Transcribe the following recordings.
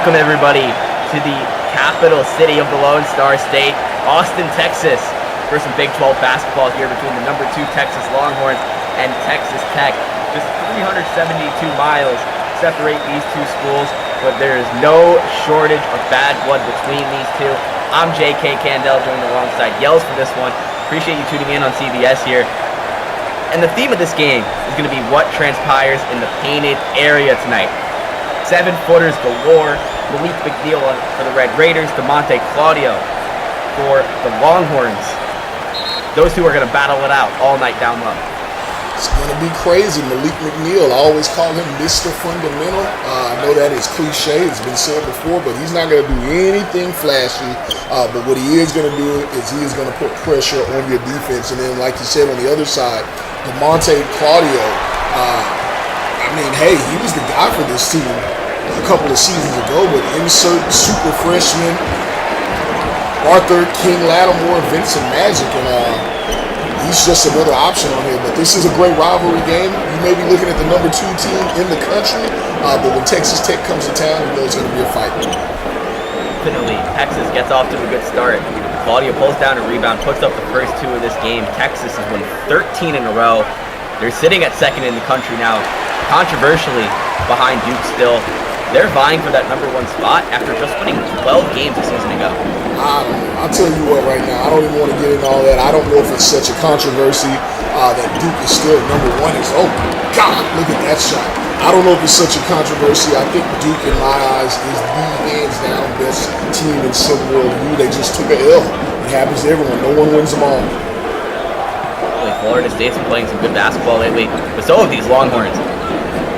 Welcome everybody to the capital city of the Lone Star State, Austin, Texas, for some Big 12 basketball here between the number 2 Texas Longhorns and Texas Tech. Just 372 miles separate these two schools, but there is no shortage of bad blood between these two. I'm J.K. Candell, joined alongside Yells for this one. Appreciate you tuning in on CBS here. And the theme of this game is going to be what transpires in the painted area tonight. 7-footers galore. Malik McNeil for the Red Raiders, DeMonte Claudio for the Longhorns. Those two are going to battle it out all night down low. It's going to be crazy. Malik McNeil, I always call him Mr. Fundamental. I know that is cliche, it's been said before, but he's not going to do anything flashy. But what he is going to do is he is going to put pressure on your defense. And then, like you said, on the other side, DeMonte Claudio, hey, he was the guy for this team a couple of seasons ago, but insert super freshman Arthur King Lattimore, Vincent Magic, and he's just another option on here. But this is a great rivalry game. You may be looking at the number 2 team in the country, but when Texas Tech comes to town, you know it's going to be a fight. Definitely, Texas gets off to a good start. Claudio pulls down a rebound, puts up the first 2 of this game. Texas has won 13 in a row. They're sitting at 2nd in the country now, controversially behind Duke still. They're vying for that number 1 spot after just winning 12 games a season ago. I'll tell you what right now, I don't even want to get into all that. I don't know if it's such a controversy that Duke is still number 1. Oh, God, look at that shot. I don't know if it's such a controversy. I think Duke, in my eyes, is the hands-down best team in SimWorld Hoops. They just took an L. It happens to everyone. No one wins them all. Florida State's been playing some good basketball lately, but so have these Longhorns.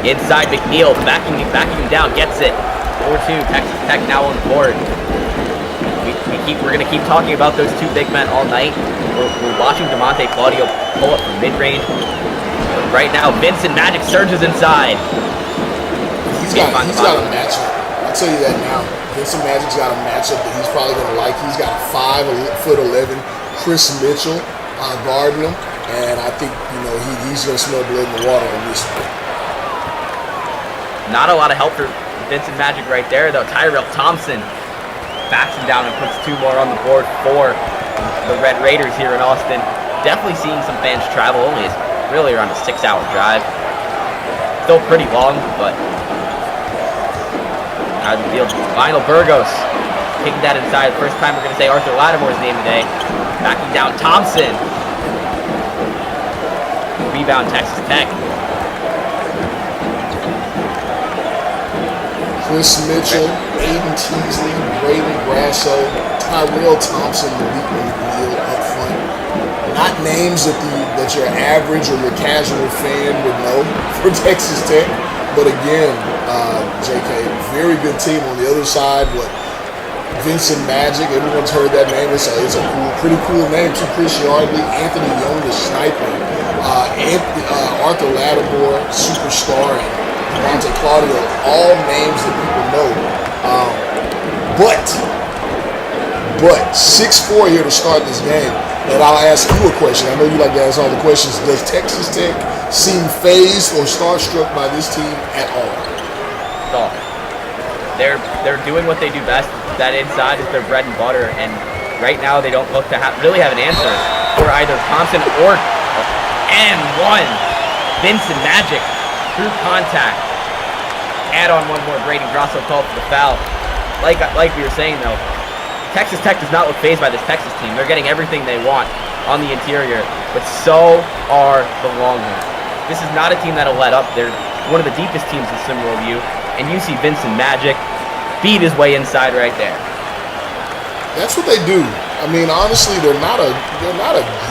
Inside McNeil, backing him down, gets it. 4-2, Texas Tech now on the board. We're going to keep talking about those 2 big men all night. We're watching DeMonte Claudio pull up from mid-range. But right now, Vincent Magic surges inside. He's got a matchup. I'll tell you that now. Vincent Magic's got a matchup that he's probably going to like. He's got a 5'11" Chris Mitchell guarding him. And I think, he's going to smell blood in the water on this one. Not a lot of help for Vincent Magic right there, though. Tyrell Thompson backs him down and puts 2 more on the board for the Red Raiders here in Austin. Definitely seeing some fans travel. Only is really around a 6-hour drive. Still pretty long, but out of the field. Lionel Burgos kicking that inside. First time we're going to say Arthur Lattimore's name today. Backing down Thompson. Rebound Texas Tech. Chris Mitchell, Aiden Teasley, Braden Grasso, Tyrell Thompson, Malik McNeil up front. Not names that your average or your casual fan would know for Texas Tech, but again, JK, very good team on the other side. Vincent Magic, everyone's heard that name. It's a pretty cool name too. Chris Yardley, Anthony Young, the sniper, Arthur Lattimore, superstar, and DeMonte Claudio, all names that people know. But 6-4 here to start this game. And I'll ask you a question. I know you like to ask all the questions. Does Texas Tech seem fazed or starstruck by this team at all? No. They're doing what they do best. That inside is their bread and butter, and right now they don't look to really have an answer for either Thompson or and Vincent Magic through contact. Add on one more. Braden Grasso called for the foul. Like we were saying though, Texas Tech does not look fazed by this Texas team. They're getting everything they want on the interior, but so are the Longhorns. This is not a team that'll let up. They're one of the deepest teams in SimWorld U, and you see Vincent Magic beat his way inside right there. That's what they do. Honestly, they're not a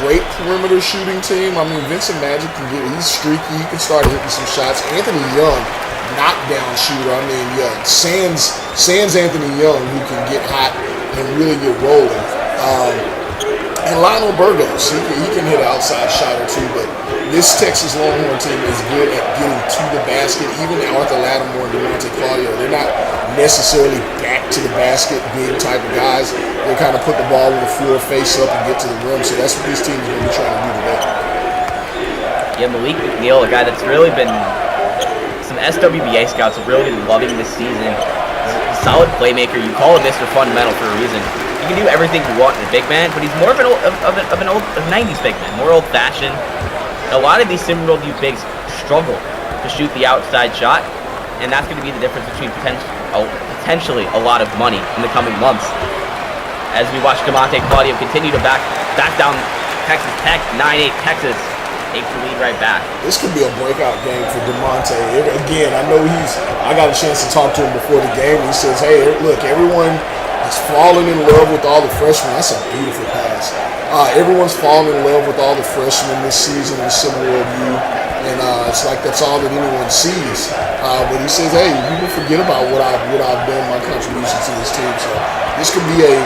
great perimeter shooting team. Vincent Magic he's streaky. He can start hitting some shots. Anthony Young, knockdown shooter. Sans Anthony Young, who can get hot and really get rolling. And Lionel Burgos, he can hit an outside shot or 2, but this Texas Longhorn team is good at getting to the basket. Even Arthur Lattimore and DeMonte Claudio, they're not necessarily back to the basket big type of guys. They kind of put the ball on the floor, face up, and get to the rim. So that's what this team is going to be trying to do today. Yeah, Malik McNeil, a guy that's really been, some SWBA scouts have really been loving this season. He's solid playmaker. You call him Mr. Fundamental for a reason. He can do everything you want in a big man, but he's more of an old 90s big man, more old-fashioned. A lot of these SimWorld U bigs struggle to shoot the outside shot, and that's going to be the difference between potentially a lot of money in the coming months. As we watch Demonte Claudio continue to back down Texas Tech, 9-8 Texas. Takes the lead right back. This could be a breakout game for DeMonte. Again, I know I got a chance to talk to him before the game. He says, hey, look, everyone is falling in love with all the freshmen. That's a beautiful pass. Everyone's falling in love with all the freshmen this season in SimWorld U. And it's like that's all that anyone sees. But he says, hey, people forget about what I've done, my contribution to this team. So this could be a,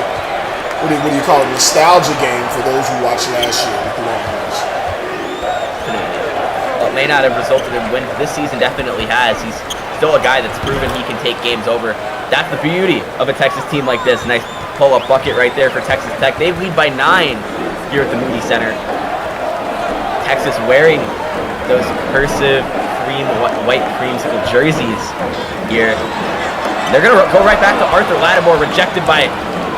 what do you call it, nostalgia game for those who watched last year with the Longhorns. Well, it may not have resulted in wins. This season definitely has. He's still a guy that's proven he can take games over. That's the beauty of a Texas team like this. Nice pull-up bucket right there for Texas Tech. They lead by 9 here at the Moody Center. Texas wearing those cursive white creamsicle jerseys here. They're going to go right back to Arthur Lattimore, rejected by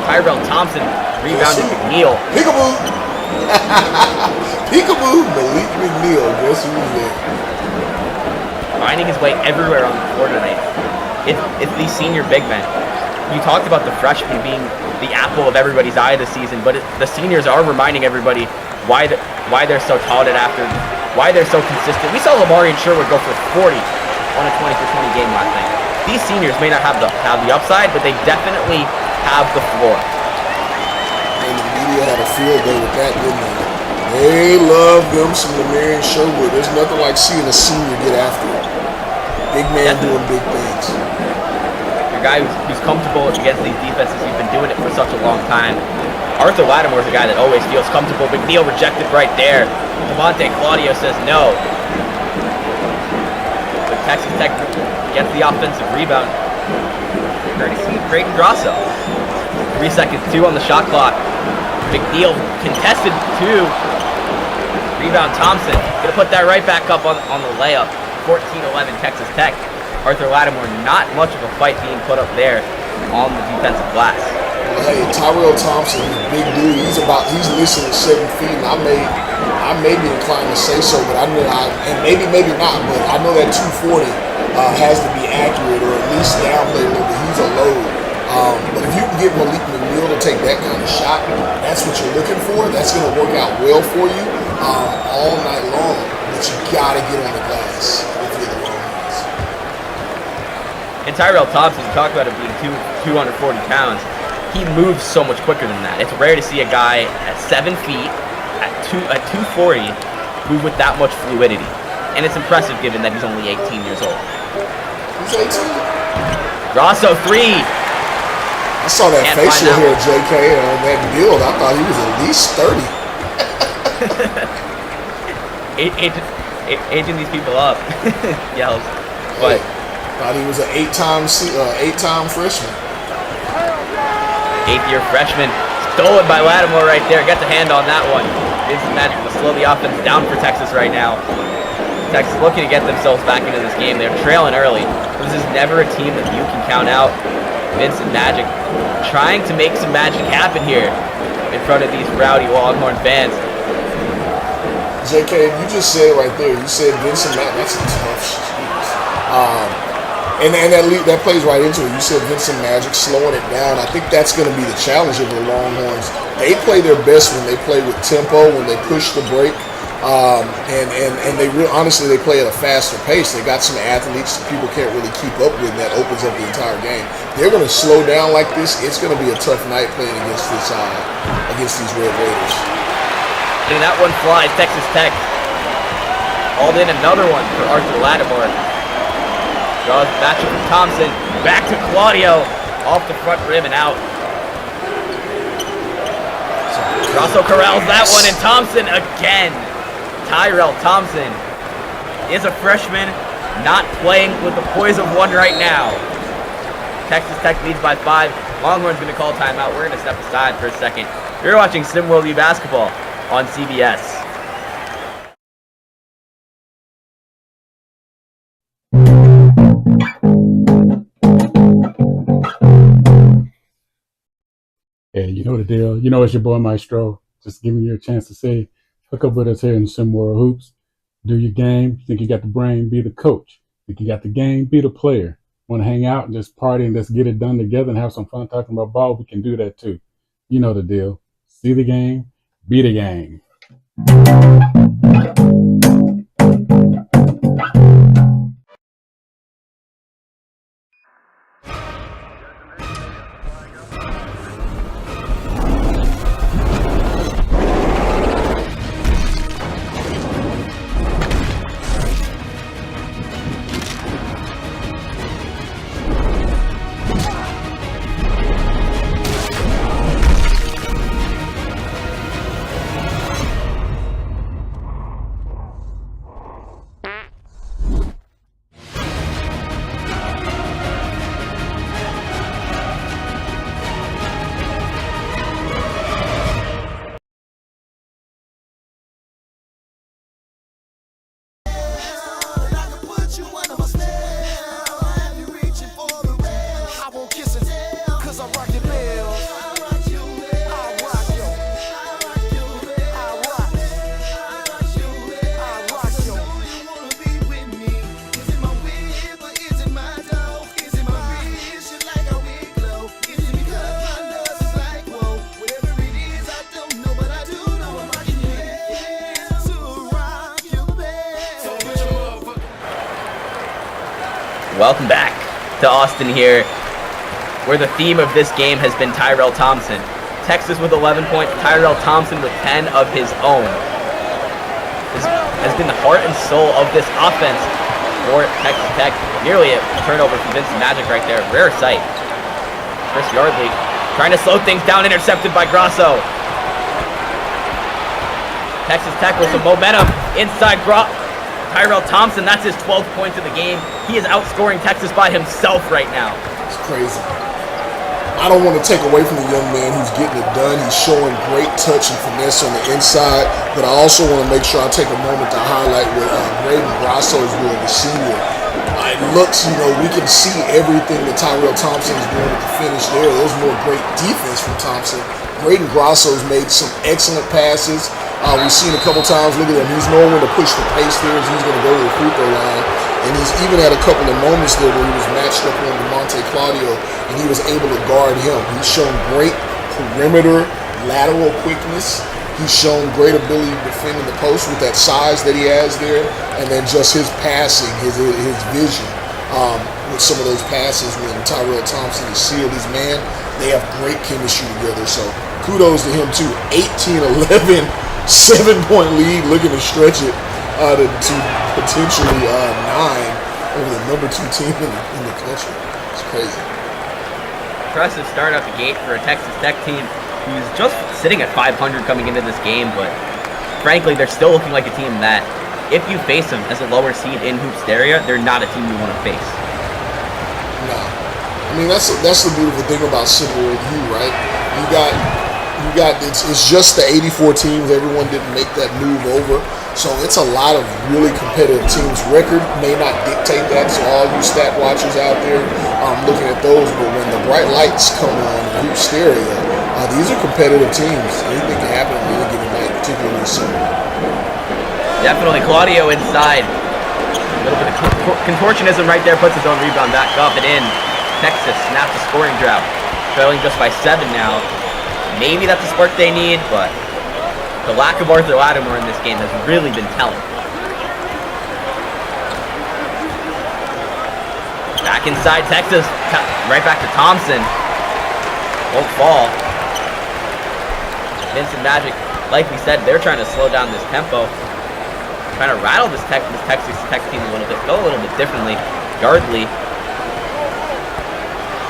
Tyrell Thompson. Rebounded McNeil. Peekaboo! Peekaboo! Malik McNeil. Guess who was there? Finding his way everywhere on the floor tonight. It's the senior big men. You talked about the freshmen being the apple of everybody's eye this season, but the seniors are reminding everybody why they're so touted after, why they're so consistent. We saw Lamarian Sherwood go for 40 on a 20-for-20 game last night. These seniors may not have the upside, but they definitely have the floor. And the media had a field day with that, didn't they? They love them some Lamarian Sherwood. There's nothing like seeing a senior get after it. Big man doing big things. Your guy who's comfortable against these defenses. He's been doing it for such a long time. Arthur Lattimore's a guy that always feels comfortable. McNeil rejected right there. Demonte Claudio says no. But Texas Tech gets the offensive rebound. Courtesy of Creighton Grosso. 3 seconds, 2 on the shot clock. McNeil contested 2. Rebound Thompson. Gonna put that right back up on the layup. 14-11 Texas Tech. Arthur Lattimore, not much of a fight being put up there on the defensive glass. Well, hey, Tyrell Thompson, big dude. He's listed at 7 feet, and I may be inclined to say so, but and maybe not, but I know that 240 has to be accurate or at least downplay a little bit. He's a load. But if you can get Malik McNeil to take that kind of shot, that's what you're looking for. That's going to work out well for you all night long. But you got to get on the glass if you're the Longhorns. And Tyrell Thompson, you talk about him being 240 pounds. He moves so much quicker than that. It's rare to see a guy at 7 feet, at 240, move with that much fluidity. And it's impressive given that he's only 18 years old. He's 18? Grosso 3. I saw that facial hair, JK, on that build. I thought he was at least 30. Aging these people up. Yells. But thought he was an 8-time freshman. 8th-year freshman. Stolen by Lattimore right there. Got the hand on that one. Vincent Magic will slow the offense down for Texas right now. Texas looking to get themselves back into this game. They're trailing early. This is never a team that you can count out. Vincent Magic trying to make some magic happen here in front of these rowdy Longhorn fans. JK, you just said it right there. You said Vincent Magic. That's a tough shot. And that plays right into it. You said Vincent Magic slowing it down. I think that's going to be the challenge of the Longhorns. They play their best when they play with tempo, when they push the break. And they honestly, they play at a faster pace. They got some athletes that people can't really keep up with. That opens up the entire game. They're going to slow down like this. It's going to be a tough night playing against these Red Raiders. And that one flies. Texas Tech hauled in another one for Arthur Lattimore. Draws the matchup from Thompson. Back to Claudio. Off the front rim and out. Grosso corrals that one, and Thompson again. Tyrell Thompson is a freshman, not playing with the poise of one right now. Texas Tech leads by 5. Longhorn's going to call timeout. We're going to step aside for a second. You're watching SimWorld U basketball on CBS. Hey, you know the deal. You know it's your boy Maestro. Just giving you a chance to say, hook up with us here in SimWorld Hoops. Do your game. Think you got the brain? Be the coach. Think you got the game? Be the player. Want to hang out and just party and just get it done together and have some fun talking about ball? We can do that too. You know the deal. See the game. Be the game. Welcome back to Austin here, where the theme of this game has been Tyrell Thompson. Texas with 11 points, Tyrell Thompson with 10 of his own. This has been the heart and soul of this offense for Texas Tech. Nearly a turnover from Vincent Magic right there. Rare sight. Chris Yardley trying to slow things down, intercepted by Grasso. Texas Tech with some momentum inside Tyrell Thompson, that's his 12th point of the game. He is outscoring Texas by himself right now. It's crazy. I don't want to take away from the young man who's getting it done. He's showing great touch and finesse on the inside, but I also want to make sure I take a moment to highlight what Braden Grasso is doing, the senior. It looks, we can see everything that Tyrell Thompson is doing at the finish there. There's more great defense from Thompson. Braden Grasso's made some excellent passes. We've seen a couple times, look at him, he's knowing when to push the pace there as he's going to go to the free throw line. And he's even had a couple of moments there where he was matched up on DeMonte Claudio and he was able to guard him. He's shown great perimeter, lateral quickness. He's shown great ability to defend in the post with that size that he has there. And then just his passing, his vision with some of those passes when Tyrell Thompson is sealed his man. They have great chemistry together. So kudos to him too. 18-11. 7-point lead, looking to stretch it to potentially 9 over the number 2 team in the country. It's crazy. Impressive start out the gate for a Texas Tech team who's just sitting at 500 coming into this game, but frankly, they're still looking like a team that, if you face them as a lower seed in Hoops area, they're not a team you want to face. No. I mean, that's the beautiful thing about SimWorld U, right? You got it's just the 84 teams. Everyone didn't make that move over, so it's a lot of really competitive teams. Record may not dictate that, so all you stat watchers out there looking at those, but when the bright lights come on in Hoops area, these are competitive teams. Anything can happen on any given night, particularly soon. Definitely Claudio inside. A little bit of contortionism right there, puts his own rebound back up and in. Texas snaps a scoring drought, trailing just by 7 now. Maybe that's the spark they need, but the lack of Arthur Lattimore in this game has really been telling. Back inside Texas, right back to Thompson. Won't fall. Vincent Magic, like we said, they're trying to slow down this tempo. Trying to rattle this Texas Tech team a little bit, go a little bit differently. Yardley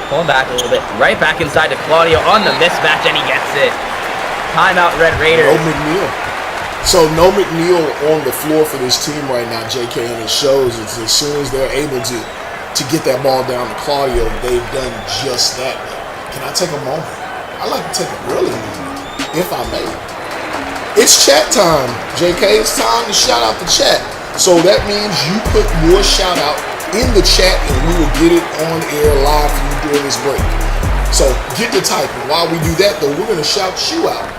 pulling back a little bit, right back inside to Claudio on the mismatch, and he gets it. Timeout, Red Raiders. No McNeil. So no McNeil on the floor for this team right now, JK, and it shows. It's as soon as they're able to get that ball down to Claudio, they've done just that. Can I take a moment? I like to take a really moment, if I may. It's chat time, JK. It's time to shout out the chat. So that means you put your shout out in the chat and we will get it on air live for you during this break. So get to typing. While we do that, though, we're going to shout you out.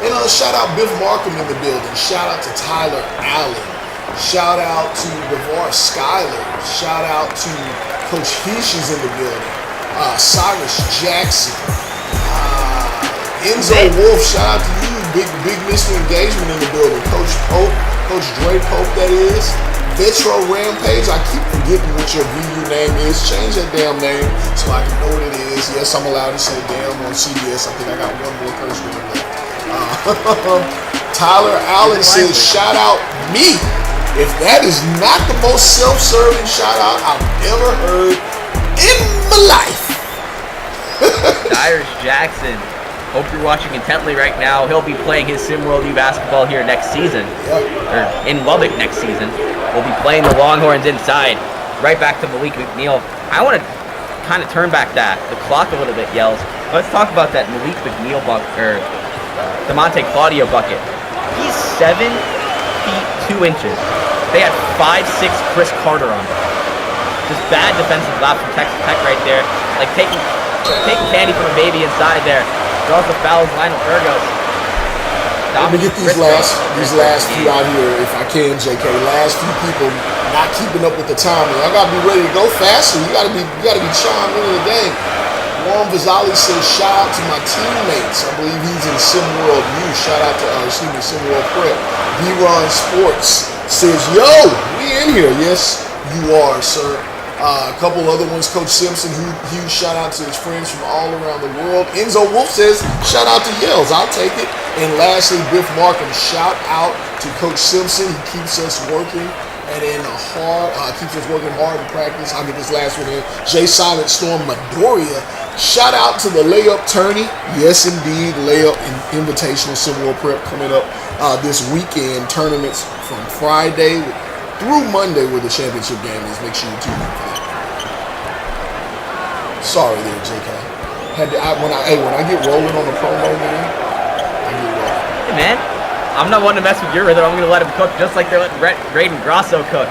And shout out Biff Markham in the building. Shout out to Tyler Allen. Shout out to DeVar Schuyler. Shout out to Coach Heesh is in the building. Cyrus Jackson. Enzo Wolf, shout out to you. Big Mr. Engagement in the building. Coach Pope, Coach Dre Pope, that is. Vetro Rampage, I keep forgetting what your VU name is. Change that damn name so I can know what it is. Yes, I'm allowed to say damn on CBS. I think I got one more curse word left. Tyler Allen says, shout out me. If that is not the most self-serving shout out I've ever heard in my life. Cyrus Jackson, hope you're watching intently right now. He'll be playing his SimWorld U basketball here next season, or in Lubbock next season. We'll be playing the Longhorns inside. Right back to Malik McNeil. I want to kind of turn back the clock a little bit, Yells. Let's talk about that Malik McNeil bucket, or DeMonte Claudio bucket. He's 7 feet 2 inches. They had 5'6" Chris Carter on him. Just bad defensive lapse from Texas Tech right there. Like taking candy from a baby inside there. Draws the fouls, Lionel Burgos. Let me get these last few out here if I can, JK. Last few people not keeping up with the timing. I gotta be ready to go faster. You gotta be chimed into the game. Juan Vazali says, shout out to my teammates. I believe he's in SimWorld U. Shout out to SimWorld Prep. V-Ron Sports says, yo, we in here. Yes, you are, sir. A couple other ones, Coach Simpson, huge shout out to his friends from all around the world. Enzo Wolf says, shout out to Yells, I'll take it. And lastly, Biff Markham, shout out to Coach Simpson. He keeps us working keeps us working hard in practice. I'll get this last one in. Jay Silent Storm Midoriya, shout out to the layup tourney. Yes, indeed, layup and invitational SimWorld Prep coming up this weekend. Tournaments from Friday through Monday where the championship game is. Make sure you tune in for that. Sorry there, JK. When I get rolling on the promo, man, I get rolling. Hey, man, I'm not one to mess with your rhythm. I'm going to let him cook just like they're letting Braden Grosso cook.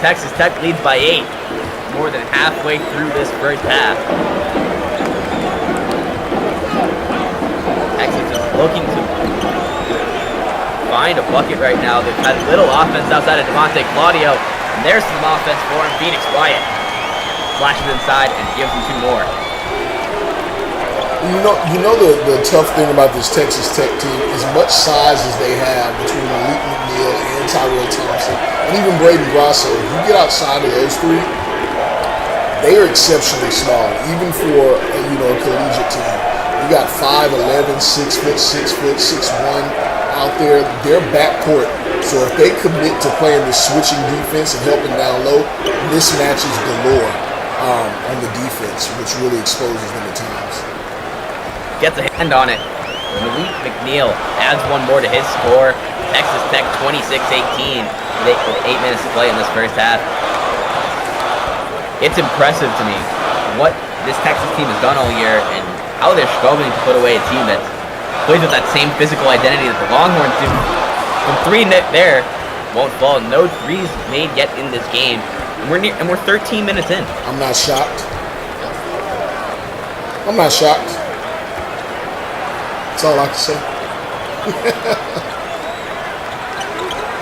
Texas Tech leads by 8. More than halfway through this first half. Texas is looking to find a bucket right now. They've had little offense outside of DeMonte Claudio. And there's some offense for him. Phoenix Wyatt flashes inside and gives him 2 more. You know the tough thing about this Texas Tech team, as much size as they have between Malik McNeil and Tyrell Thompson, and even Braden Grosso, if you get outside of those 3, they are exceptionally small, even for a collegiate team. You got 5'11", 6 foot, 6'1" out there. Their backcourt. So if they commit to playing the switching defense and helping down low, mismatches galore on the defense, which really exposes them at times. Gets a hand on it. Malik McNeil adds 1 more to his score. Texas Tech 26-18 with 8 minutes to play in this first half. It's impressive to me what this Texas team has done all year and how they're struggling to put away a team that plays with that same physical identity that the Longhorns do. From 3 there, won't fall. No threes made yet in this game. And we're 13 minutes in. I'm not shocked. I'm not shocked. That's all I can say.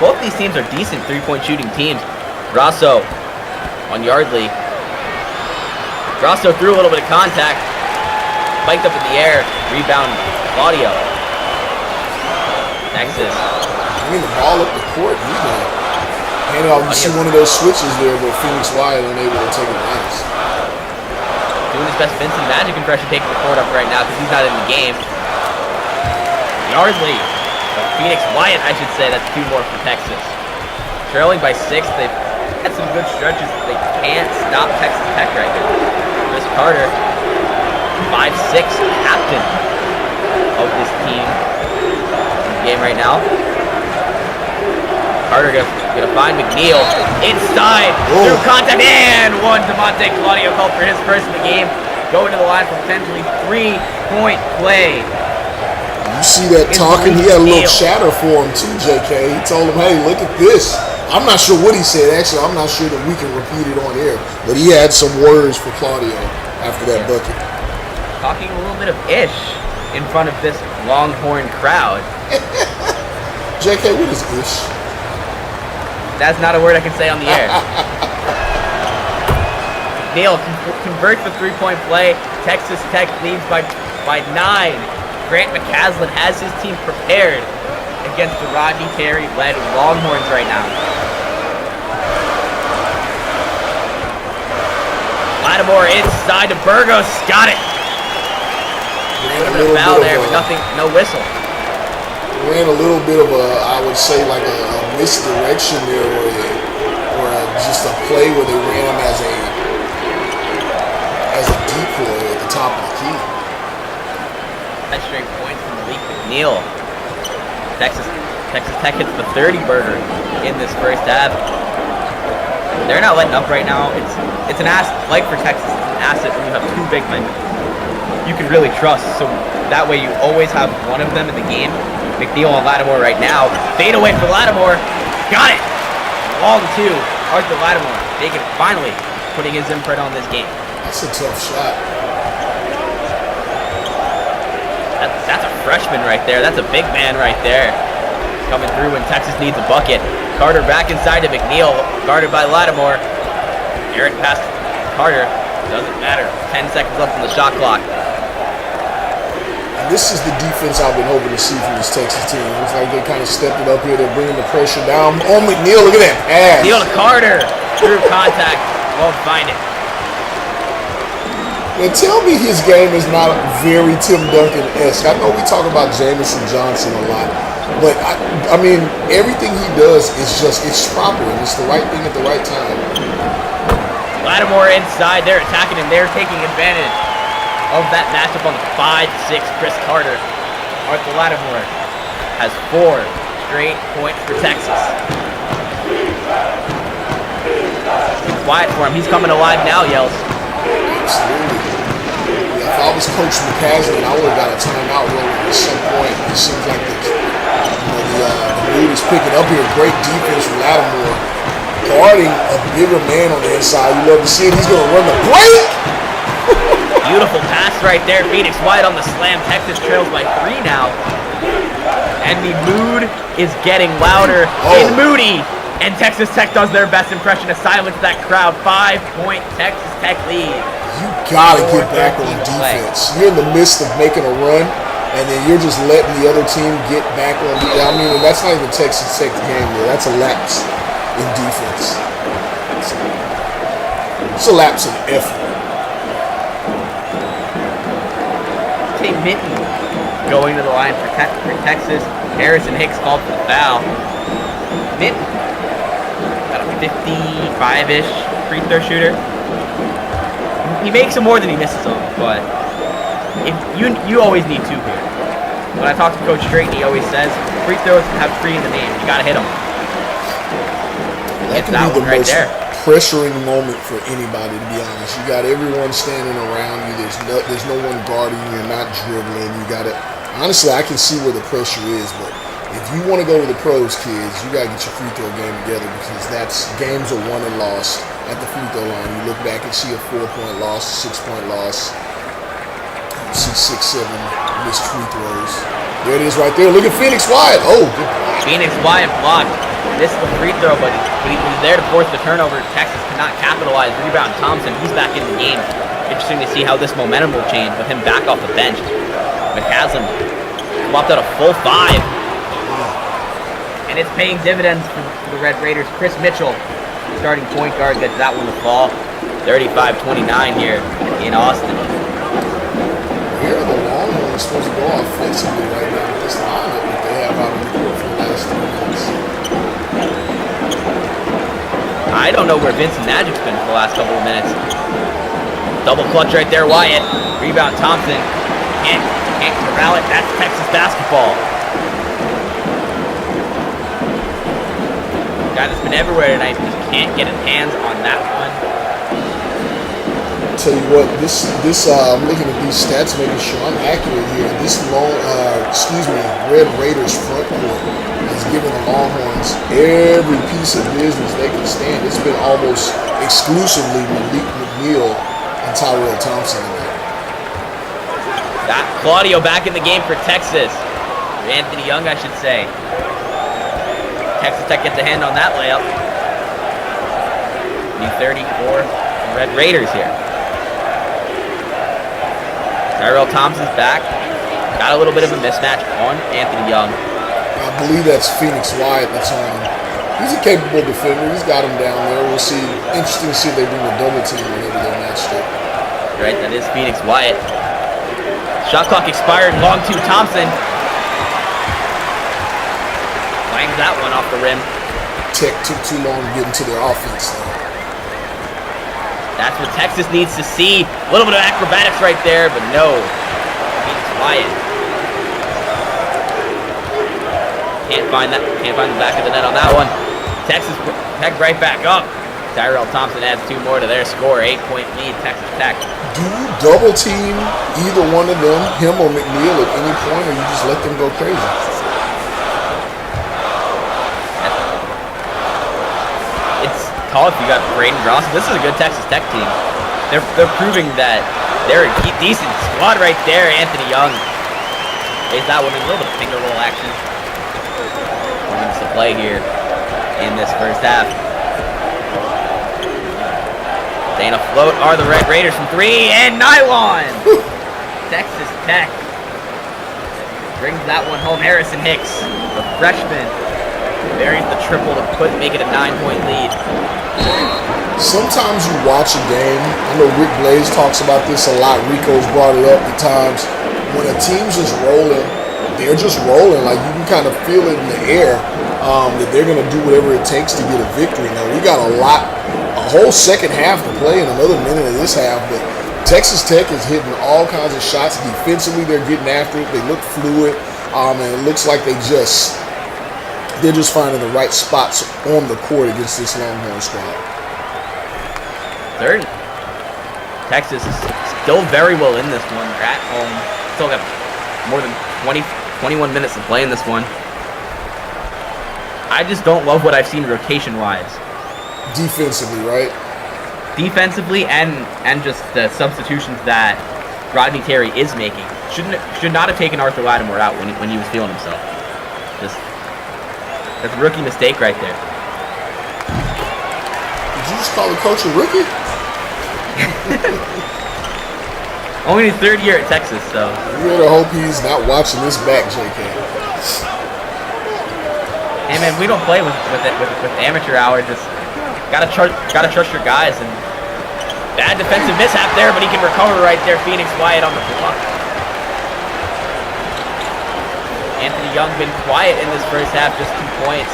Both these teams are decent 3-point shooting teams. Grosso on Yardley. Grosso threw a little bit of contact. Spiked up in the air. Rebound Claudio. Texas. Bringing the ball up the court. Handed off. You see one of those switches there where Phoenix Wyatt unable to take advantage. Doing his best Vincent Magic impression, taking the court up right now because he's not in the game. Yardley, Phoenix Wyatt, I should say. That's 2 more for Texas. Trailing by 6. They've had some good stretches. They can't stop Texas Tech right now. Chris Carter, 5'6", captain of this team in the game right now. Carter gonna find McNeil inside through contact and 1. DeMonte Claudio called for his first in the game. Going to the line for potentially 3-point play. You see that talking? He had a little chatter for him too, JK. He told him, hey, look at this. I'm not sure what he said. Actually, I'm not sure that we can repeat it on air. But he had some words for Claudio after that bucket. talking a little bit of ish in front of this Longhorn crowd. JK, what is ish? That's not a word I can say on the air. Neal converts the three-point play. Texas Tech leads by 9. Grant McCaslin has his team prepared against the Rodney Terry-led Longhorns right now. Lattimore inside to Burgos. Got it. A little bit of foul there, but nothing, no whistle. Ran a little bit of a, I would say, like a misdirection there, or just a play where they ran him as a decoy at the top of the key. That straight point from Malik McNeil. Texas Tech hits the 30-burger in this first half. They're not letting up right now. It's an asset, like for Texas, it's an asset when you have two big men you can really trust. So that way you always have one of them in the game. McNeil and Lattimore right now. Fade away for Lattimore. Got it. Long two. Arthur Lattimore finally putting his imprint on this game. That's a tough shot. That's a freshman right there. That's a big man right there. Coming through when Texas needs a bucket. Carter back inside to McNeil. Guarded by Lattimore. Eric past Carter. Doesn't matter. 10 seconds left on the shot clock. And this is the defense I've been hoping to see from this Texas team. It's like they kind of stepped it up here. They're bringing the pressure down. Oh, McNeil, look at that pass. McNeil to Carter. Through contact. Won't find it. And tell me his game is not very Tim Duncan-esque. I know we talk about Jamison Johnson a lot, but I mean, everything he does is it's proper and it's the right thing at the right time. Lattimore inside. They're attacking him. They're taking advantage of that matchup on the 5'6" Chris Carter. Arthur Lattimore has 4 straight points for Texas. It's quiet for him. He's coming alive now, Yells. Absolutely. Yeah, if I was Coach McCaslin, I would have got a timeout rolling at some point. It seems like the mood is picking up here. Great defense from Lattimore. Guarding a bigger man on the inside. You love to see it. He's going to run the break. Beautiful pass right there. Phoenix White on the slam. Texas trails by 3 now. And the mood is getting louder in Moody. And Texas Tech does their best impression to silence that crowd. 5-point Texas Tech lead. You gotta get back on defense. You're in the midst of making a run, and then you're just letting the other team get back on defense. I mean, that's not even Texas Tech game there. That's a lapse in defense. It's a lapse in effort. Tay Minton going to the line for Texas. Harrison Hicks called for the foul. Minton, about a 55-ish free throw shooter. He makes them more than he misses them, but if you always need 2 here. When I talk to Coach Drayton, he always says free throws have 3 in the name. You gotta hit them. That can be the most pressuring moment for anybody, to be honest. You got everyone standing around you. There's no one guarding you. You're not dribbling. You got to. Honestly, I can see where the pressure is, but if you want to go to the pros, kids, you got to get your free throw game together, because games are won and lost at the free throw line. You look back and see a 4-point loss, a 6-point loss. You see 6, 7 missed free throws. There it is right there. Look at Phoenix White. Oh, good block. Phoenix White blocked. Missed the free throw, but he was there to force the turnover. Texas could not capitalize. Rebound Thompson. He's back in the game. Interesting to see how this momentum will change with him back off the bench. McCaslin swapped out a full 5. And it's paying dividends for the Red Raiders. Chris Mitchell, starting point guard, gets that one to fall. 35-29 here in Austin. Where are the Longhorns supposed to go offensively right now with this lineup that they have out on the court for the last 3 minutes? I don't know where Vincent Magic's been for the last couple of minutes. Double clutch right there, Wyatt. Rebound Thompson. Can't corral it. That's Texas basketball. Guy that's been everywhere tonight just can't get his hands on that one. Tell you what, this I'm looking at these stats, making sure I'm accurate here. This Red Raiders front court has given the Longhorns every piece of business they can stand. It's been almost exclusively Malik McNeil and Tyrell Thompson in there. Claudio back in the game for Texas. Anthony Young, I should say. Texas Tech gets a hand on that layup. New 34 Red Raiders here. Tyrell Thompson's back. Got a little bit of a mismatch on Anthony Young. I believe that's Phoenix Wyatt that's on. He's a capable defender. He's got him down there. We'll see. Interesting to see if they bring a double team whenever they're matched up. Right, that is Phoenix Wyatt. Shot clock expired. Long two, Thompson. Bangs that one off the rim. Tech took too long to get into their offense, though. That's what Texas needs to see. A little bit of acrobatics right there, but no. Phoenix Wyatt. Can't find the back of the net on that one. Texas Tech right back up. Tyrell Thompson adds 2 more to their score. 8-point lead, Texas Tech. Do you double team either one of them, him or McNeil, at any point, or you just let them go crazy? It's tough. You got Braden Johnson. This is a good Texas Tech team. They're proving that they're a decent squad right there. Anthony Young plays that one in a little bit of finger roll action. 4 minutes to play here in this first half. Staying afloat are the Red Raiders from 3, and nylon! Texas Tech brings that one home. Harrison Hicks, the freshman, buries the triple to make it a 9-point lead. Sometimes you watch a game, I know Rick Blaze talks about this a lot, Rico's brought it up at times, when a team's just rolling, they're just rolling, like you can kind of feel it in the air, that they're going to do whatever it takes to get a victory. Now, we got a whole second half to play and another minute of this half, but Texas Tech is hitting all kinds of shots. Defensively, they're getting after it. They look fluid, and it looks like they're just finding the right spots on the court against this Longhorn squad. Third, Texas is still very well in this one. They're at home. Still got more than 21 minutes to play in this one. I just don't love what I've seen rotation-wise. Defensively, right? Defensively and just the substitutions that Rodney Terry is making. Should not have taken Arthur Lattimore out when he was feeling himself. That's a rookie mistake right there. Did you just call the coach a rookie? Only his 3rd year at Texas, so. You better hope he's not watching this back, JK. Hey man, we don't play with amateur hour. Just gotta trust your guys. And bad defensive mishap there, but he can recover right there. Phoenix Wyatt on the block. Anthony Young been quiet in this first half, just 2 points.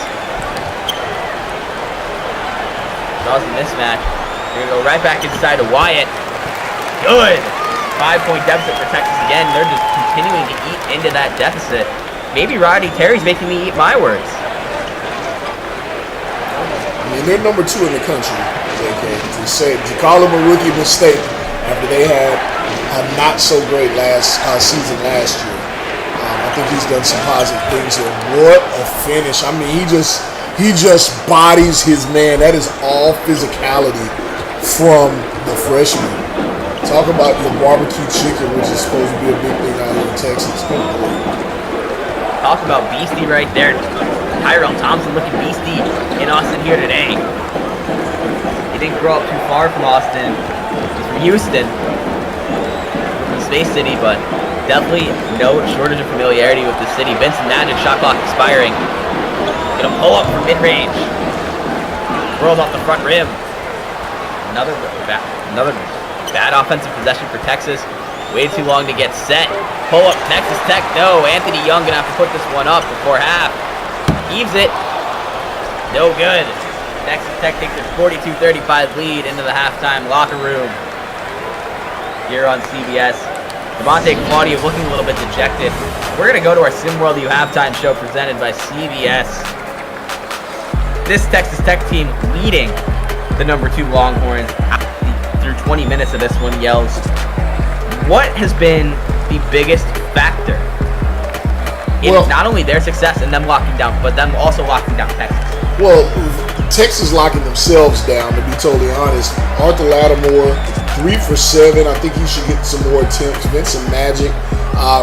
Draws a mismatch. We're gonna go right back inside to Wyatt. Good. 5-point deficit for Texas again. They're just continuing to eat into that deficit. Maybe Rodney Terry's making me eat my words. I mean, they're number 2 in the country, JK. To call them a rookie mistake after they had a not so great season last year. I think he's done some positive things here. What a finish! I mean, he just bodies his man. That is all physicality from the freshman. Talk about your barbecue chicken, which is supposed to be a big thing out here in Texas. Talk about beastie right there. Tyrell Thompson looking beastie in Austin here today. He didn't grow up too far from Austin. He's from Houston, from Space City, but definitely no shortage of familiarity with the city. Vincent Magic, shot clock expiring. Gonna pull up from mid-range. Throws off the front rim. Another bad offensive possession for Texas. Way too long to get set. Pull up Texas Tech. No, Anthony Young gonna have to put this one up before half. Heaves it. No good. Texas Tech takes their 42-35 lead into the halftime locker room here on CBS. Devontae Claudio looking a little bit dejected. We're going to go to our SimWorld U halftime show presented by CBS. This Texas Tech team leading the number 2 Longhorns through 20 minutes of this one. Yells, what has been the biggest factor in not only their success and them locking down, but them also locking down Texas? Well, Texas locking themselves down, to be totally honest. Arthur Lattimore 3 for 7. I think he should get some more attempts. Vincent Magic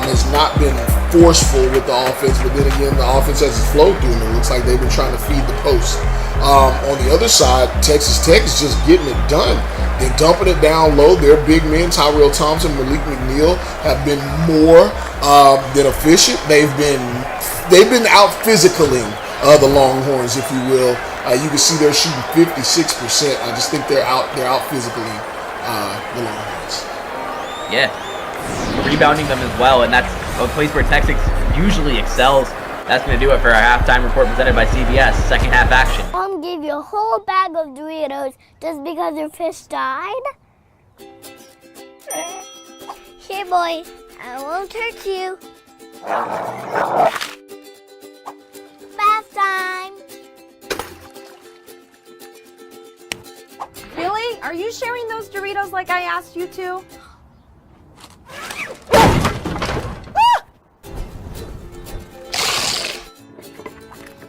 has not been forceful with the offense, but then again, the offense has flowed through them. It looks like they've been trying to feed the post. On the other side, Texas Tech is just getting it done. They're dumping it down low. Their big men, Tyrell Thompson, Malik McNeil, have been more than efficient. They've been out physicaling the Longhorns, if you will. You can see they're shooting 56%. I just think they're out physicaling the Longhorns. Yeah, rebounding them as well, and that's a place where Texas usually excels. That's going to do it for our halftime report presented by CBS. Second half action. Mom gave you a whole bag of Doritos just because your fish died? Here, boy, I won't hurt you. Bath time. Billy, are you sharing those Doritos like I asked you to?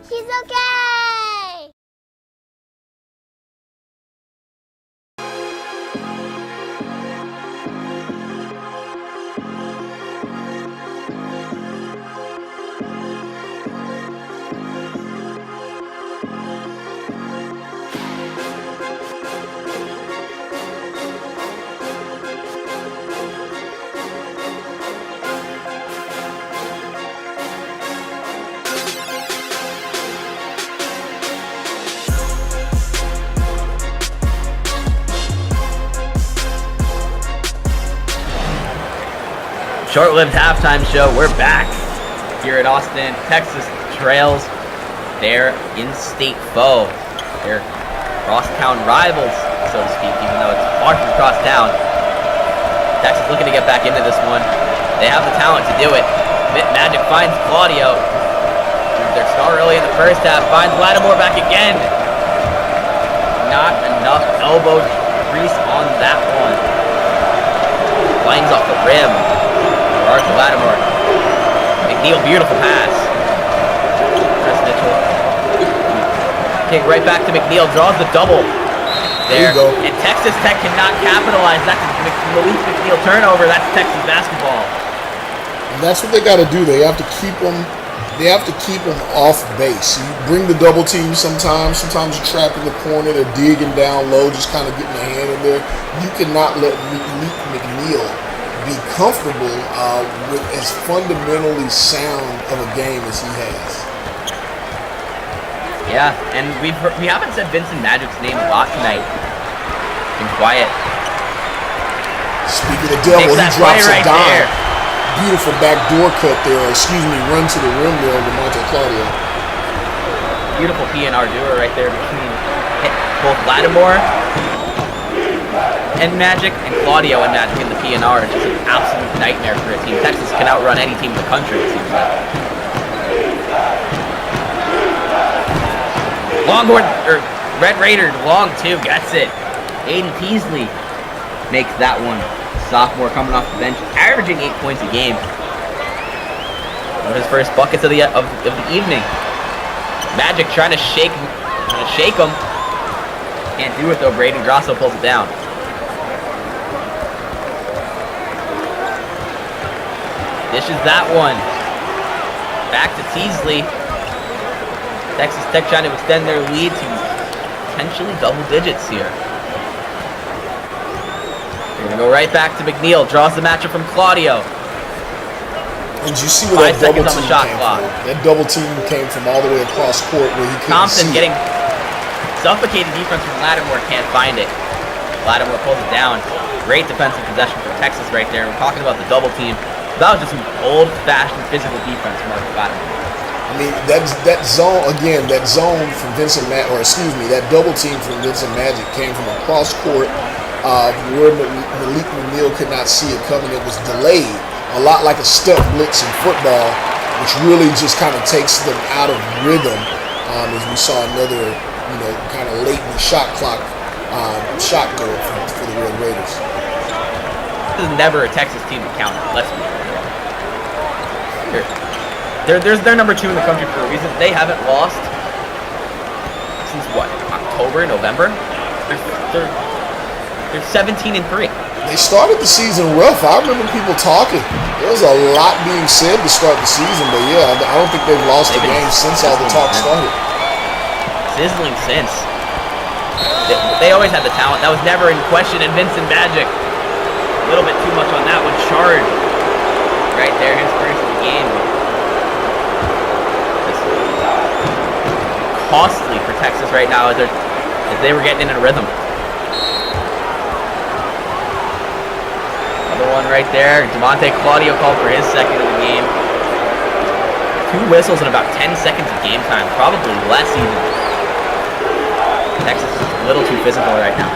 He's okay. Short-lived halftime show. We're back here at Austin. Texas trails their in-state foe. Their crosstown rivals, so to speak, even though it's far from crosstown. Texas looking to get back into this one. They have the talent to do it. Magic finds Claudio. Their star early in the first half. Finds Lattimore back again. Not enough elbow grease on that one. Flames off the rim. To Lattimore. McNeil, beautiful pass. Chris Mitchell. Kick right back to McNeil, draws the double. There you go. And Texas Tech cannot capitalize. That's a Malik McNeil turnover. That's Texas basketball. And that's what they got to do. They have to keep them. They have to keep them off base. You bring the double team sometimes. Sometimes you're trapped in the corner. They're digging down low, just kind of getting a hand in there. You cannot let Malik McNeil be comfortable with as fundamentally sound of a game as he has. Yeah, and we haven't said Vincent Magic's name a lot tonight. Been quiet. Speaking of the devil, he drops a dime. There. Beautiful backdoor cut there. Excuse me, run to the rim there to Monte Claudio. Beautiful PNR duo right there between both Lattimore and Magic, and Claudio and Magic in the PNR. It's just an absolute nightmare for a team. Texas can outrun any team in the country, it seems like. Longhorn, or Red Raider, long two, gets it. Aiden Peasley makes that one. Sophomore coming off the bench, averaging 8 points a game. One of his first buckets of the evening. Magic trying to shake him. Can't do it though. Braden Grosso pulls it down. Dishes that one. Back to Teasley. Texas Tech trying to extend their lead to potentially double digits here. They're going to go right back to McNeil. Draws the matchup from Claudio. And you see where 5 seconds on the shot clock. That double team came from all the way across court where he couldn't Thompson see getting suffocated defense from Lattimore. Can't find it. Lattimore pulls it down. Great defensive possession for Texas right there. We're talking about the double team. That was just some old-fashioned physical defense from Marcus Lattimore. I mean, that zone from Vincent that double team from Vincent Magic came from across court where Malik McNeil could not see it coming. It was delayed, a lot like a step blitz in football, which really just kind of takes them out of rhythm as we saw another, kind of late in the shot clock shot go for the Red Raiders. This is never a Texas team to counter. Let's be clear. They're number 2 in the country for a reason. They haven't lost since what? October, November? They're 17-3. They started the season rough. I remember people talking. There was a lot being said to start the season, but yeah, I don't think they've lost a game since all the talk started. Sizzling since. They always had the talent. That was never in question. And Vincent Magic, a little bit too much on that one. Charge right there, his first of the game. It's costly for Texas right now as they were getting in a rhythm. Another one right there. Demonte Claudio called for his second of the game. 2 whistles and about 10 seconds of game time. Probably less even. Texas is a little too physical right now.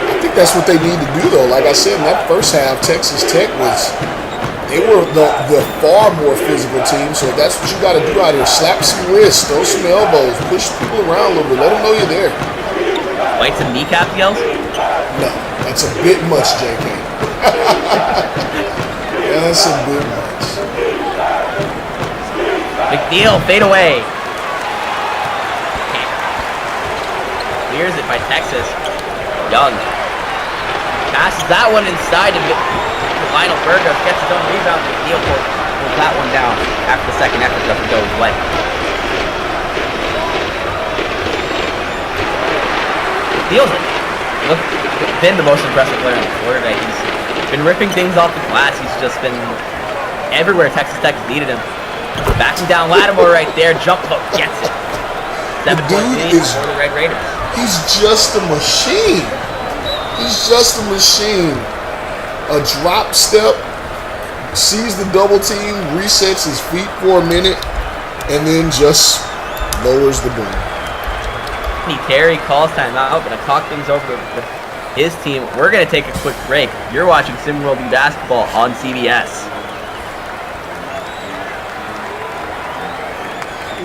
I think that's what they need to do, though. Like I said, in that first half, Texas Tech they were the far more physical team. So that's what you got to do out here. Slap some wrists, throw some elbows, push people around a little bit. Let them know you're there. Bite some kneecap yells? No, that's a bit much, JK. Yeah, that's a bit much. Big deal, fade away. Clears it by Texas. Young passes that one inside to Lionel Burgos. Gets his own rebound. Big deal pulls that one down after the second effort doesn't go his way. Deals it. Look, been the most impressive player on the floor today. He's been ripping things off the glass. He's just been everywhere Texas Tech has needed him. Backing down Lattimore right there. Jump hook. Gets it. 7-point lead for the Red Raiders. He's just a machine. He's just a machine. A drop step, sees the double team, resets his feet for a minute, and then just lowers the boom. Terry calls timeout. Gonna talk things over with his team. We're gonna take a quick break. You're watching SimWorld Hoops basketball on CBS.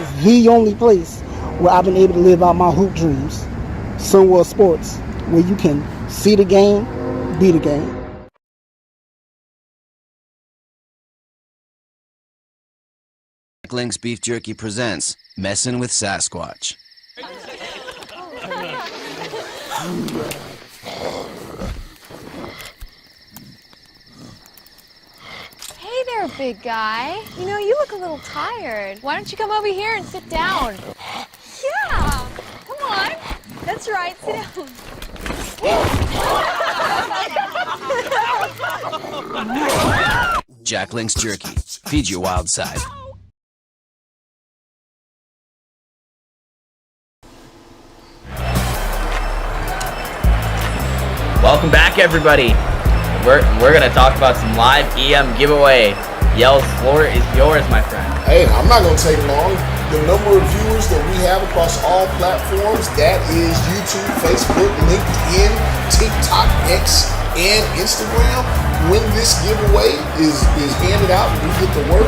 It's the only place where I've been able to live out my hoop dreams. SimWorld Sports, where you can see the game, be the game. Link's Beef Jerky presents Messin' with Sasquatch. Hey there, big guy. You know, you look a little tired. Why don't you come over here and sit down? Yeah, come on. That's right, sit down. Jack Link's Jerky. Feed your wild side. Welcome back, everybody. We're gonna talk about some live EM giveaway. Yell's floor is yours, my friend. Hey, I'm not going to take long. The number of viewers that we have across all platforms, that is YouTube, Facebook, LinkedIn, TikTok, X, and Instagram. When this giveaway is handed out and we get the word,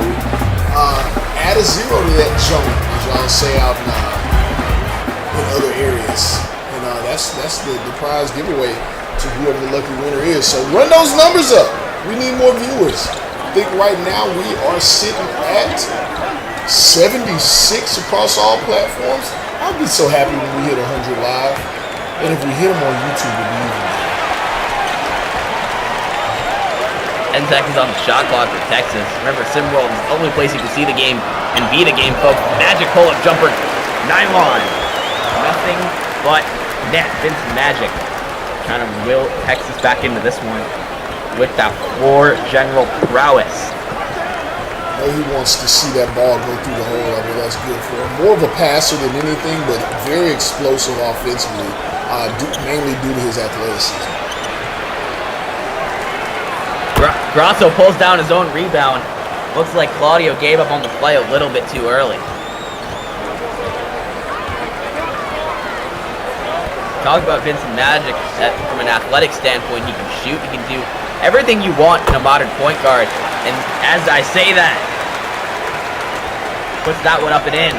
add a 0 to that jump, as y'all say out in other areas. And that's the prize giveaway to whoever the lucky winner is. So run those numbers up. We need more viewers. I think right now we are sitting at 76 across all platforms. I'll be so happy when we hit 100 live. And if we hit them on YouTube, it'll be even better. 10 seconds on the shot clock for Texas. Remember, SimWorld is the only place you can see the game and be the game, folks. Magic pull-up jumper, nylon. Nothing but net. Vincent Magic trying to will Texas back into this one with that floor general prowess. I know he wants to see that ball go through the hole. I mean, that's good for him. More of a passer than anything, but very explosive offensively, mainly due to his athleticism. Grasso pulls down his own rebound. Looks like Claudio gave up on the play a little bit too early. Talk about Vincent Magic from an athletic standpoint. He can shoot, he can do everything you want in a modern point guard. And as I say that, puts that one up and in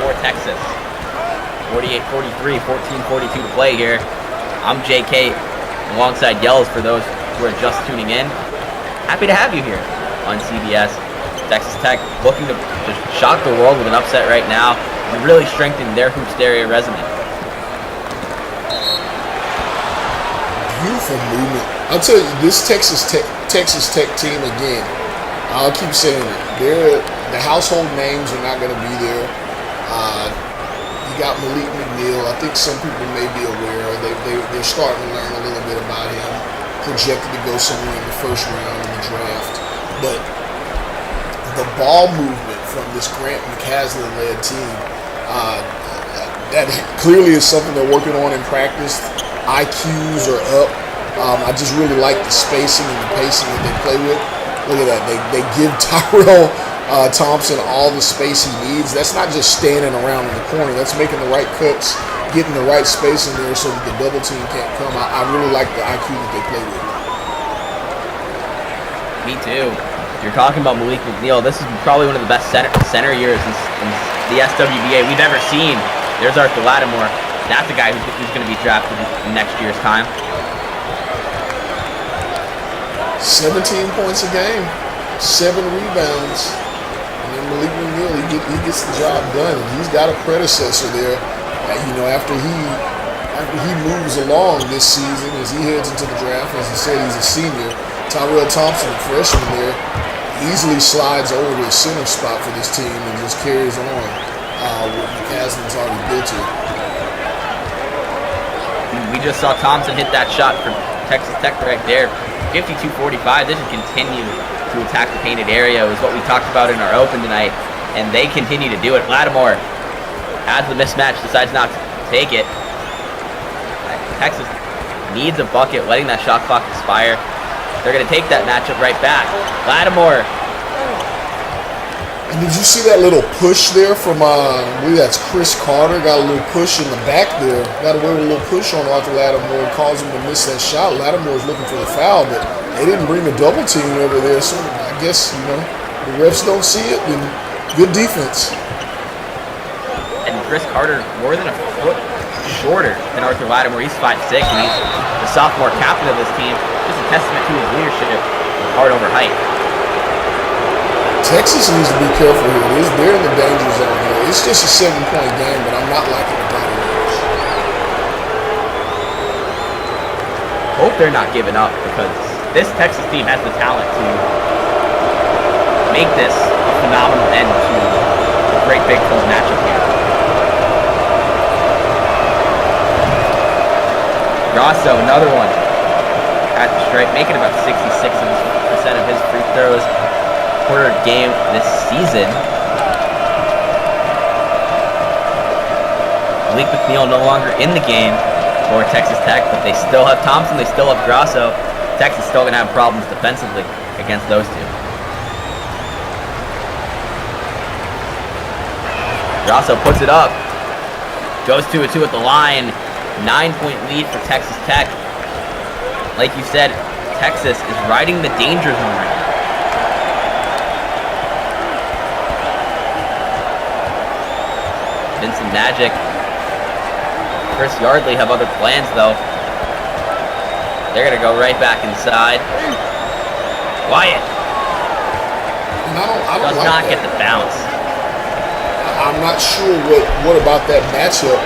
for Texas. 48-43, 14-42 to play here. I'm JK alongside Yells for those who are just tuning in. Happy to have you here on CBS. Texas Tech looking to shock the world with an upset right now and really strengthen their hoops area resume. for movement. I'll tell you, this Texas Tech team again. I'll keep saying it. The household names are not going to be there. You got Malik McNeil. I think some people may be aware. They're starting to learn a little bit about him. Projected to go somewhere in the first round in the draft. But the ball movement from this Grant McCaslin-led team, that clearly is something they're working on in practice. IQs are up. I just really like the spacing and the pacing that they play with. Look at that. They give Tyrell Thompson all the space he needs. That's not just standing around in the corner. That's making the right cuts, getting the right space in there so that the double team can't come. I really like the IQ that they play with. Me too. You're talking about Malik McNeil. This is probably one of the best center years in the SWBA we've ever seen. There's Arthur Lattimore. That's a guy who's going to be drafted in next year's time. 17 points a game, 7 rebounds, and then Malik McNeil, he gets the job done. And he's got a predecessor there. After he moves along this season, as he heads into the draft, as I said, he's a senior. Tyrell Thompson, a freshman there, easily slides over to the center spot for this team and just carries on what McCaslin's already built to. We just saw Thompson hit that shot for Texas Tech right there. 52-45. They should continue to attack the painted area. It was what we talked about in our open tonight, and they continue to do it. Lattimore has the mismatch, decides not to take it. Texas needs a bucket, letting that shot clock expire. They're going to take that matchup right back. Lattimore. And did you see that little push there from, I believe that's Chris Carter? Got a little push in the back there. Got away with a little push on Arthur Lattimore, caused him to miss that shot. Lattimore's looking for the foul, but they didn't bring the double team over there. So I guess, the refs don't see it, and good defense. And Chris Carter, more than a foot shorter than Arthur Lattimore. He's 5'6", and he's the sophomore captain of this team. Just a testament to his leadership with heart over height. Texas needs to be careful here. They're in the danger zone here. It's just a 7-point game, but I'm not liking the body language. Hope they're not giving up, because this Texas team has the talent to make this a phenomenal end to a great Big 12 matchup here. Grosso, another one at the stripe, making about 66% of his free throws per game this season. Malik McNeil no longer in the game for Texas Tech, but they still have Thompson, they still have Grosso. Texas is still going to have problems defensively against those two. Grosso puts it up, goes 2-2 at the line. 9-point lead for Texas Tech. Like you said, Texas is riding the danger zone right now. Vincent Magic, Chris Yardley have other plans though. They're gonna go right back inside. Wyatt I don't does like not that. get the bounce. I'm not sure what about that matchup.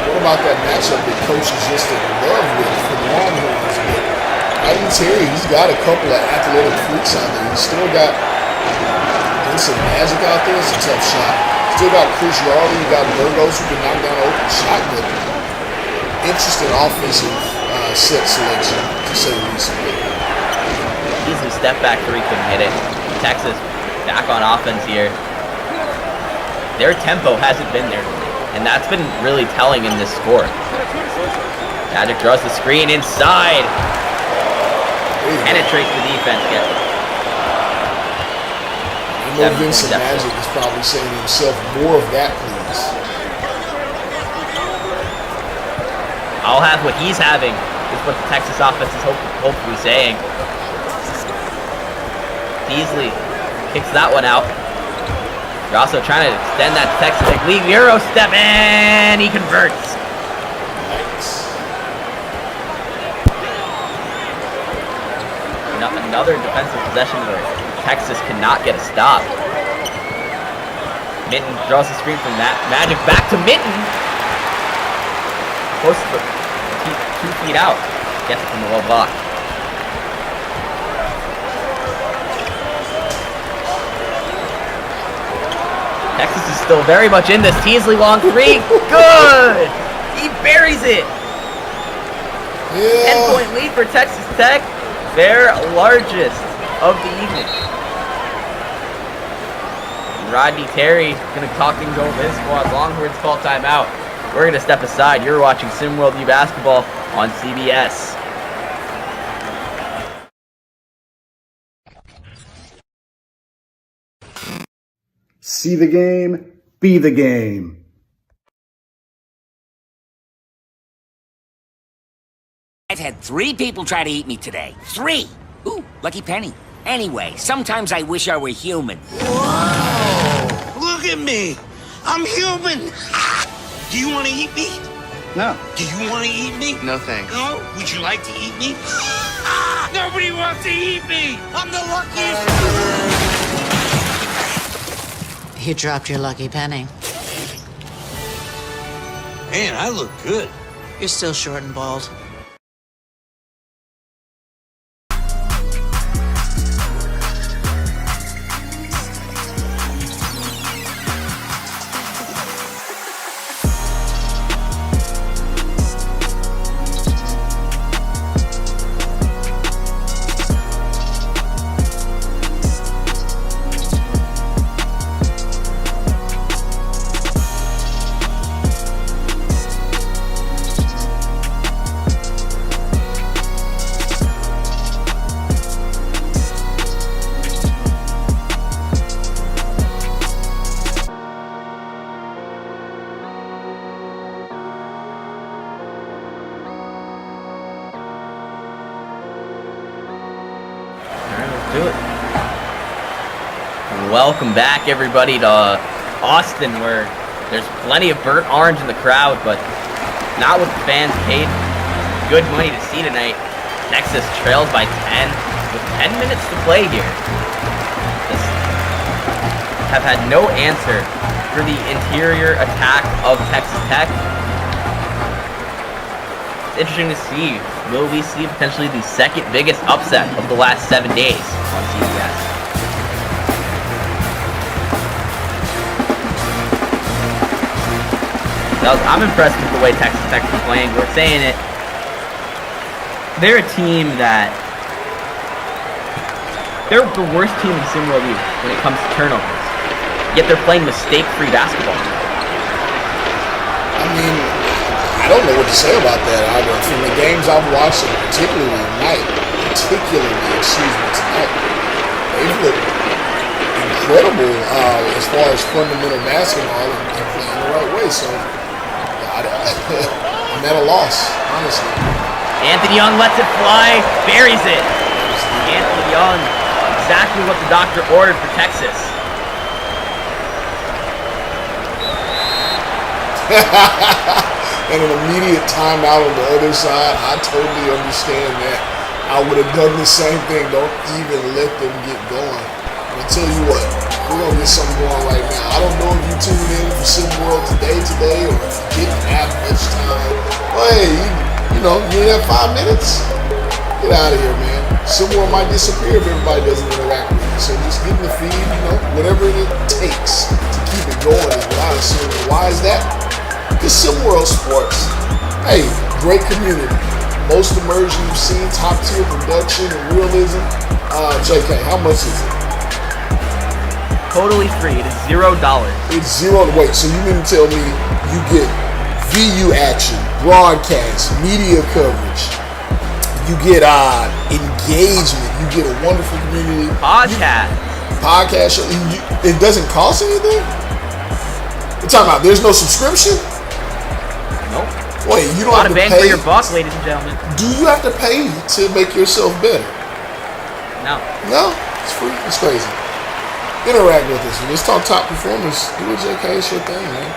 What about that matchup that coaches just in love with for the Longhorns? But Aiden Terry, he's got a couple of athletic freaks out there. He's still got Vincent Magic out there. It's a tough shot. Still got Chris Yardley. You got Burgos who can knock down an open shot. But interesting offensive set selection, to say the least. Easily step back three, couldn't hit it. Texas back on offense here. Their tempo hasn't been there today, and that's been really telling in this score. Magic draws the screen inside. Penetrates the defense. I know Vincent Magic is probably saying to himself, more of that, please. I'll have what he's having, is what the Texas offense is hopefully saying. Beasley kicks that one out. You're also trying to extend that Texas Tech lead. Euro step, and he converts. Nice. Another defensive possession where Texas cannot get a stop. Minton draws the screen from Magic back to Minton. Close to the 2 feet out. Gets it from the low block. Texas is still very much in this. Teasley long three. Good! He buries it. Yeah. 10-point lead for Texas Tech. Their largest of the evening. Rodney Terry going to talk things over his squad. Longhorns call timeout. We're going to step aside. You're watching SimWorld U Basketball on CBS. See the game, be the game. I've had 3 people try to eat me today. 3! Ooh, lucky penny. Anyway, sometimes I wish I were human. Whoa! Look at me! I'm human! Do you want to eat me? No. Do you want to eat me? No thanks. No? Would you like to eat me? Nobody wants to eat me! I'm the luckiest! You dropped your lucky penny. Man, I look good. You're still short and bald. Do it. Welcome back, everybody, to Austin, where there's plenty of burnt orange in the crowd, but not what the fans paid good money to see tonight. Texas trails by 10 with 10 minutes to play here. Just have had no answer for the interior attack of Texas Tech. It's interesting to see. Will we see potentially the second biggest upset of the last 7 days on CBS? I'm impressed with the way Texas Tech is playing. We're saying it. They're a team that... They're the worst team in SimWorld U when it comes to turnovers. Yet they're playing mistake-free basketball. I mean, I don't know what to say about that either. From the games I've watched, particularly tonight, they've looked incredible as far as fundamental basketball and playing the right way. So, I'm at a loss, honestly. Anthony Young lets it fly, buries it. Anthony Young, exactly what the doctor ordered for Texas. And an immediate timeout on the other side. I totally understand that. I would have done the same thing. Don't even let them get going. I'll tell you what, we're going to get something going right now. I don't know if you tuned in for SimWorld today, or if you didn't have much time. Well, hey, you only have 5 minutes? Get out of here, man. SimWorld might disappear if everybody doesn't interact with you. So just give them the feed, whatever it takes to keep it going is what I assume. Why is that? Because SimWorld Sports, hey, great community. Most immersion you've seen, top tier production and realism. JK, how much is it? Totally free. It is $0. It's $0. Wait, so you mean to tell me you get VU action, broadcast, media coverage, you get engagement, you get a wonderful community. Podcast show. It doesn't cost anything? We're talking about there's no subscription? Nope. Wait, you don't have to pay? A lot of bang for your buck, ladies and gentlemen. Do you have to pay to make yourself better? No. No? It's free. It's crazy. Interact with us. Let's talk top performers. Do it, JK. It's your thing, man.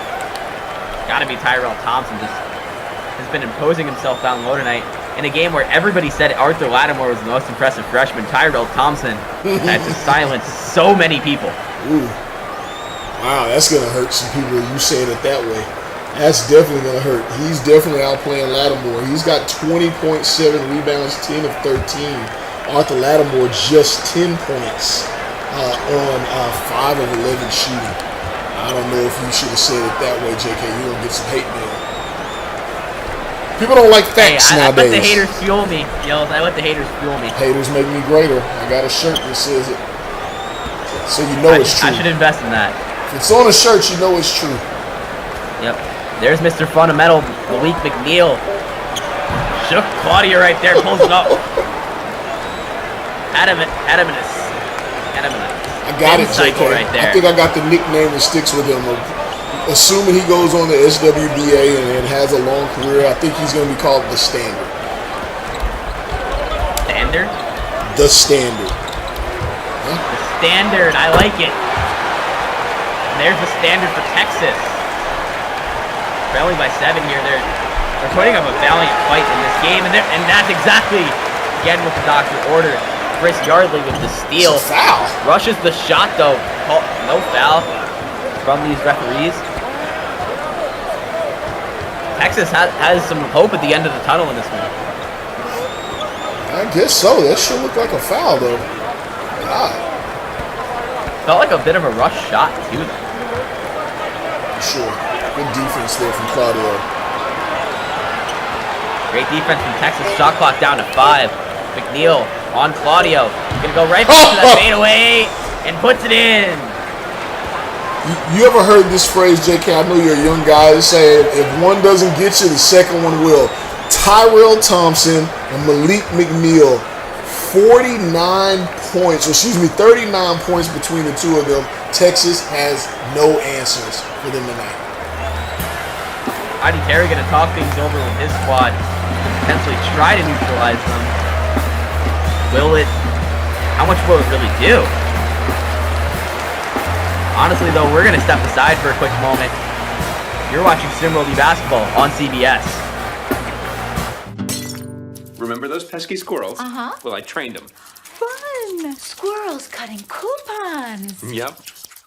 Gotta be Tyrell Thompson. Just has been imposing himself down low tonight. In a game where everybody said Arthur Lattimore was the most impressive freshman, Tyrell Thompson had to silence so many people. Ooh. Wow, that's going to hurt some people you saying it that way. That's definitely going to hurt. He's definitely outplaying Lattimore. He's got 20.7 rebounds, 10 of 13. Arthur Lattimore just 10 points on 5 of 11 shooting. I don't know if you should have said it that way, JK. You're going to get some hate mail. People don't like facts nowadays. I let the haters fuel me, Yells. I let the haters fuel me. Haters make me greater. I got a shirt that says it. So you know it's true. I should invest in that. If it's on a shirt, you know it's true. Yep. There's Mr. Fundamental, Malik McNeil. Shook Claudia right there, pulls it up. Had him in a I got it, JK. Right there. I think I got the nickname that sticks with him. Assuming he goes on the SWBA and has a long career, I think he's going to be called the Standard. Standard? The Standard. Huh? The Standard. I like it. And there's the Standard for Texas. Trailing by 7 here. They're putting up a valiant fight in this game, and that's exactly again what the doctor ordered. Chris Yardley with the steal. It's a foul. Rushes the shot though. No foul from these referees. Texas has some hope at the end of the tunnel in this one. I guess so. That should look like a foul though. God. Felt like a bit of a rush shot too. Sure. Good defense there from Claudio. Great defense from Texas. Shot clock down to 5. McNeil on Claudio. Gonna go right back to that fadeaway and puts it in. You ever heard this phrase, JK? I know you're a young guy. They say if one doesn't get you, the second one will. Tyrell Thompson and Malik McNeil, 39 points, or excuse me, 39 points between the two of them. Texas has no answers for them tonight. Adi Terry gonna talk things over with his squad, potentially try to neutralize them. Will it? How much will it really do? Honestly, though, we're going to step aside for a quick moment. You're watching SimWorld Basketball on CBS. Remember those pesky squirrels? Uh-huh. Well, I trained them. Fun! Squirrels cutting coupons. Yep.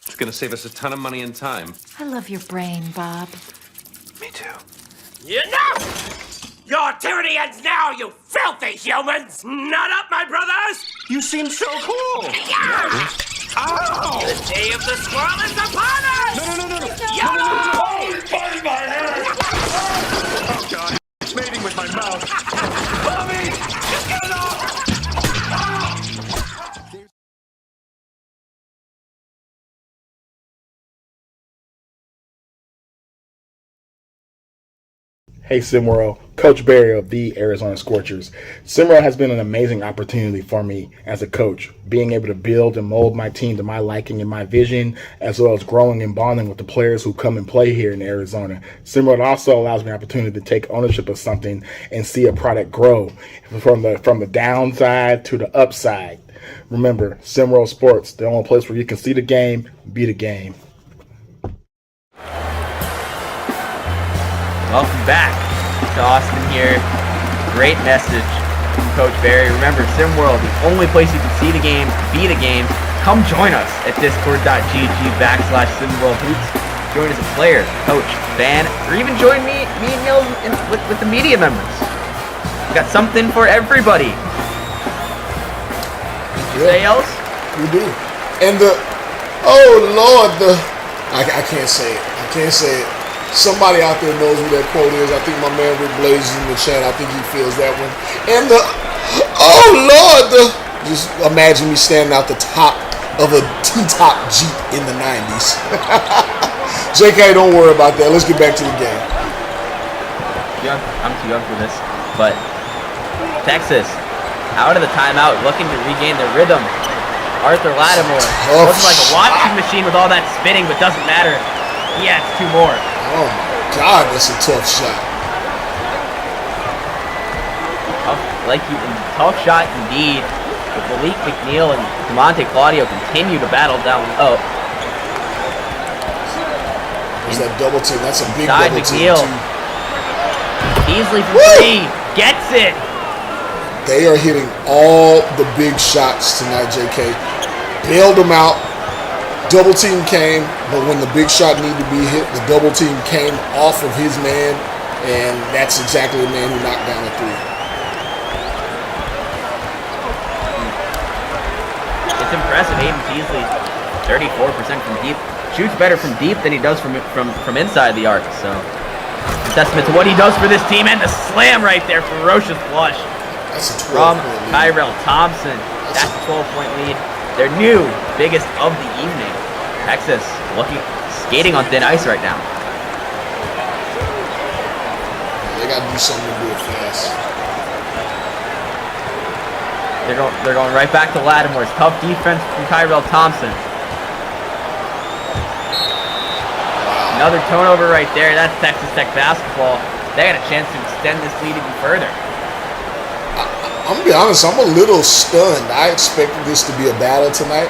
It's going to save us a ton of money and time. I love your brain, Bob. Me too. Enough! Your tyranny ends now, you filthy humans! Not up, my brothers! You seem so cool! Yeah! Oh! The day of the squirrel is upon us! No! YOLO! Oh, it's biting my head! Oh, God. It's mating with my mouth. Bobby! Just get it off! Hey SimWorld, Coach Barry of the Arizona Scorchers. SimWorld has been an amazing opportunity for me as a coach, being able to build and mold my team to my liking and my vision, as well as growing and bonding with the players who come and play here in Arizona. SimWorld also allows me an opportunity to take ownership of something and see a product grow from the downside to the upside. Remember, SimWorld Sports, the only place where you can see the game, be the game. Welcome back to Austin here. Great message from Coach Barry. Remember, SimWorld, the only place you can see the game, be the game. Come join us at discord.gg/SimWorld Hoops. Join as a player, coach, fan, or even join me and Neil with the media members. We got something for everybody. Say else? We do. And I can't say it. I can't say it. Somebody out there knows who that quote is. I think my man Rick Blaze is in the chat. I think he feels that one. And just imagine me standing out the top of a T-top Jeep in the 90s. JK, don't worry about that. Let's get back to the game. I'm too young for this. But Texas, out of the timeout, looking to regain their rhythm. Arthur Lattimore looks like a washing machine with all that spinning, but doesn't matter. He adds 2 more. Oh my God, that's a tough shot. Tough shot indeed. But Malik McNeil and DeMonte Claudio continue to battle down low. There's that double team. That's a big Side double McNeil. team. Easily from 3. Gets it. They are hitting all the big shots tonight, JK. Bailed them out. Double team came, but when the big shot needed to be hit, the double team came off of his man, and that's exactly the man who knocked down the three. It's impressive. Aiden Teasley, 34% from deep. Shoots better from deep than he does from inside the arc. So, a testament to what he does for this team, and the slam right there, ferocious flush. That's a 12-point lead. Tyrell Thompson. That's a 12-point lead. Their new biggest of the evening. Texas skating on thin ice right now. They got to do something to do it fast. They're going right back to Lattimore's tough defense from Tyrell Thompson. Wow. Another turnover right there. That's Texas Tech basketball. They got a chance to extend this lead even further. I'm gonna be honest, I'm a little stunned. I expected this to be a battle tonight,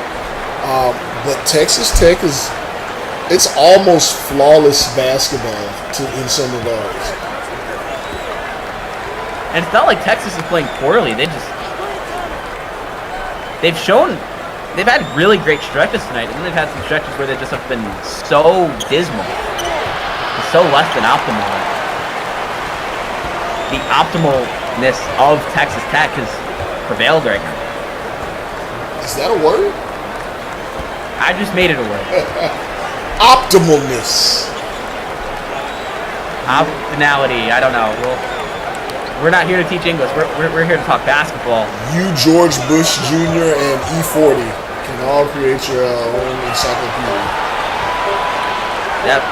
but Texas Tech it's almost flawless basketball in some regards. And it's not like Texas is playing poorly. They've had really great stretches tonight, and then they've had some stretches where they just have been so dismal, so less than optimal. The optimalness of Texas Tech has prevailed right now. Is that a word? I just made it a word. Optimalness. Optionality. I don't know. We're not here to teach English. We're here to talk basketball. You, George Bush Jr., and E40 can all create your own encyclopedia. Yep.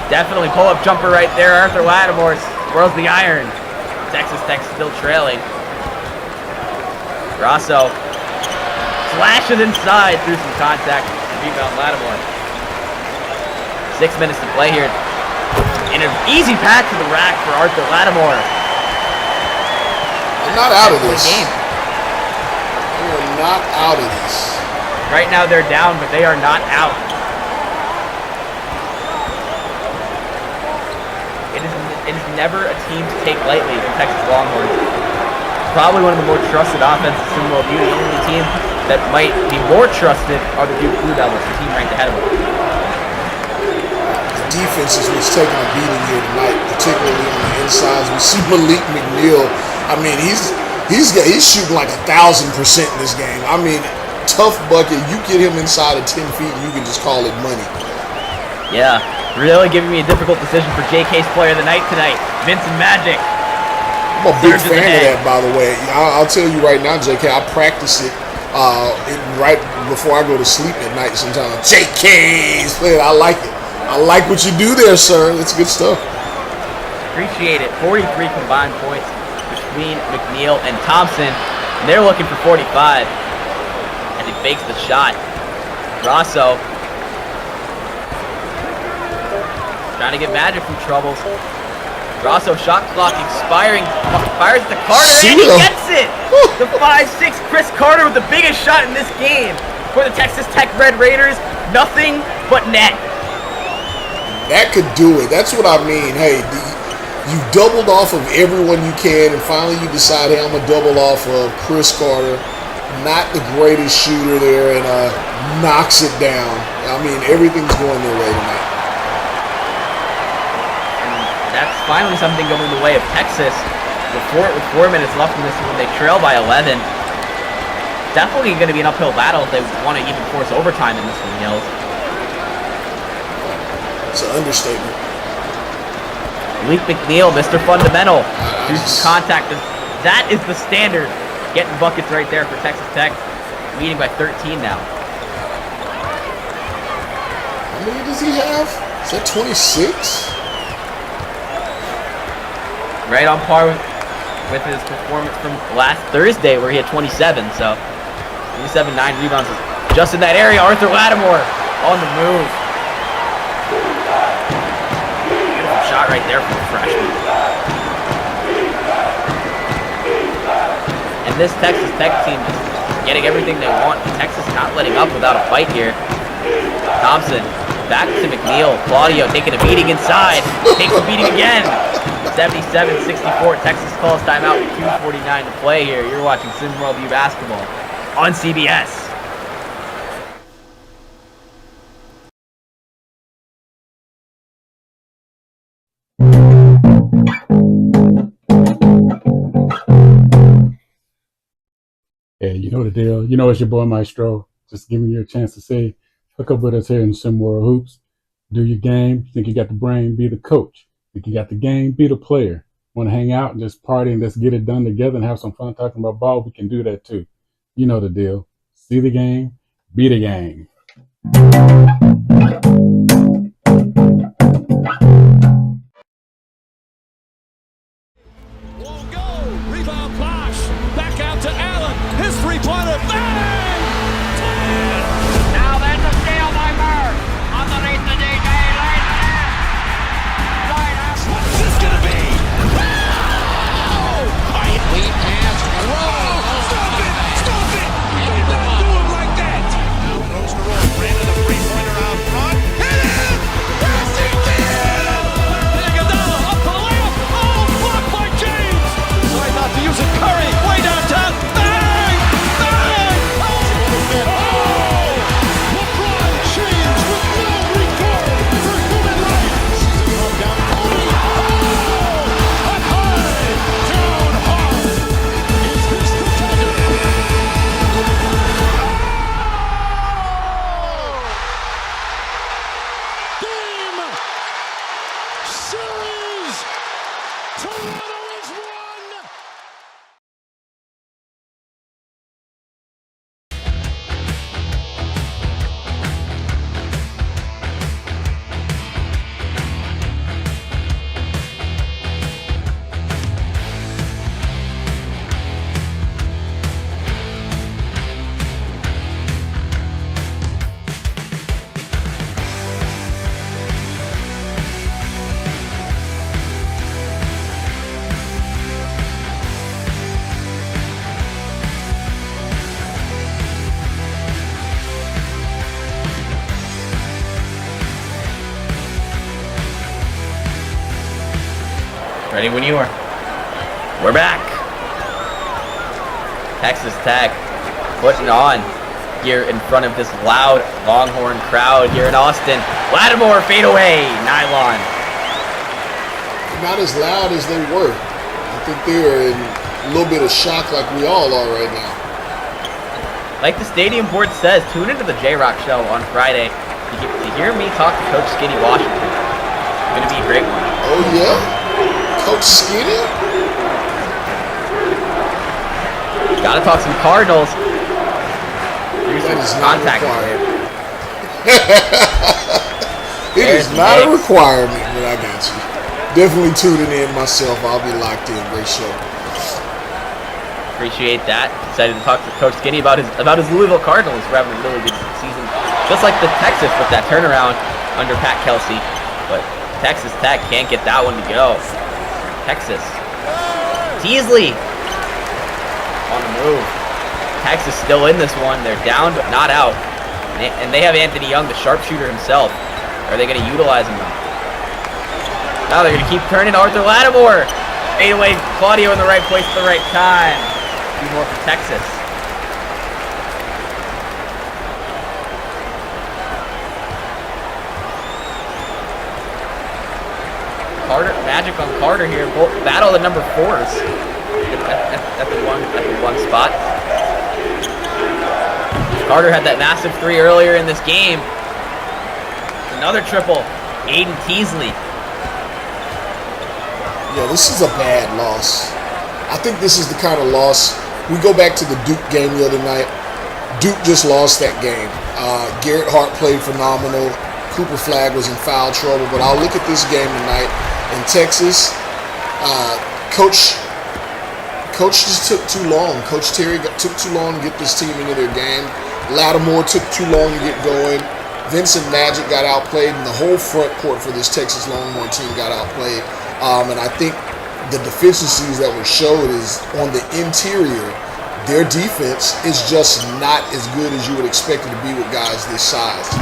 Definitely pull-up jumper right there. Arthur Lattimore swirls the iron. Texas Tech still trailing. Grasso flashes inside through some contact. Rebound Lattimore. 6 minutes to play here. And an easy pass to the rack for Arthur Lattimore. They're not out of this. They are not out of this. Right now they're down, but they are not out. It is never a team to take lightly for Texas Longhorns. Probably one of the more trusted offenses in SimWorld Beauty. And the team that might be more trusted are the Duke Blue Devils, the team ranked ahead of them. The defense is what's taking a beating here tonight, particularly on the insides. We see Malik McNeil. I mean, he's shooting like 1,000% in this game. I mean, tough bucket. You get him inside of 10 feet, and you can just call it money. Yeah, really giving me a difficult decision for JK's player of the night tonight, Vincent Magic. I'm a big fan of that, by the way. I'll tell you right now, JK, I practice it right before I go to sleep at night sometimes. JK's player, I like it. I like what you do there, sir. It's good stuff. Appreciate it. 43 combined points between McNeil and Thompson. And they're looking for 45 as he fakes the shot. Grasso trying to get Magic from troubles. Grasso shot clock expiring. Fires at the Carter, and he gets it! The 5'6" Chris Carter with the biggest shot in this game for the Texas Tech Red Raiders. Nothing but net. That could do it. That's what I mean. Hey, you've doubled off of everyone you can, and finally you decide, hey, I'm going to double off of Chris Carter. Not the greatest shooter there, and knocks it down. I mean, everything's going their way tonight. That's finally something going the way of Texas. With 4 minutes left in this one, they trail by 11. Definitely going to be an uphill battle if they want to even force overtime in this one, Yells. It's an understatement. Malik McNeil, Mr. Fundamental, do some contact. That is the standard. Getting buckets right there for Texas Tech. Leading by 13 now. How many does he have? Is that 26? Right on par with his performance from last Thursday where he had 27. So 27, 9 rebounds just in that area. Arthur Lattimore on the move. Beautiful shot right there from the freshman. And this Texas Tech team is getting everything they want. Texas not letting up without a fight here. Thompson back to McNeil. Claudio taking a beating inside. Takes a beating again. 77-64. Texas calls timeout with 2:49 to play here. You're watching SimWorld View basketball on CBS. You know the deal. You know it's your boy Maestro. Just giving you a chance to say, hook up with us here in SimWorld Hoops. Do your game. Think you got the brain? Be the coach. Think you got the game? Be the player. Want to hang out and just party and just get it done together and have some fun talking about ball? We can do that too. You know the deal. See the game. Be the game. Won't go. Rebound Bosch. Back out to Allen. His three-pointer. Bang! Now there's a steal by Murr. Underneath the DJ. What's this gonna be? Lead pass. Stop it! Stop it! You did not do him like that! Now goes to roll. Ran to the three-pointer out front. Hit him! Yes, he did! Iguodala up for the layup. Oh, blocked by James. Try not to use it. Curry way downtown. Bang! Bang! Oh! LeBron James with no regard for human rights. Down Kobe. Oh! Up high. Down hard. Is this the Thunder? Game. Series. Toronto is won. Ready when you are. We're back. Texas Tech putting on here in front of this loud Longhorn crowd here in Austin. Lattimore fadeaway, nylon. Not as loud as they were. I think they are in a little bit of shock like we all are right now. Like the stadium board says, tune into the J-Rock show on Friday to hear me talk to Coach Skinny Washington. It's going to be a great one. Oh, yeah? Coach Skinny? Gotta talk some Cardinals. Here's That some is not contact. required. It is not a requirement, but I got you. Definitely tuning in myself. I'll be locked in. Great show. Appreciate that. Excited to talk to Coach Skinny about his Louisville Cardinals who are having a really good season. Just like the Texas with that turnaround under Pat Kelsey. But Texas Tech can't get that one to go. Texas. Teasley on the move. Texas still in this one. They're down but not out. And they have Anthony Young, the sharpshooter himself. Are they going to utilize him? Now they're going to keep turning Arthur Lattimore. Fade away, Claudio in the right place at the right time. Two more for Texas. Carter, Magic on Carter here. Both battle the number 4s at the one spot. Carter had that massive 3 earlier in this game. Another triple. Aiden Teasley. Yeah, this is a bad loss. I think this is the kind of loss. We go back to the Duke game the other night. Duke just lost that game. Garrett Hart played phenomenal. Cooper Flagg was in foul trouble. But I'll look at this game tonight. In Texas, Coach just took too long. Coach Terry took too long to get this team into their game. Lattimore took too long to get going. Vincent Magic got outplayed, and the whole front court for this Texas Longhorn team got outplayed. And I think the deficiencies that were showed is on the interior. Their defense is just not as good as you would expect it to be with guys this size.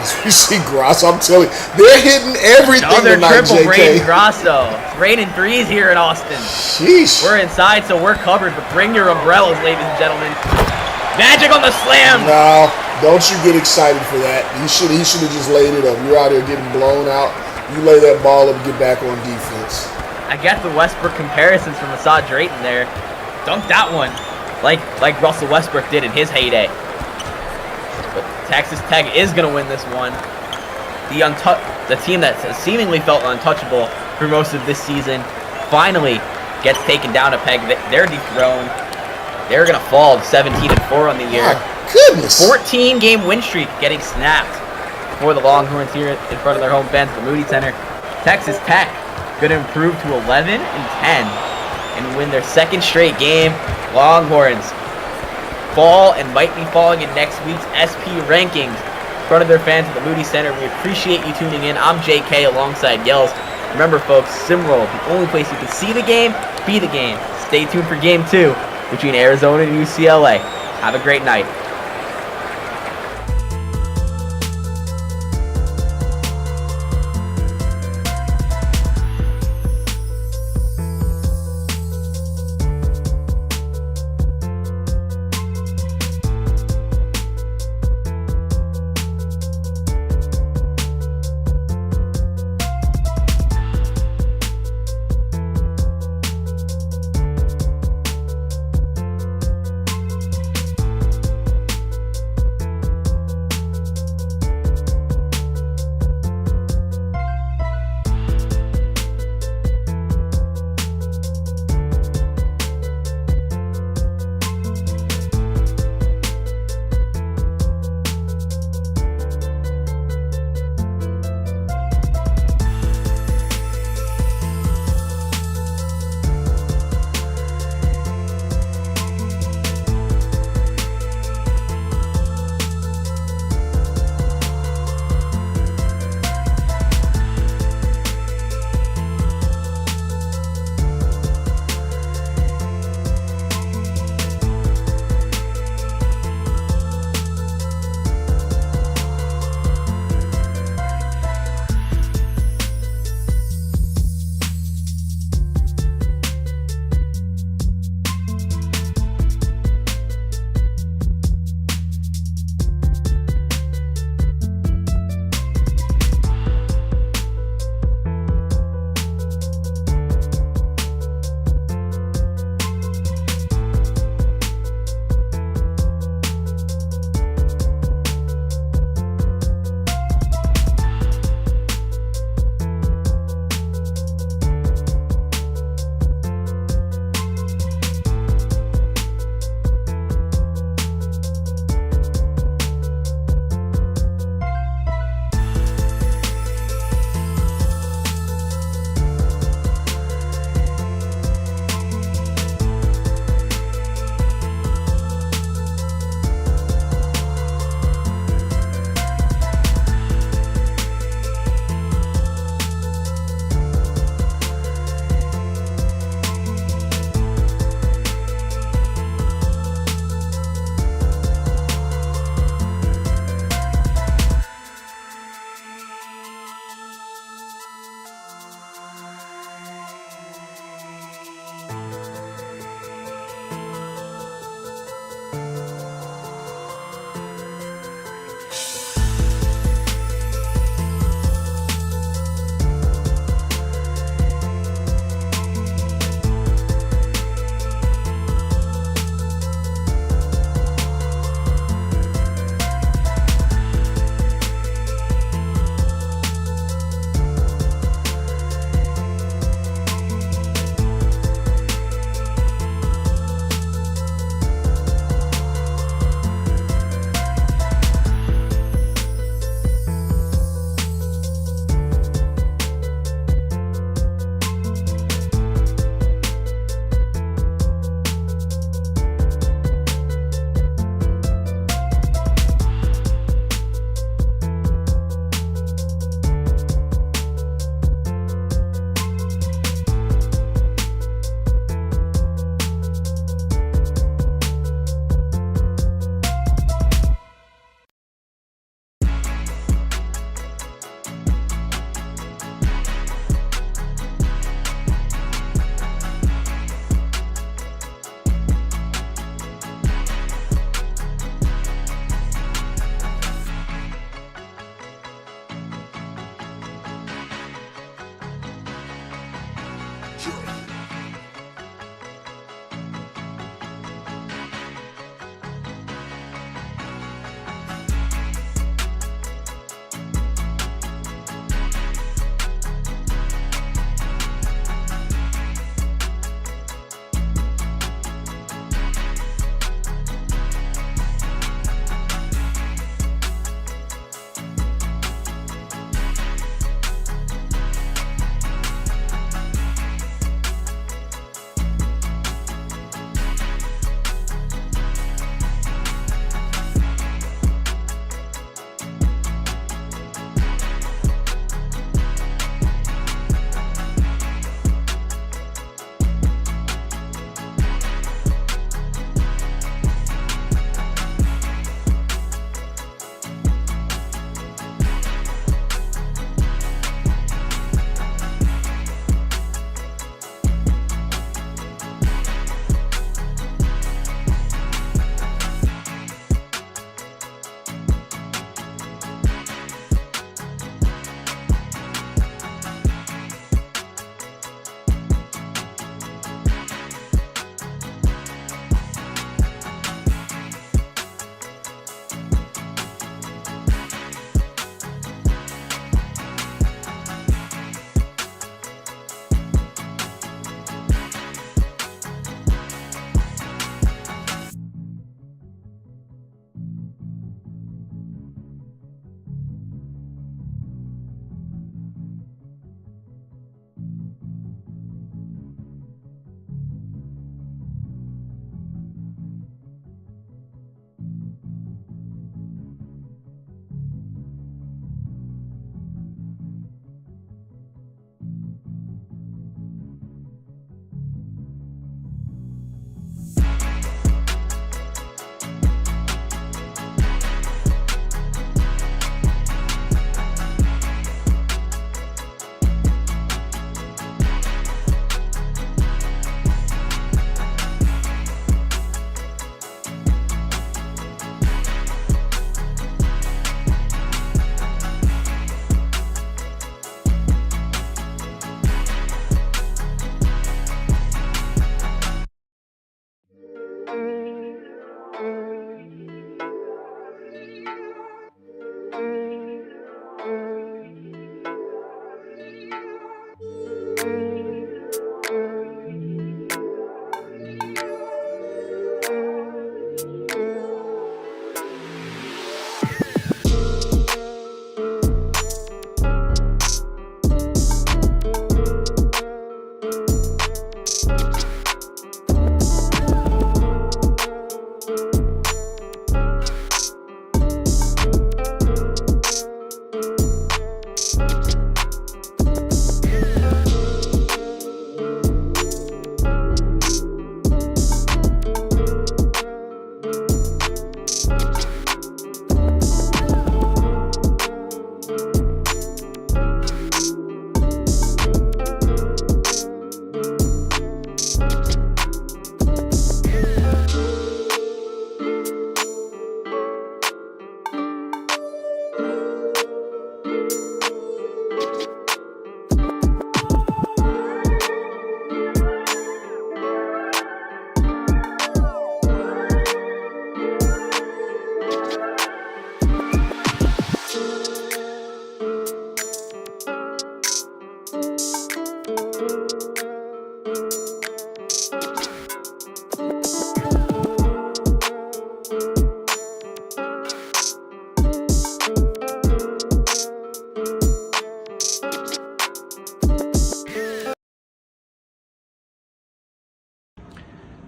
As we see Grosso, I'm telling you, they're hitting everything tonight, triple JK. Braden Grosso. It's raining threes here in Austin. Sheesh. We're inside, so we're covered, but bring your umbrellas, ladies and gentlemen. Magic on the slam. No, don't you get excited for that. He should have just laid it up. You're out here getting blown out. You lay that ball up and get back on defense. I got the Westbrook comparisons from Assad Drayton there. Dunk that one. like Russell Westbrook did in his heyday. But Texas Tech is going to win this one. The team that seemingly felt untouchable for most of this season finally gets taken down a peg. They're dethroned. They're going to fall to 17-4 on the year. Goodness. 14-game win streak getting snapped for the Longhorns here in front of their home fans at the Moody Center. Texas Tech going to improve to 11-10 and win their second straight game. Longhorns fall and might be falling in next week's SP rankings in front of their fans at the Moody Center. We appreciate you tuning in. I'm JK alongside Yells. Remember, folks, SimWorld, the only place you can see the game, be the game. Stay tuned for Game 2 between Arizona and UCLA. Have a great night.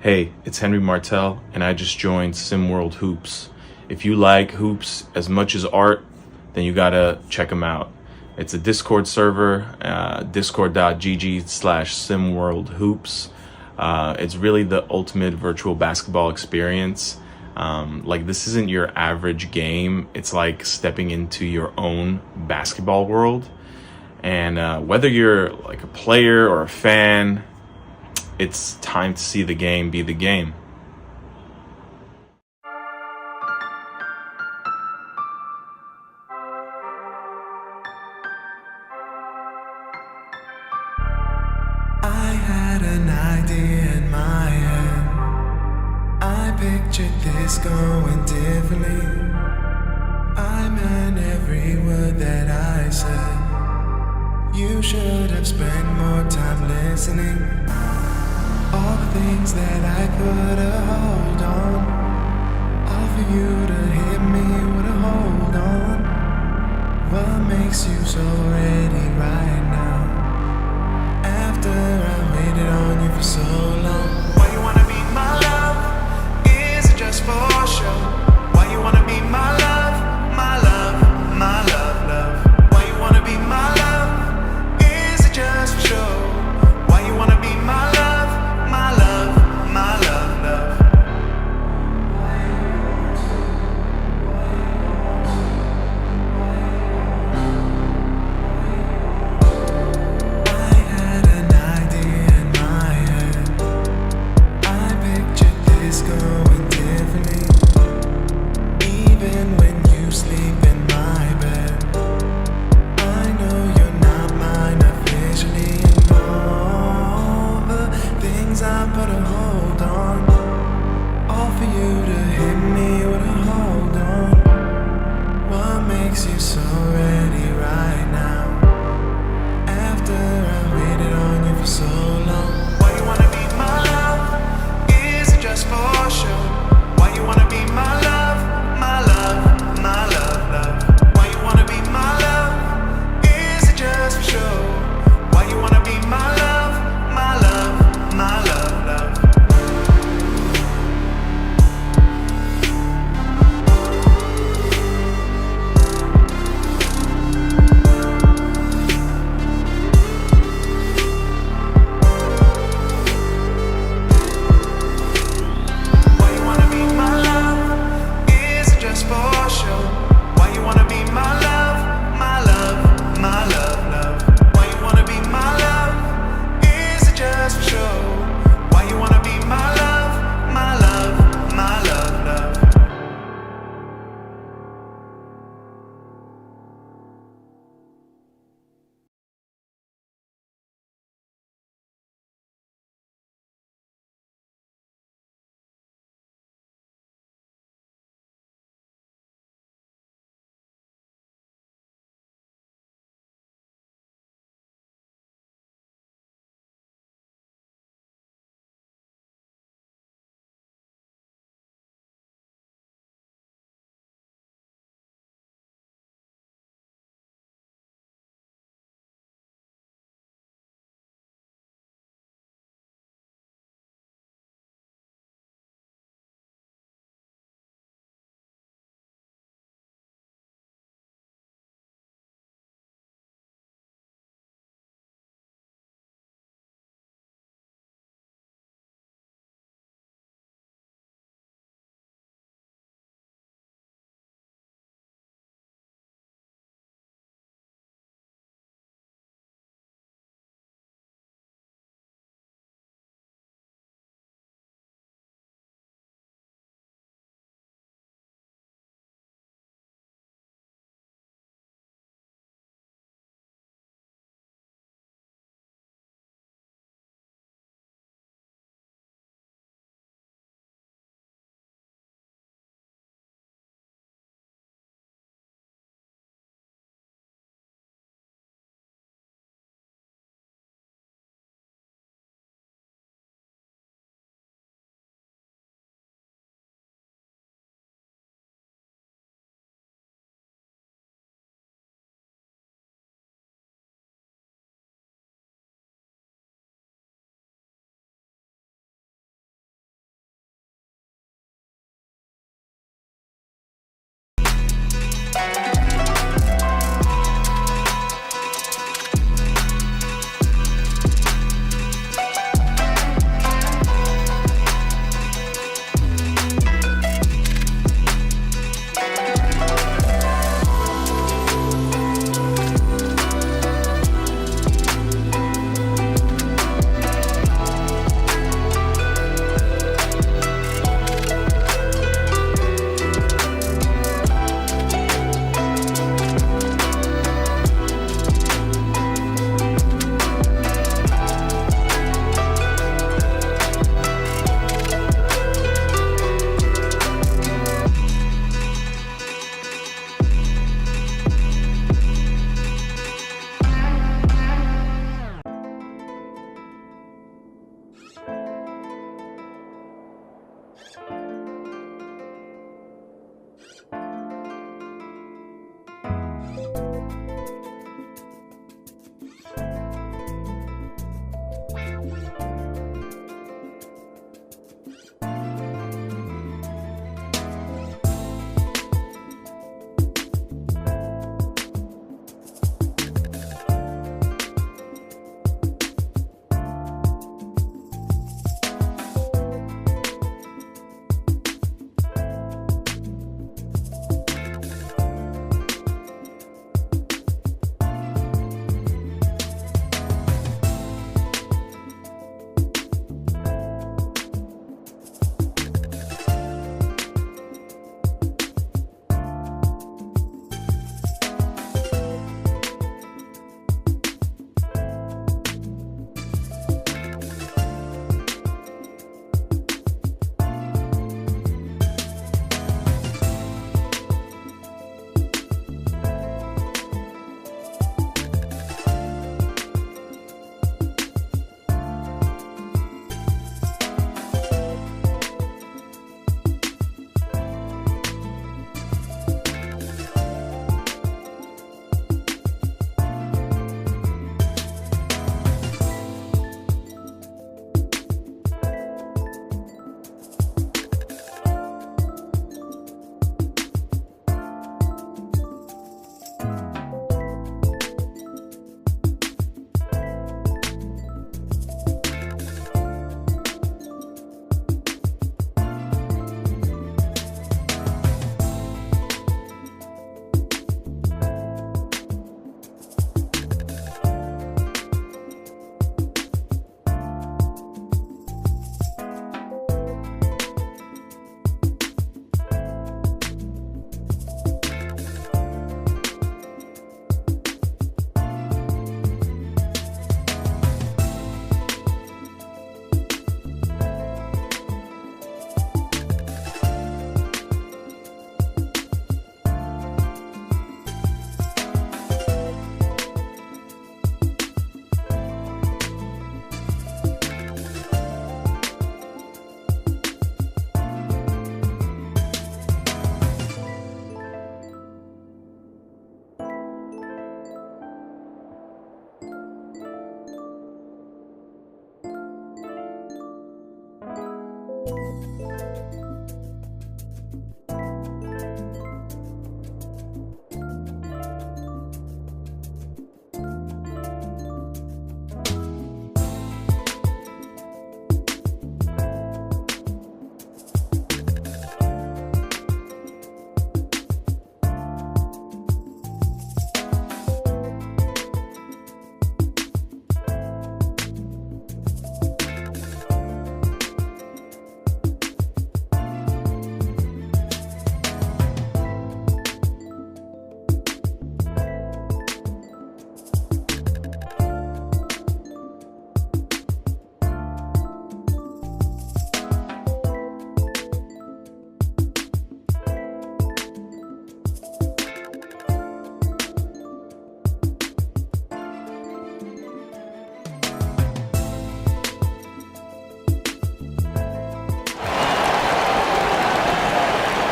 Hey, it's Henry Martell, and I just joined SimWorld Hoops. If you like hoops as much as art, then you gotta check them out. It's a Discord server, discord.gg/SimWorld Hoops. It's really the ultimate virtual basketball experience. Like, this isn't your average game. It's like stepping into your own basketball world. And whether you're like a player or a fan, it's time to see the game be the game. I had an idea in my head. I pictured this going differently. I meant every word that I said. You should have spent more time listening. All the things that I put a hold on, all for you to hit me with a hold on. What makes you so ready right now? After I waited on you for so long. Why you wanna be my love? Is it just for show? Why you wanna be my love? My love, my love, love. Why you wanna be my love? Is it just for show? Why you wanna be my love? My love, my love, love. Going differently. Even when you sleep in my bed, I know you're not mine officially. And all the things I put a hold on, all for you to hit me with a hold on. What makes you so ready right now? After I waited on you for so long. Why you wanna be my love? Is it just for show? Why you wanna be my love? My love, my love, love. Why you wanna be my love? Is it just for show? Why you wanna be my love? My love, my love, love.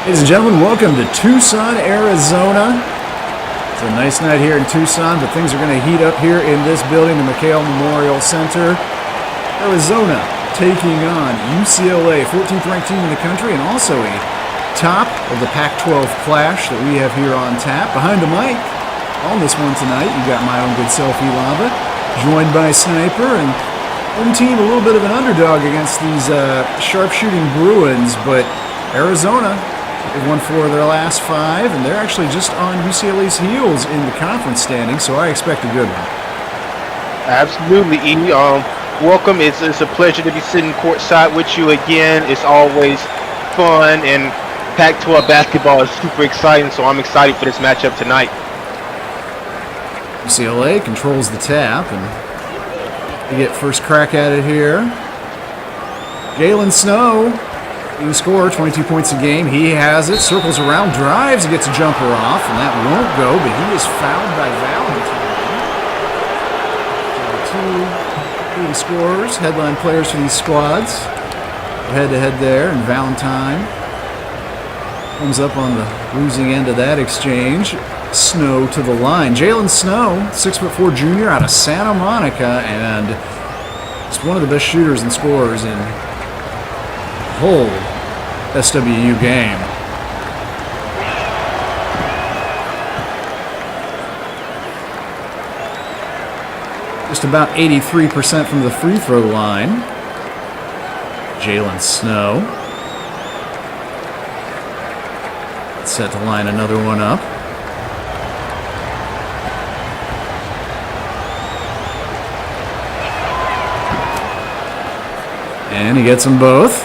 Ladies and gentlemen, welcome to Tucson, Arizona. It's a nice night here in Tucson, but things are going to heat up here in this building, the McHale Memorial Center. Arizona taking on UCLA, 14th ranked team in the country, and also a top of the Pac-12 clash that we have here on tap. Behind the mic on this one tonight, you got my own good self, Lava, joined by Sniper, and home team a little bit of an underdog against these sharpshooting Bruins, but Arizona, they've won 4 of their last 5, and they're actually just on UCLA's heels in the conference standings, so I expect a good one. Absolutely, E. Welcome. It's a pleasure to be sitting courtside with you again. It's always fun, and Pac-12 basketball is super exciting, so I'm excited for this matchup tonight. UCLA controls the tap, and they get first crack at it here. Jalen Snow, he scored 22 points a game. He has it, circles around, drives, and gets a jumper off, and that won't go, but he is fouled by Valentine. 2 leading scorers, headline players for these squads. Head-to-head there, and Valentine comes up on the losing end of that exchange. Snow to the line. Jalen Snow, 6'4" junior out of Santa Monica, and just one of the best shooters and scorers in the whole SWU game. Just about 83% from the free throw line. Jalen Snow. Set to line another one up. And he gets them both.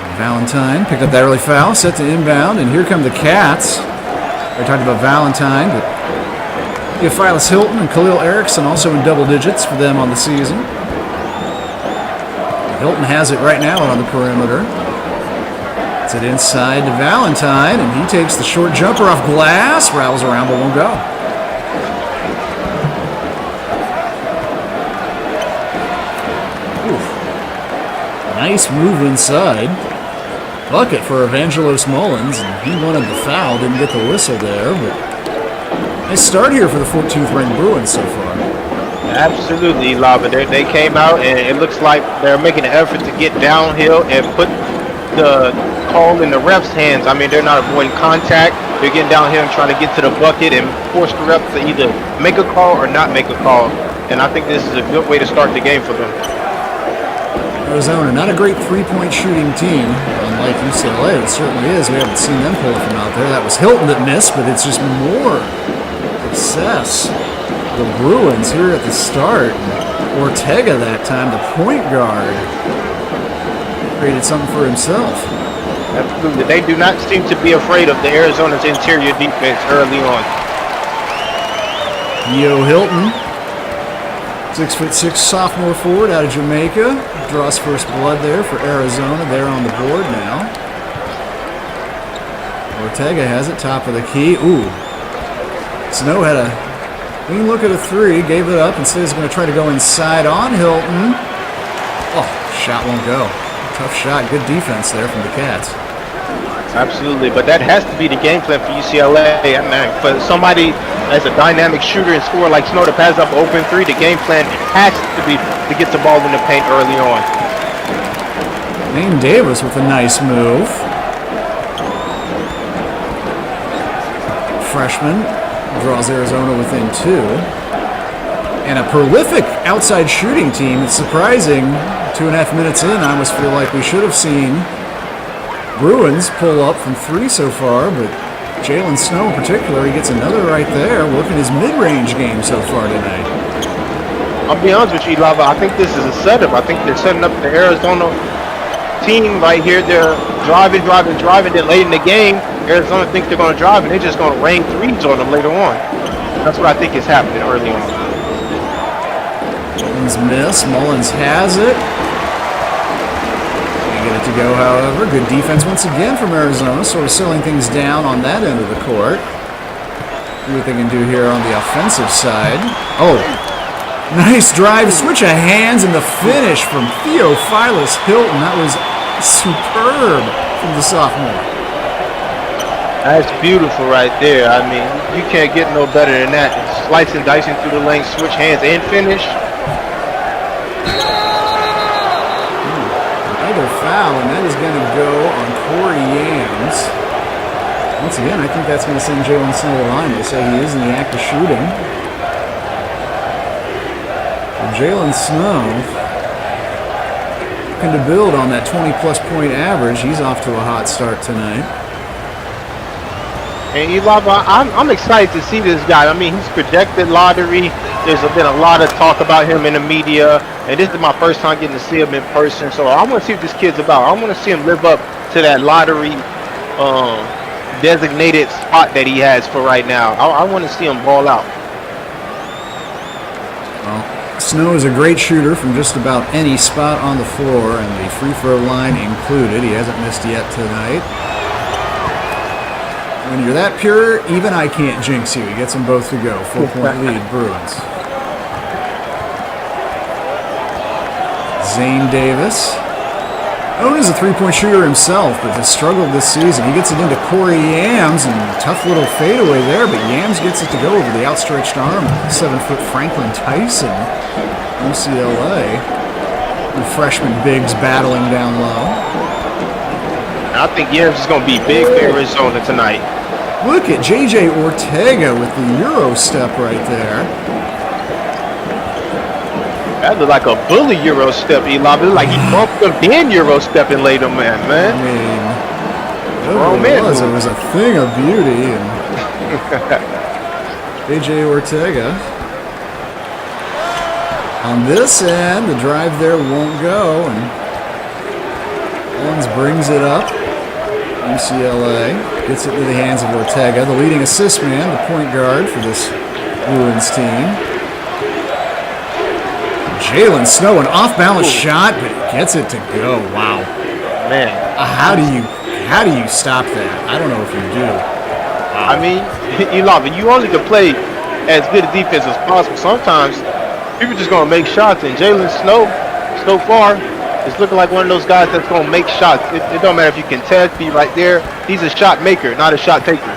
And Valentine picked up that early foul, set to inbound, and here come the Cats. I talked about Valentine, but Theophilus Hilton and Khalil Erickson also in double digits for them on the season. Hilton has it right now on the perimeter. It's it inside to Valentine, and he takes the short jumper off glass, rattles around but won't go. Nice move inside. Bucket for Evangelos Mullins, and he wanted the foul, didn't get the whistle there, but nice start here for the 14th ranked Bruins so far. Absolutely, Lava. They came out, and it looks like they're making an effort to get downhill and put the call in the ref's hands. I mean, they're not avoiding contact. They're getting downhill and trying to get to the bucket and force the ref to either make a call or not make a call. And I think this is a good way to start the game for them. Arizona, not a great three-point shooting team, unlike UCLA. It certainly is. We haven't seen them pull it from out there. That was Hilton that missed, but it's just more success. The Bruins here at the start. Ortega that time, the point guard, created something for himself. Absolutely. They do not seem to be afraid of the Arizona's interior defense early on. Yo Hilton, 6'6" sophomore forward out of Jamaica, draws first blood there for Arizona. They're on the board now. Ortega has it, top of the key. Ooh. Snow had a clean look at a 3, gave it up, instead he's going to try to go inside on Hilton. Oh, shot won't go. Tough shot, good defense there from the Cats. Absolutely, but that has to be the game plan for UCLA. I mean, for somebody as a dynamic shooter and scorer like Snow to pass up open 3, the game plan has to be to get the ball in the paint early on. Lane Davis with a nice move. Freshman draws Arizona within 2. And a prolific outside shooting team. It's surprising, 2.5 minutes in, I almost feel like we should have seen Bruins pull up from 3 so far, but Jalen Snow in particular, he gets another right there, working his mid-range game so far tonight. I'll be honest with you, Lava, I think this is a setup. I think they're setting up the Arizona team right here. They're driving, then late in the game, Arizona thinks they're going to drive, and they're just going to rain 3s on them later on. That's what I think is happening early on. Mullins miss, Mullins has it. Get it to go, however. Good defense once again from Arizona, sort of settling things down on that end of the court. See what they can do here on the offensive side. Oh, nice drive, switch of hands, and the finish from Theophilus Hilton. That was Superb from the sophomore. That's beautiful right there. I mean, you can't get no better than that. Slicing, dicing through the lane, switch hands, and finish. Another foul, and that is going to go on Corey Yams. Once again, I think that's going to send Jalen Snow to the line. They say he is in the act of shooting. Jalen Snow looking to build on that 20-plus point average. He's off to a hot start tonight. And Elava, I'm excited to see this guy. I mean, he's projected lottery. There's been a lot of talk about him in the media, and this is my first time getting to see him in person. So I want to see what this kid's about. I want to see him live up to that lottery designated spot that he has for right now. I want to see him ball out. Well, Snow is a great shooter from just about any spot on the floor, and the free throw line included. He hasn't missed yet tonight. When you're that pure, even I can't jinx you. He gets them both to go. 4-point lead, Bruins. Zane Davis. Known as a three-point shooter himself, but has struggled this season. He gets it into Corey Yams, and tough little fadeaway there, but Yams gets it to go over the outstretched arm of 7-foot Franklin Tyson, UCLA. The freshman bigs battling down low. I think Yams is going to be big for Arizona tonight. Look at J.J. Ortega with the Euro step right there. That looked like a bully Euro step, Eli. It looked like he bumped him, then Euro step and laid him in, man. I mean, it was a thing of beauty. And J.J. Ortega. On this end, the drive there won't go, and Owens brings it up. UCLA gets it into the hands of Ortega, the leading assist man, the point guard for this Bruins team. Jalen Snow, an off-balance shot, but he gets it to go. Wow, man! How do you stop that? I don't know if you do. Wow. I mean, Eli, you only can play as good a defense as possible. Sometimes people just gonna make shots, and Jalen Snow, so far, is looking like one of those guys that's gonna make shots. It don't matter if you can test, be right there. He's a shot maker, not a shot taker.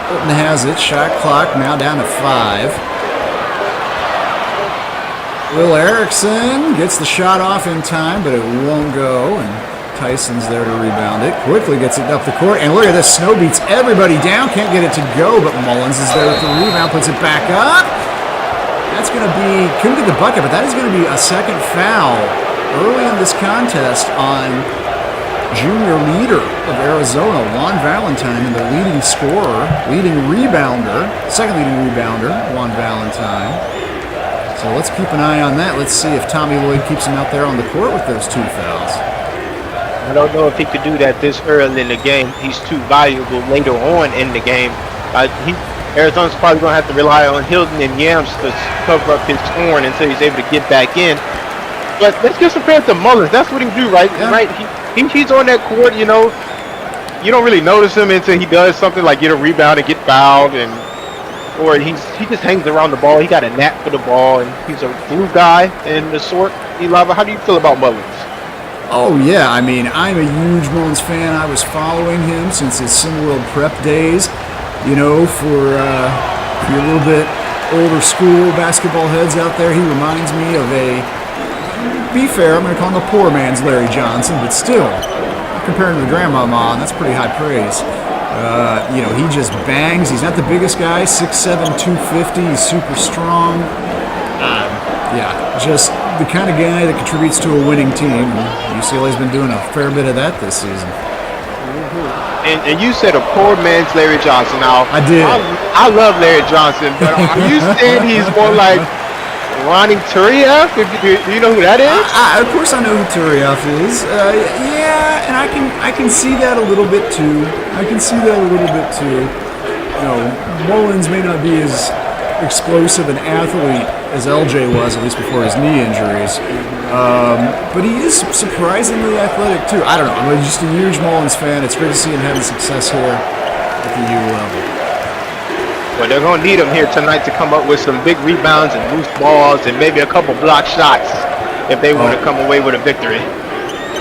Hilton has it. Shot clock now down to 5. Will Erickson gets the shot off in time, but it won't go, and Tyson's there to rebound it. Quickly gets it up the court, and look at this. Snow beats everybody down. Can't get it to go, but Mullins is there with the rebound, puts it back up. That's going to be, couldn't get the bucket, but that is going to be a second foul early in this contest on junior leader of Arizona, Juan Valentine, and the leading scorer, leading rebounder, second leading rebounder, Juan Valentine. So let's keep an eye on that. Let's see if Tommy Lloyd keeps him out there on the court with those 2 fouls. I don't know if he could do that this early in the game. He's too valuable later on in the game. Arizona's probably going to have to rely on Hilton and Yams to cover up his horn until he's able to get back in. But let's give some credit to Mullins. That's what he do, right? Yeah. Right? He's on that court, you know. You don't really notice him until he does something like get a rebound and get fouled, or he just hangs around the ball. He got a knack for the ball, and he's a glue guy in the sort. Elava, how do you feel about Mullins? Oh, yeah. I mean, I'm a huge Mullins fan. I was following him since his SimWorld prep days. You know, for a little bit older school basketball heads out there, he reminds me of be fair, I'm going to call him a poor man's Larry Johnson, but still, comparing to the grandmama, that's pretty high praise. You know, he just bangs. He's not the biggest guy, 6'7", 250. He's super strong. Yeah, just the kind of guy that contributes to a winning team. UCLA's been doing a fair bit of that this season. And you said a poor man's Larry Johnson. Now, I did. I love Larry Johnson, but are you saying he's more like Ronnie Turioff? Do you know who that is? Of course I know who Turioff is. Yeah, and I can see that a little bit too. You know, Mullins may not be as explosive an athlete as LJ was, at least before his knee injuries. But he is surprisingly athletic too. I don't know. I'm just a huge Mullins fan. It's great to see him having success here at the U level. Well, they're going to need him here tonight to come up with some big rebounds and loose balls and maybe a couple block shots. if they want to come away with a victory.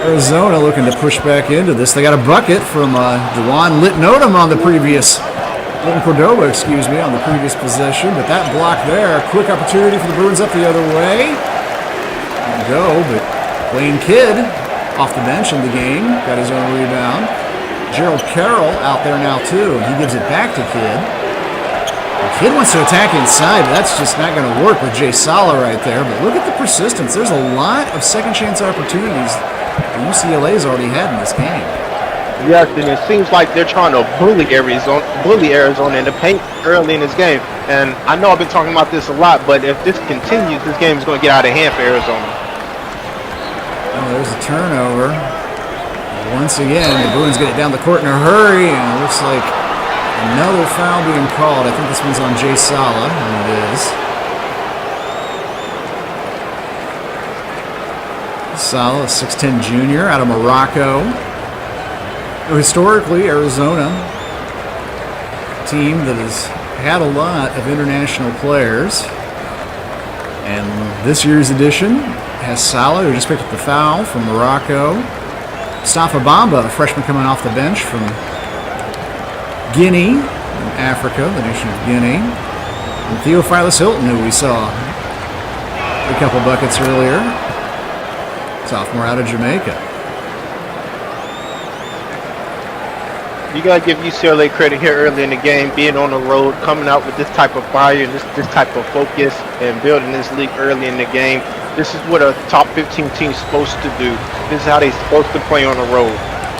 Arizona looking to push back into this. They got a bucket from Dewan Litnotum on the previous, Litton Cordova, excuse me, on the previous possession. But that block there, a quick opportunity for the Bruins up the other way. Didn't go, but Blaine Kidd off the bench in the game, got his own rebound. Gerald Carroll out there now too, and he gives it back to Kidd. The Kidd wants to attack inside, but that's just not going to work with Jay Sala right there. But look at the persistence. There's a lot of second chance opportunities that UCLA's already had in this game. Yes, and it seems like they're trying to bully Arizona in the paint early in this game. And I know I've been talking about this a lot, but if this continues, this game is going to get out of hand for Arizona. Oh, there's a turnover. Once again, the Bruins get it down the court in a hurry, and it looks like another foul being called. I think this one's on Jay Sala, and it is. Sala, a 6'10 junior out of Morocco. Historically, Arizona, a team that has had a lot of international players. And this year's edition has Sala, who just picked up the foul from Morocco. Mustafa Bamba, a freshman coming off the bench from Guinea, in Africa, the nation of Guinea. And Theophilus Hilton, who we saw a couple buckets earlier, sophomore out of Jamaica. You got to give UCLA credit here early in the game, being on the road, coming out with this type of fire, this type of focus, and building this league early in the game. This is what a top 15 team is supposed to do. This is how they're supposed to play on the road.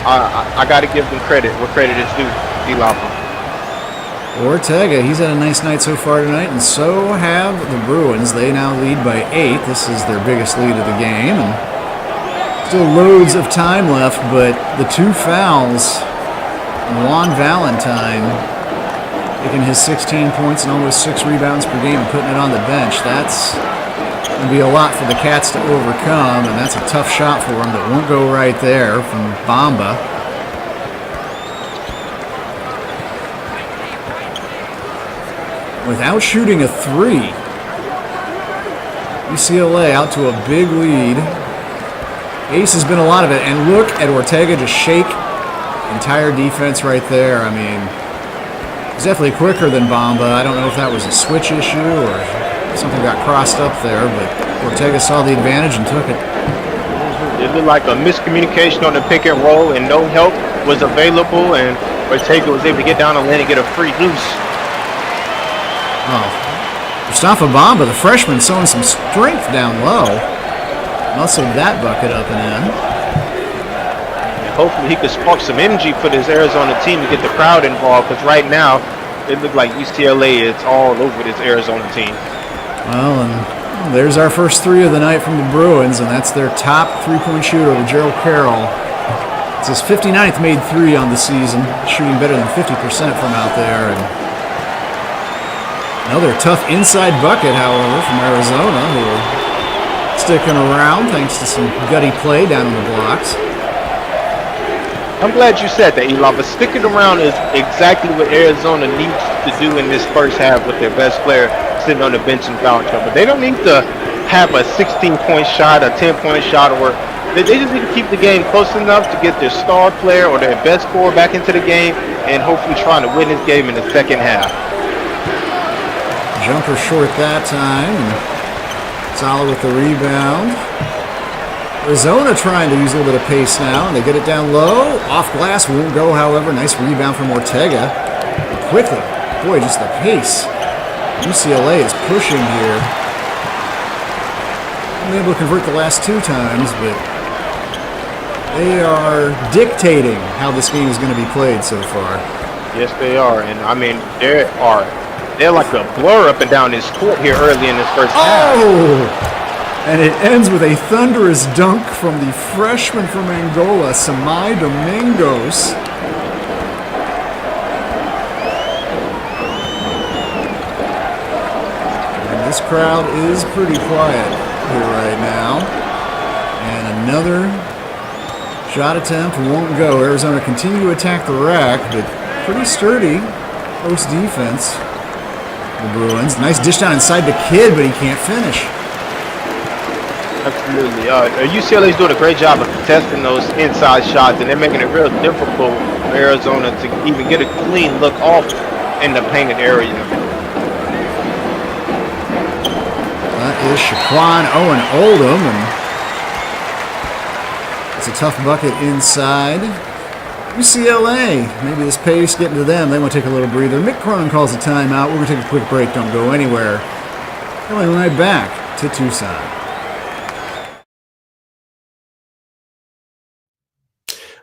I got to give them credit where credit is due, D-Lapa. Ortega, he's had a nice night so far tonight, and so have the Bruins. They now lead by 8. This is their biggest lead of the game. And still loads of time left, but the 2 fouls, Juan Valentine taking his 16 points and almost 6 rebounds per game and putting it on the bench. That's going to be a lot for the Cats to overcome, and that's a tough shot for them that won't go right there from Bamba. Without shooting a 3, UCLA out to a big lead. Ace has been a lot of it, and look at Ortega just shake entire defense right there. I mean, he's definitely quicker than Bamba. I don't know if that was a switch issue or something got crossed up there, but Ortega saw the advantage and took it. It looked like a miscommunication on the pick and roll, and no help was available, and Ortega was able to get down the lane and get a free loose. Oh, Mustafa Bamba, the freshman, showing some strength down low. Muscled that bucket up and in. And hopefully he could spark some energy for this Arizona team to get the crowd involved, because right now it looked like UCLA is all over this Arizona team. Well, and there's our first 3 of the night from the Bruins, and that's their top 3-point shooter, Gerald Carroll. It's his 59th made 3 on the season, shooting better than 50% from out there. And another tough inside bucket, however, from Arizona, who are sticking around thanks to some gutty play down in the blocks. I'm glad you said that, Eli, but sticking around is exactly what Arizona needs to do in this first half with their best player sitting on the bench in foul trouble. They don't need to have a 16-point shot, a 10-point shot, or they just need to keep the game close enough to get their star player or their best scorer back into the game and hopefully trying to win this game in the second half. Jumper short that time, and Sala with the rebound. Arizona trying to use a little bit of pace now, and they get it down low. Off glass, won't go, however. Nice rebound from Ortega. And quickly, boy, just the pace. UCLA is pushing here. Been able to convert the last 2 times, but they are dictating how this game is going to be played so far. Yes, they are, and I mean, they're like a blur up and down this court here early in this first half. Oh! And it ends with a thunderous dunk from the freshman from Angola, Samai Domingos. And this crowd is pretty quiet here right now. And another shot attempt won't go. Arizona continue to attack the rack, but pretty sturdy post defense. The Bruins. Nice dish down inside the Kid, but he can't finish. Absolutely. UCLA is doing a great job of contesting those inside shots, and they're making it real difficult for Arizona to even get a clean look off in the painted area. That is Shaquan Owen Oldham, and it's a tough bucket inside. UCLA, maybe this pace getting to them. They want to take a little breather. Mick Cronin calls a timeout. We're going to take a quick break. Don't go anywhere. Coming right back to Tucson.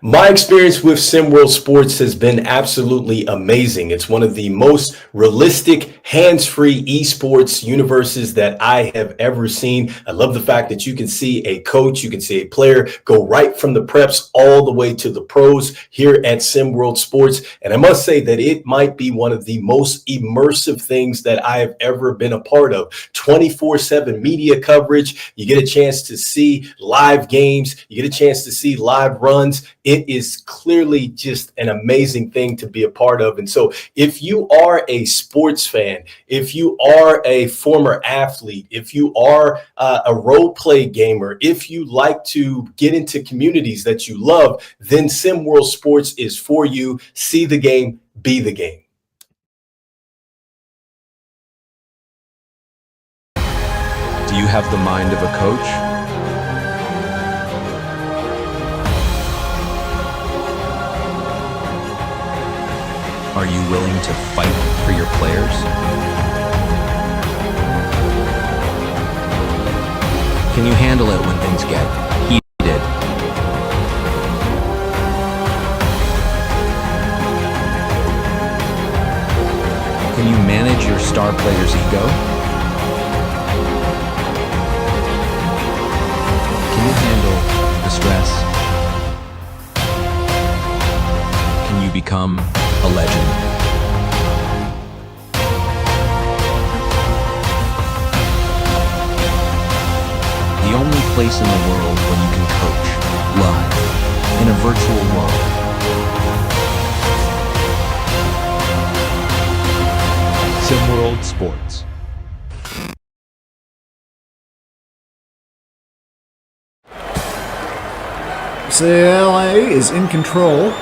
My experience with SimWorld Sports has been absolutely amazing. It's one of the most realistic, hands-free esports universes that I have ever seen. I love the fact that you can see a coach, you can see a player go right from the preps all the way to the pros here at SimWorld Sports. And I must say that it might be one of the most immersive things that I have ever been a part of. 24/7 media coverage. You get a chance to see live games. You get a chance to see live runs. It is clearly just an amazing thing to be a part of. And so if you are a sports fan, if you are a former athlete, if you are a role play gamer, if you like to get into communities that you love, then SimWorld Sports is for you. See the game, be the game. Do you have the mind of a coach? Are you willing to fight for your players? Can you handle it when things get heated? Can you manage your star player's ego? Can you handle the stress? Can you become a legend? The only place in the world where you can coach live in a virtual world. SimWorld Sports. UCLA is in control.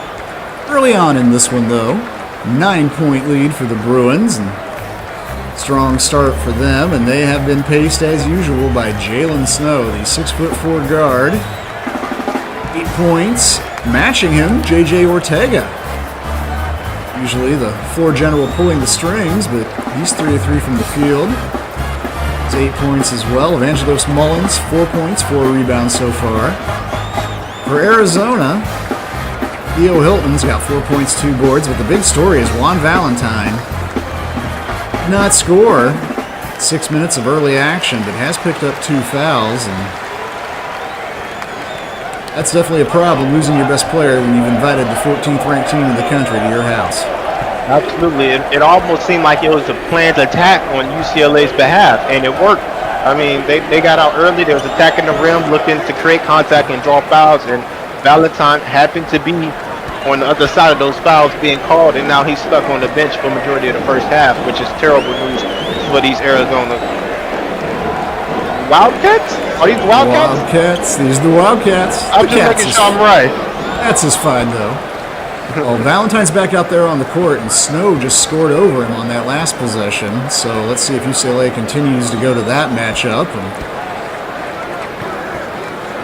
Early on in this one, though, 9-point lead for the Bruins, and strong start for them, and they have been paced as usual by Jalen Snow, the 6'4" guard. 8 points, matching him, JJ Ortega. Usually the floor general pulling the strings, but he's 3 of 3 from the field. It's 8 points as well. Evangelos Mullins, 4 points, 4 rebounds so far. For Arizona, Theo Hilton's got 4 points, 2 boards, but the big story is Juan Valentine did not score. 6 minutes of early action, but has picked up 2 fouls, and that's definitely a problem, losing your best player when you've invited the 14th ranked team in the country to your house. Absolutely. It almost seemed like it was a planned attack on UCLA's behalf, and it worked. I mean, they got out early. They was attacking the rim, looking to create contact and draw fouls, and Valentine happened to be on the other side of those fouls being called, and now he's stuck on the bench for the majority of the first half, which is terrible news for these Arizona Wildcats? Are these Wildcats? Wildcats. These are the Wildcats. I'm just making sure I'm right. That's just fine, though. Well, Valentine's back out there on the court, and Snow just scored over him on that last possession. So let's see if UCLA continues to go to that matchup. And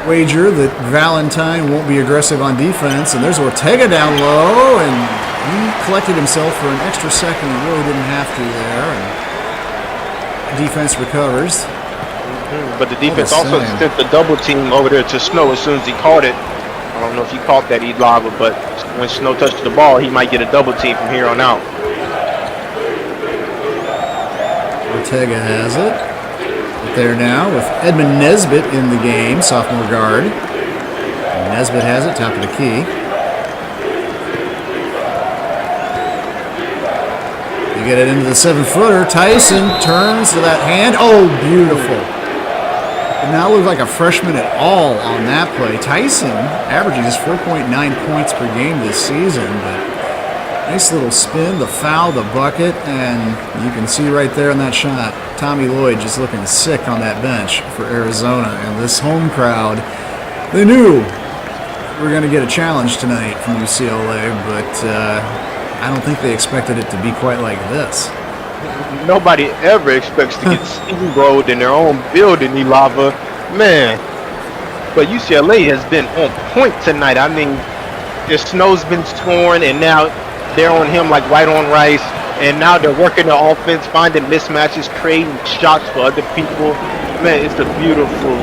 wager that Valentine won't be aggressive on defense. And there's Ortega down low, and he collected himself for an extra second. He really didn't have to there. And defense recovers. But the defense also sent the double team over there to Snow as soon as he caught it. I don't know if he caught that Lava, but when Snow touched the ball, he might get a double team from here on out. Ortega has it. But there now with Edmund Nesbitt in the game, sophomore guard. And Nesbitt has it, top of the key. They get it into the 7-footer. Tyson turns to that hand. Oh, beautiful. Did not look like a freshman at all on that play. Tyson averaging just 4.9 points per game this season, but Nice little spin, the foul, the bucket, and you can see right there in that shot, Tommy Lloyd just looking sick on that bench for Arizona. And this home crowd, they knew we were going to get a challenge tonight from UCLA, but I don't think they expected it to be quite like this. Nobody ever expects to get steamrolled in their own building, Elava. Man. But UCLA has been on point tonight. I mean, the snow's been torn, and now they're on him like white on rice. And now they're working the offense, finding mismatches, creating shots for other people. Man, it's a beautiful,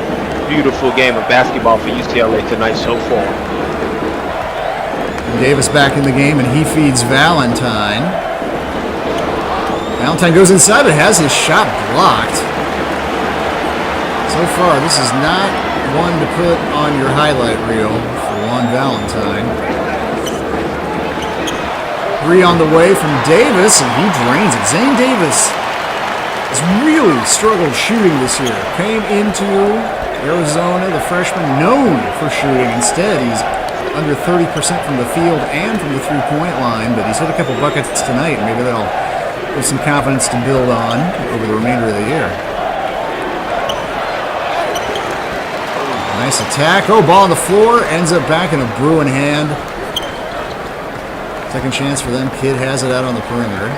beautiful game of basketball for UCLA tonight so far. Davis back in the game, and he feeds Valentine. Valentine goes inside, but has his shot blocked. So far, this is not one to put on your highlight reel for Juan Valentine. 3 on the way from Davis, and he drains it. Zane Davis has really struggled shooting this year. Came into Arizona, the freshman, known for shooting. Instead, he's under 30% from the field and from the three-point line, but he's hit a couple buckets tonight. Maybe that'll give some confidence to build on over the remainder of the year. Nice attack. Oh, ball on the floor. Ends up back in a Bruin hand. Second chance for them. Kidd has it out on the perimeter.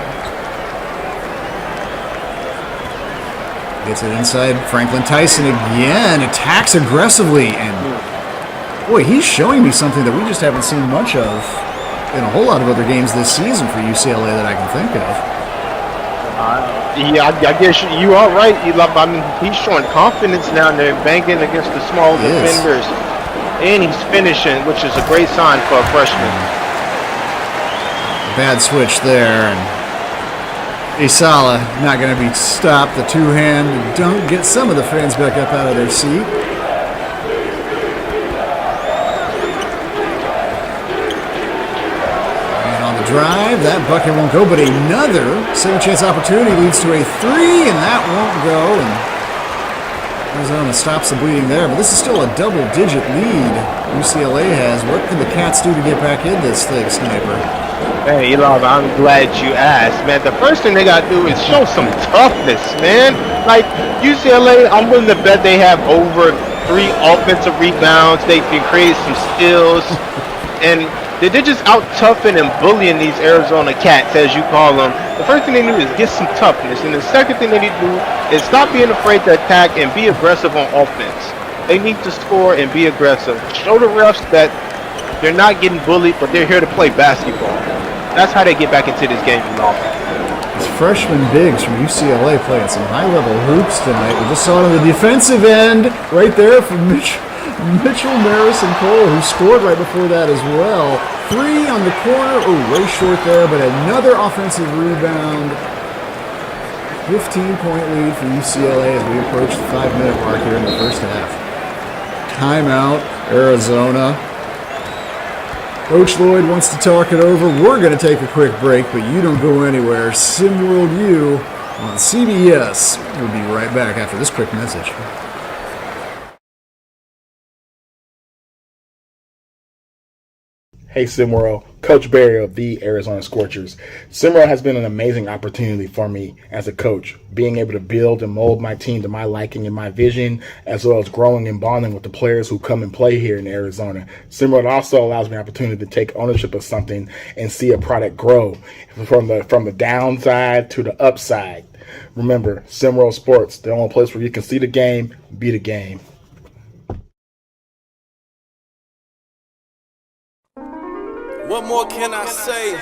Gets it inside. Franklin Tyson again. Attacks aggressively. And boy, he's showing me something that we just haven't seen much of in a whole lot of other games this season for UCLA that I can think of. Yeah, I guess you are right. I mean, he's showing confidence now. They're banging against the small defenders. And he's finishing, which is a great sign for a freshman. Bad switch there. And Isala not going to be stopped. The two-hand dunk gets some of the fans back up out of their seat. Drive, that bucket won't go, but another second chance opportunity leads to a 3, and that won't go. And Arizona stops the bleeding there, but this is still a double-digit lead UCLA has. What can the Cats do to get back in this thing, Sniper? Hey, Elon, I'm glad you asked, man. The first thing they got to do is show some toughness, man. Like, UCLA, I'm willing to bet they have over 3 offensive rebounds. They can create some steals, and they're just out toughing and bullying these Arizona Cats, as you call them. The first thing they need is get some toughness, and the second thing they need to do is stop being afraid to attack and be aggressive on offense. They need to score and be aggressive. Show the refs that they're not getting bullied, but they're here to play basketball. That's how they get back into this game, you know. These freshman bigs from UCLA playing some high-level hoops tonight. We just saw it on the defensive end right there from Mitchell Marison Cole, who scored right before that as well. 3 on the corner. Oh, way short there, but another offensive rebound. 15-point lead for UCLA as we approach the 5-minute mark here in the first half. Timeout, Arizona. Coach Lloyd wants to talk it over. We're going to take a quick break, but you don't go anywhere. SimWorld U on CBS. We'll be right back after this quick message. Hey SimWorld, Coach Barry of the Arizona Scorchers. SimWorld has been an amazing opportunity for me as a coach, being able to build and mold my team to my liking and my vision, as well as growing and bonding with the players who come and play here in Arizona. SimWorld also allows me the opportunity to take ownership of something and see a product grow from the downside to the upside. Remember, SimWorld Sports, the only place where you can see the game, be the game. What more can I say?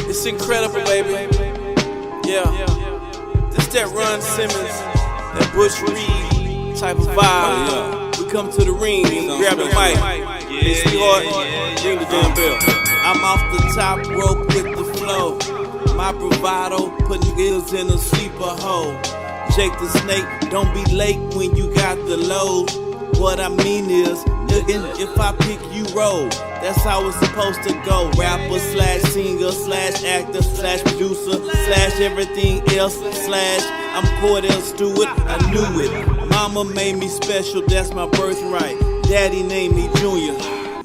It's incredible, baby. Yeah. This that Ron Simmons, that Bush Reed type of vibe. Yeah. We come to the ring, grab the mic. Hey, sweetheart, ring the damn bell. I'm off the top rope with the flow. My bravado, putting gills in a sleeper hole. Jake the Snake, don't be late when you got the load. What I mean is, if I pick you roll, that's how it's supposed to go. Rapper slash singer slash actor slash producer slash everything else slash I'm Cordell Stewart, I knew it. Mama made me special, that's my birthright. Daddy named me Junior.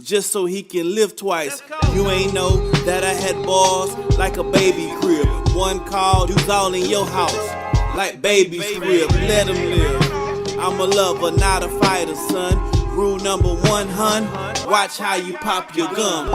just so he can live twice. You ain't know that I had balls like a baby crib. One call, who's all in your house like baby's crib. Let him live. I'm a lover, not a fighter, son. Rule number 1, hun, watch how you pop your gum.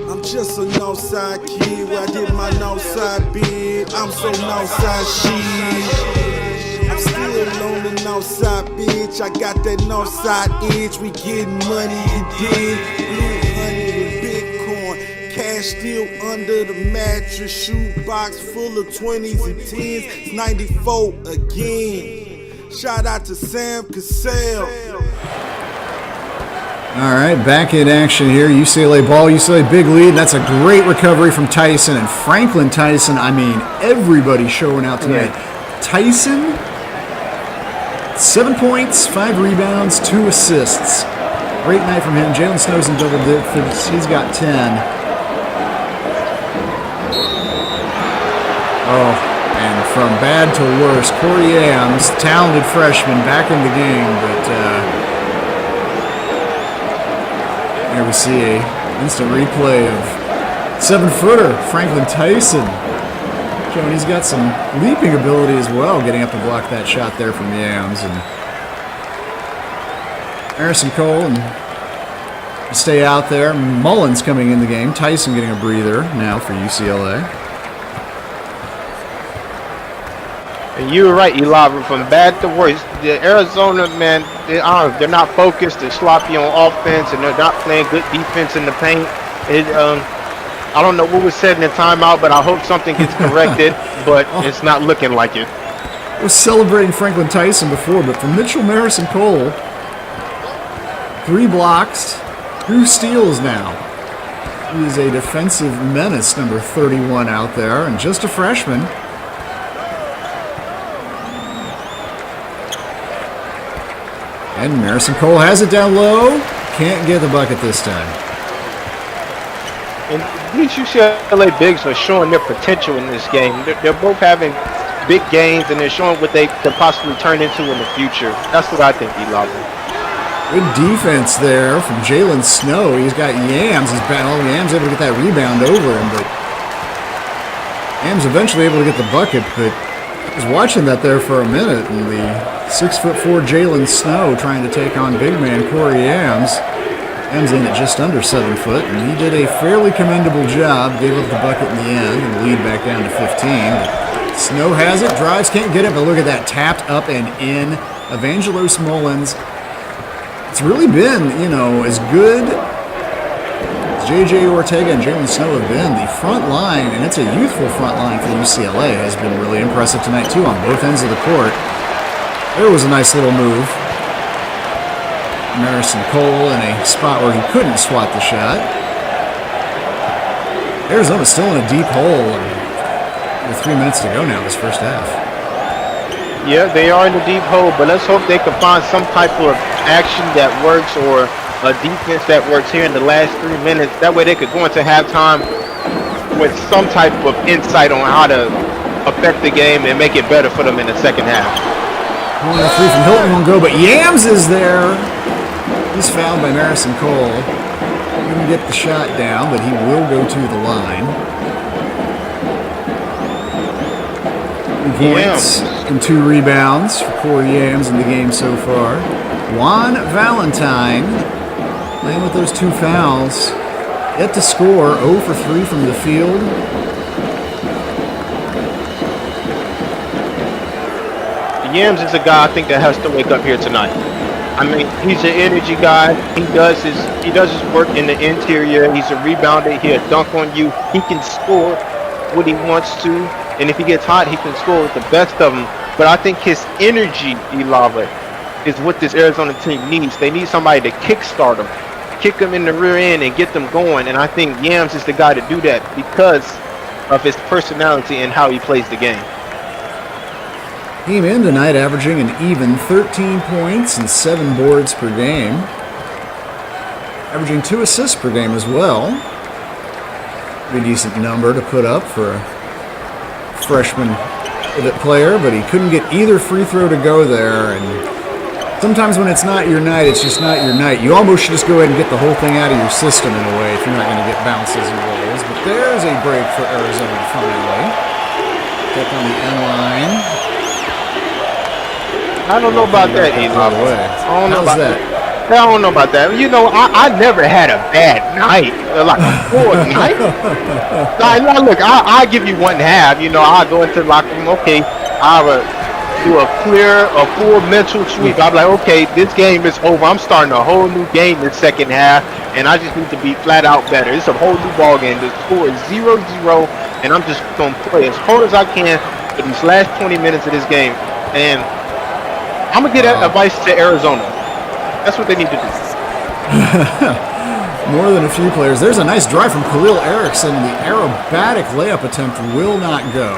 I'm just a Northside kid where I did my Northside bid. I'm so Northside shit. I'm still on the Northside, bitch. I got that Northside edge. We getting money, you dig? Blue honey and Bitcoin. Cash still under the mattress. Shoebox full of 20s and 10s. It's 94 again. Shout out to Sam Cassell. All right, back in action here. UCLA ball, UCLA big lead. That's a great recovery from Tyson and Franklin Tyson. I mean, everybody showing out tonight. Tyson, 7 points, 5 rebounds, 2 assists. Great night from him. Jalen Snow's in double digits. He's got 10. Oh, and from bad to worse, Corey Yams, talented freshman, back in the game, but here we see a instant replay of 7-footer Franklin Tyson. Showing he's got some leaping ability as well, getting up to block that shot there from Yams. And Harrison Cole and stay out there. Mullins coming in the game. Tyson getting a breather now for UCLA. And you were right, Eli. From bad to worse, the Arizona, man, they're not focused. They're sloppy on offense, and they're not playing good defense in the paint. I don't know what was said in the timeout, but I hope something gets corrected. But it's not looking like it. I was celebrating Franklin Tyson before, but for Mitchell Marison Cole, 3 blocks, 2 steals now. He is a defensive menace, number 31 out there, and just a freshman. And Marison Cole has it down low. Can't get the bucket this time. And these UCLA bigs are showing their potential in this game. They're both having big games, and they're showing what they could possibly turn into in the future. That's what I think, Eli. Good defense there from Jalen Snow. He's got Yams. Yams able to get that rebound over him, but Yams eventually able to get the bucket, but I was watching that there for a minute, and the 6'4" Jalen Snow trying to take on big man Corey Yams. Yams in at just under 7 foot, and he did a fairly commendable job. Gave up the bucket in the end, and the lead back down to 15. But Snow has it, drives, can't get it, but look at that, tapped up and in. Evangelos Mullins. It's really been, as good as J.J. Ortega and Jalen Snow have been. The front line, and it's a youthful front line for UCLA, has been really impressive tonight, too, on both ends of the court. There was a nice little move. Marison Cole in a spot where he couldn't swat the shot. Arizona's still in a deep hole with 3 minutes to go now this first half. Yeah, they are in a deep hole, but let's hope they can find some type of action that works or a defense that works here in the last 3 minutes. That way they could go into halftime with some type of insight on how to affect the game and make it better for them in the second half. Corner 3 from Hilton won't go, but Yams is there. He's fouled by Marison Cole. Couldn't get the shot down, but he will go to the line. 2 points and 2 rebounds for Corey Yams in the game so far. Juan Valentine playing with those 2 fouls. Yet to score, 0 for 3 from the field. Yams is a guy I think that has to wake up here tonight. I mean, he's an energy guy. He does his work in the interior. He's a rebounder. He'll dunk on you. He can score what he wants to, and if he gets hot, he can score with the best of them. But I think his energy, Elava, is what this Arizona team needs. They need somebody to kickstart them, kick them in the rear end, and get them going. And I think Yams is the guy to do that because of his personality and how he plays the game. Came in tonight averaging an even 13 points and 7 boards per game. Averaging 2 assists per game as well. Pretty decent number to put up for a freshman pivot player, but he couldn't get either free throw to go there, and Sometimes when it's not your night, it's just not your night. You almost should just go ahead and get the whole thing out of your system in a way if you're not going to get bounces and rolls. But there's a break for Arizona finally. Kept on the end line. I don't know about that, Eli. I don't know about that. I don't know about that. You know, I never had a bad night, like a poor night. Like, look, I give you 1/2. You know, I go into the locker room. Okay, I will do a full mental sweep. I'm like, okay, this game is over. I'm starting a whole new game in the second half, and I just need to be flat out better. It's a whole new ball game. The score is 0-0, and I'm just gonna play as hard as I can for these last 20 minutes of this game. And I'm gonna get advice to Arizona. That's what they need to do. More than a few players. There's a nice drive from Khalil Erickson. The aerobatic layup attempt will not go.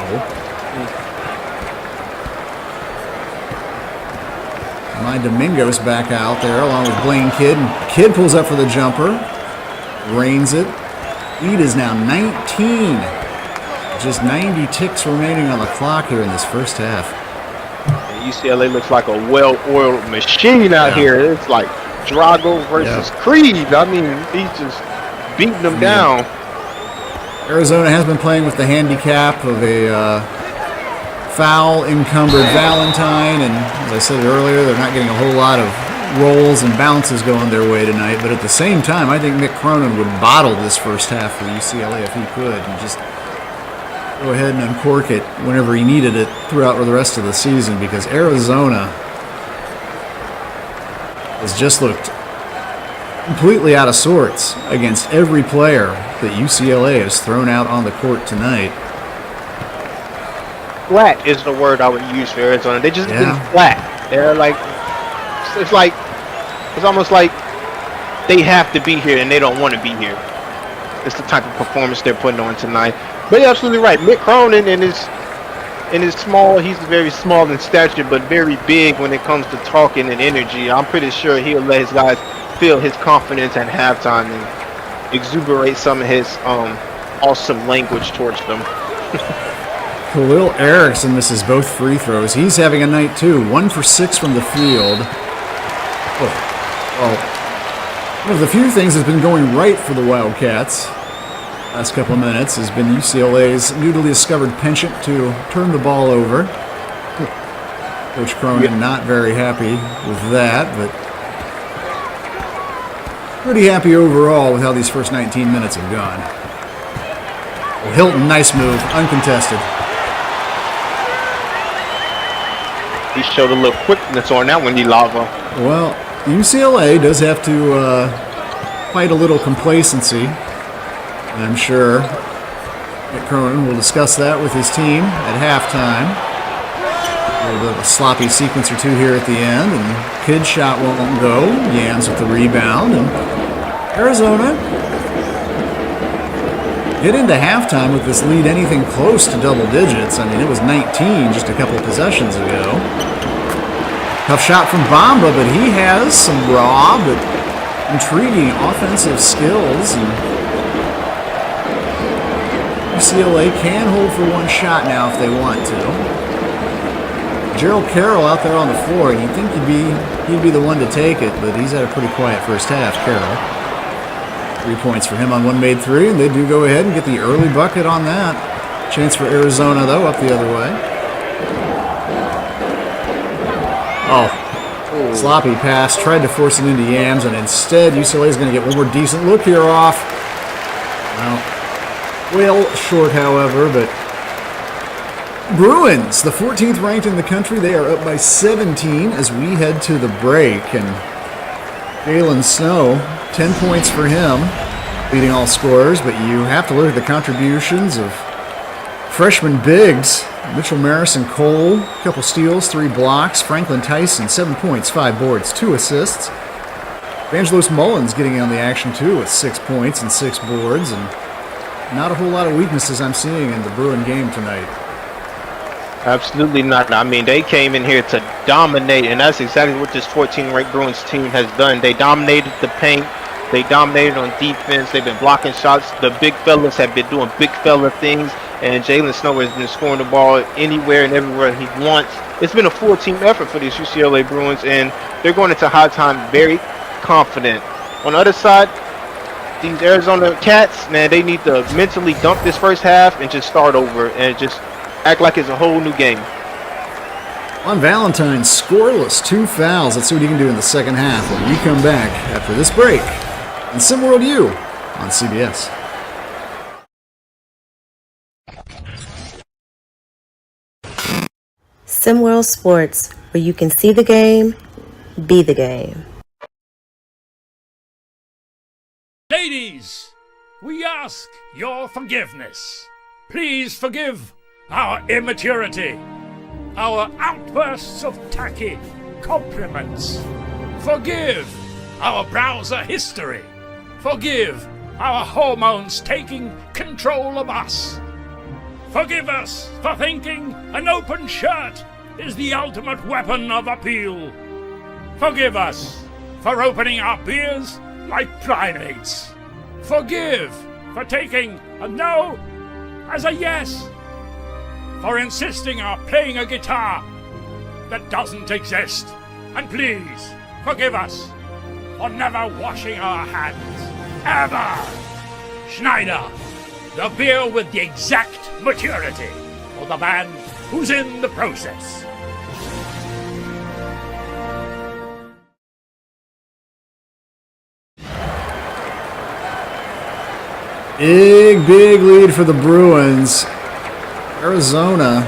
My Domingos back out there along with Blaine Kidd. And Kidd pulls up for the jumper. Rains it. Lead is now 19. Just 90 ticks remaining on the clock here in this first half. UCLA looks like a well-oiled machine out here. It's like Drago versus Creed. I mean, he's just beating them down. Arizona has been playing with the handicap of a foul-encumbered Valentine, and as I said earlier, they're not getting a whole lot of rolls and bounces going their way tonight. But at the same time, I think Mick Cronin would bottle this first half for UCLA if he could, and just go ahead and uncork it whenever he needed it throughout the rest of the season, because Arizona has just looked completely out of sorts against every player that UCLA has thrown out on the court tonight. Flat is the word I would use for Arizona. They just been flat. They're like, it's almost like they have to be here and they don't want to be here. It's the type of performance they're putting on tonight. But you're absolutely right. Mick Cronin he's very small in stature, but very big when it comes to talking and energy. I'm pretty sure he'll let his guys feel his confidence at halftime and exuberate some of his awesome language towards them. Khalil Erickson misses both free throws. He's having a night too. 1 for 6 from the field. One of the few things that's been going right for the Wildcats last couple of minutes has been UCLA's newly discovered penchant to turn the ball over. Coach Cronin not very happy with that, but pretty happy overall with how these first 19 minutes have gone. Well, Hilton, nice move, uncontested. He showed a little quickness on that one, Lava. Well, UCLA does have to fight a little complacency. I'm sure Mick Cronin will discuss that with his team at halftime. A little bit of a sloppy sequence or two here at the end, and Kidd's shot won't go. Yams with the rebound, and Arizona get into halftime with this lead anything close to double digits. I mean, it was 19 just a couple of possessions ago. Tough shot from Bamba, but he has some raw but intriguing offensive skills. And UCLA can hold for one shot now if they want to. Gerald Carroll out there on the floor, and you'd think he'd be the one to take it, but he's had a pretty quiet first half, Carroll. 3 points for him on one made three, and they do go ahead and get the early bucket on that. Chance for Arizona, though, up the other way. Oh, sloppy pass. Tried to force it into Yams, and instead UCLA's going to get one more decent look here off. Well, short, however, but Bruins, the 14th ranked in the country, they are up by 17 as we head to the break, and Jalen Snow, 10 points for him, leading all scorers, but you have to look at the contributions of freshman bigs. Mitchell Marison Cole, a couple steals, 3 blocks. Franklin Tyson, 7 points, 5 boards, 2 assists. Evangelos Mullins getting on the action too with 6 points and 6 boards, and not a whole lot of weaknesses I'm seeing in the Bruin game tonight. Absolutely not. I mean, they came in here to dominate, and that's exactly what this 14th-ranked Bruins team has done. They dominated the paint. They dominated on defense. They've been blocking shots. The big fellas have been doing big fella things, and Jalen Snow has been scoring the ball anywhere and everywhere he wants. it's been a full team effort for these UCLA Bruins, and they're going into halftime very confident. On the other side, these Arizona Cats, man, they need to mentally dump this first half and just start over and just act like it's a whole new game. On Valentine, scoreless, 2 fouls. Let's see what he can do in the second half when we come back after this break. And SimWorld U on CBS. SimWorld Sports, where you can see the game, be the game. Ladies, we ask your forgiveness. Please forgive our immaturity, our outbursts of tacky compliments. Forgive our browser history. Forgive our hormones taking control of us. Forgive us for thinking an open shirt is the ultimate weapon of appeal. Forgive us for opening our beers like primates. Forgive for taking a no as a yes. For insisting on playing a guitar that doesn't exist. And please forgive us for never washing our hands. Ever! Schneider, the beer with the exact maturity for the man who's in the process. Big lead for the Bruins. Arizona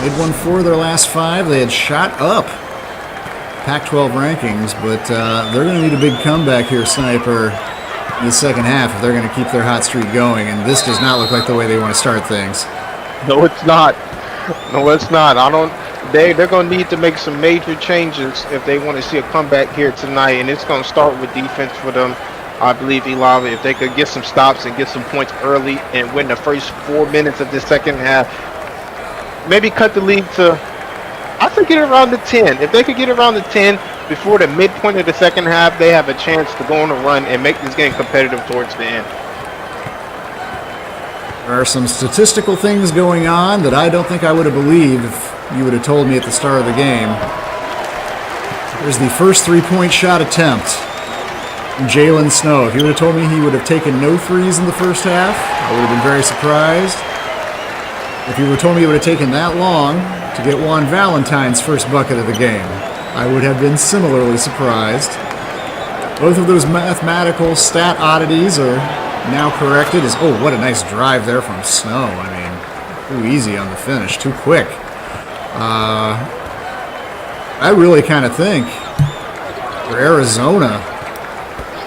made 1-4 their last 5. They had shot up Pac-12 rankings, but they're going to need a big comeback here, Sniper, in the second half if they're going to keep their hot streak going, and this does not look like the way they want to start things. No, it's not. No, it's not. They're going to need to make some major changes if they want to see a comeback here tonight, and it's going to start with defense for them. I believe, Elava, if they could get some stops and get some points early and win the first 4 minutes of the second half, maybe cut the lead to, I think, get around the 10. If they could get around the 10 before the midpoint of the second half, they have a chance to go on a run and make this game competitive towards the end. There are some statistical things going on that I don't think I would have believed if you would have told me at the start of the game. There's the first 3-point shot attempt from Jalen Snow. If you would have told me he would have taken no threes in the first half, I would have been very surprised. If you would have told me it would have taken that long to get Juan Valentine's first bucket of the game, I would have been similarly surprised. Both of those mathematical stat oddities are now corrected. Oh, what a nice drive there from Snow. I mean, too easy on the finish, too quick. I really kind of think for Arizona,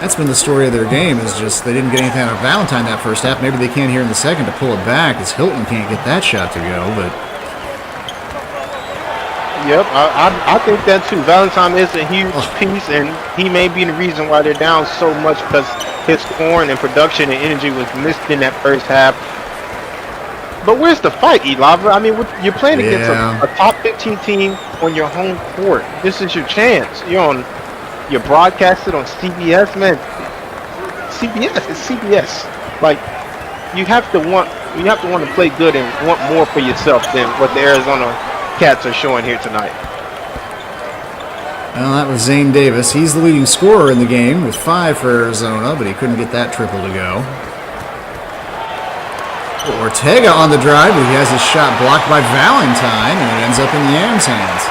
that's been the story of their game, is just they didn't get anything out of Valentine that first half. Maybe they can here in the second to pull it back, as Hilton can't get that shot to go, but... Yep, I think that too. Valentine is a huge piece, and he may be the reason why they're down so much, because his scoring and production and energy was missed in that first half. But where's the fight, Elava? I mean, you're playing against a top 15 team on your home court. This is your chance. You're broadcasted on CBS, man. It's CBS. Like, you have to want to play good and want more for yourself than what the Arizona Cats are showing here tonight. Well, that was Zane Davis. He's the leading scorer in the game with 5 for Arizona, but he couldn't get that triple to go. Ortega on the drive, but he has his shot blocked by Valentine, and it ends up in Yam's hands.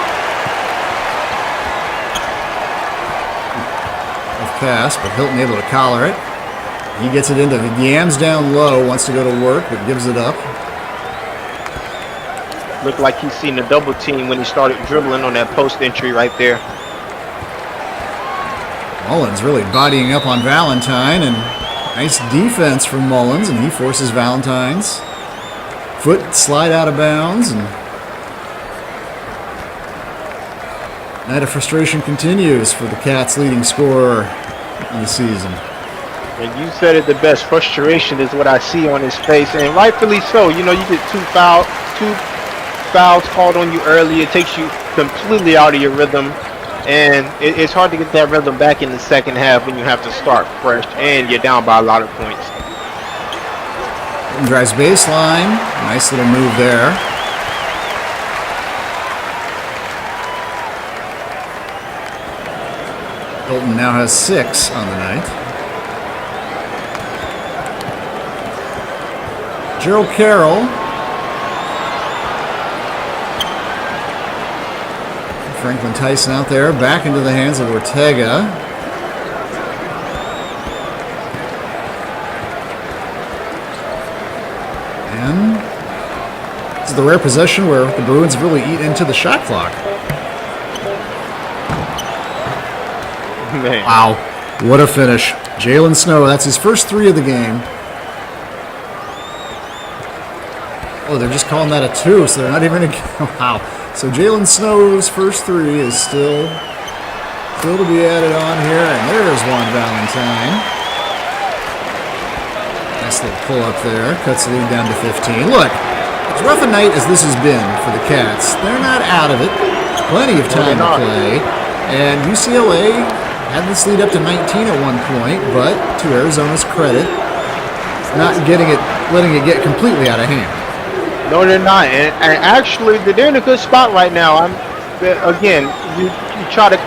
With pass, but Hilton able to collar it. He gets it into the Yams down low, wants to go to work, but gives it up. Looked like he's seen a double team when he started dribbling on that post entry right there. Mullins really bodying up on Valentine, and nice defense from Mullins, and he forces Valentine's foot slide out of bounds, and night of frustration continues for the Cats' leading scorer in the season. And you said it the best. Frustration is what I see on his face, and rightfully so. You get two fouls called on you early. It takes you completely out of your rhythm, and it's hard to get that rhythm back in the second half when you have to start fresh and you're down by a lot of points. Drives baseline. Nice little move there. Hilton now has 6 on the night. Gerald Carroll. Franklin Tyson out there, back into the hands of Ortega. And this is the rare possession where the Bruins really eat into the shot clock. Man. Wow, what a finish. Jalen Snow, that's his first 3 of the game. Oh, they're just calling that a 2, so they're not even going to... Wow. So Jalen Snow's first 3 is still to be added on here, and there's Juan Valentine. Nice little pull up there, cuts the lead down to 15. Look, as rough a night as this has been for the Cats, they're not out of it. Plenty of time to play, and UCLA had this lead up to 19 at one point, but to Arizona's credit, not letting it get completely out of hand. No, they're not, and actually, they're in a good spot right now. Again, you try to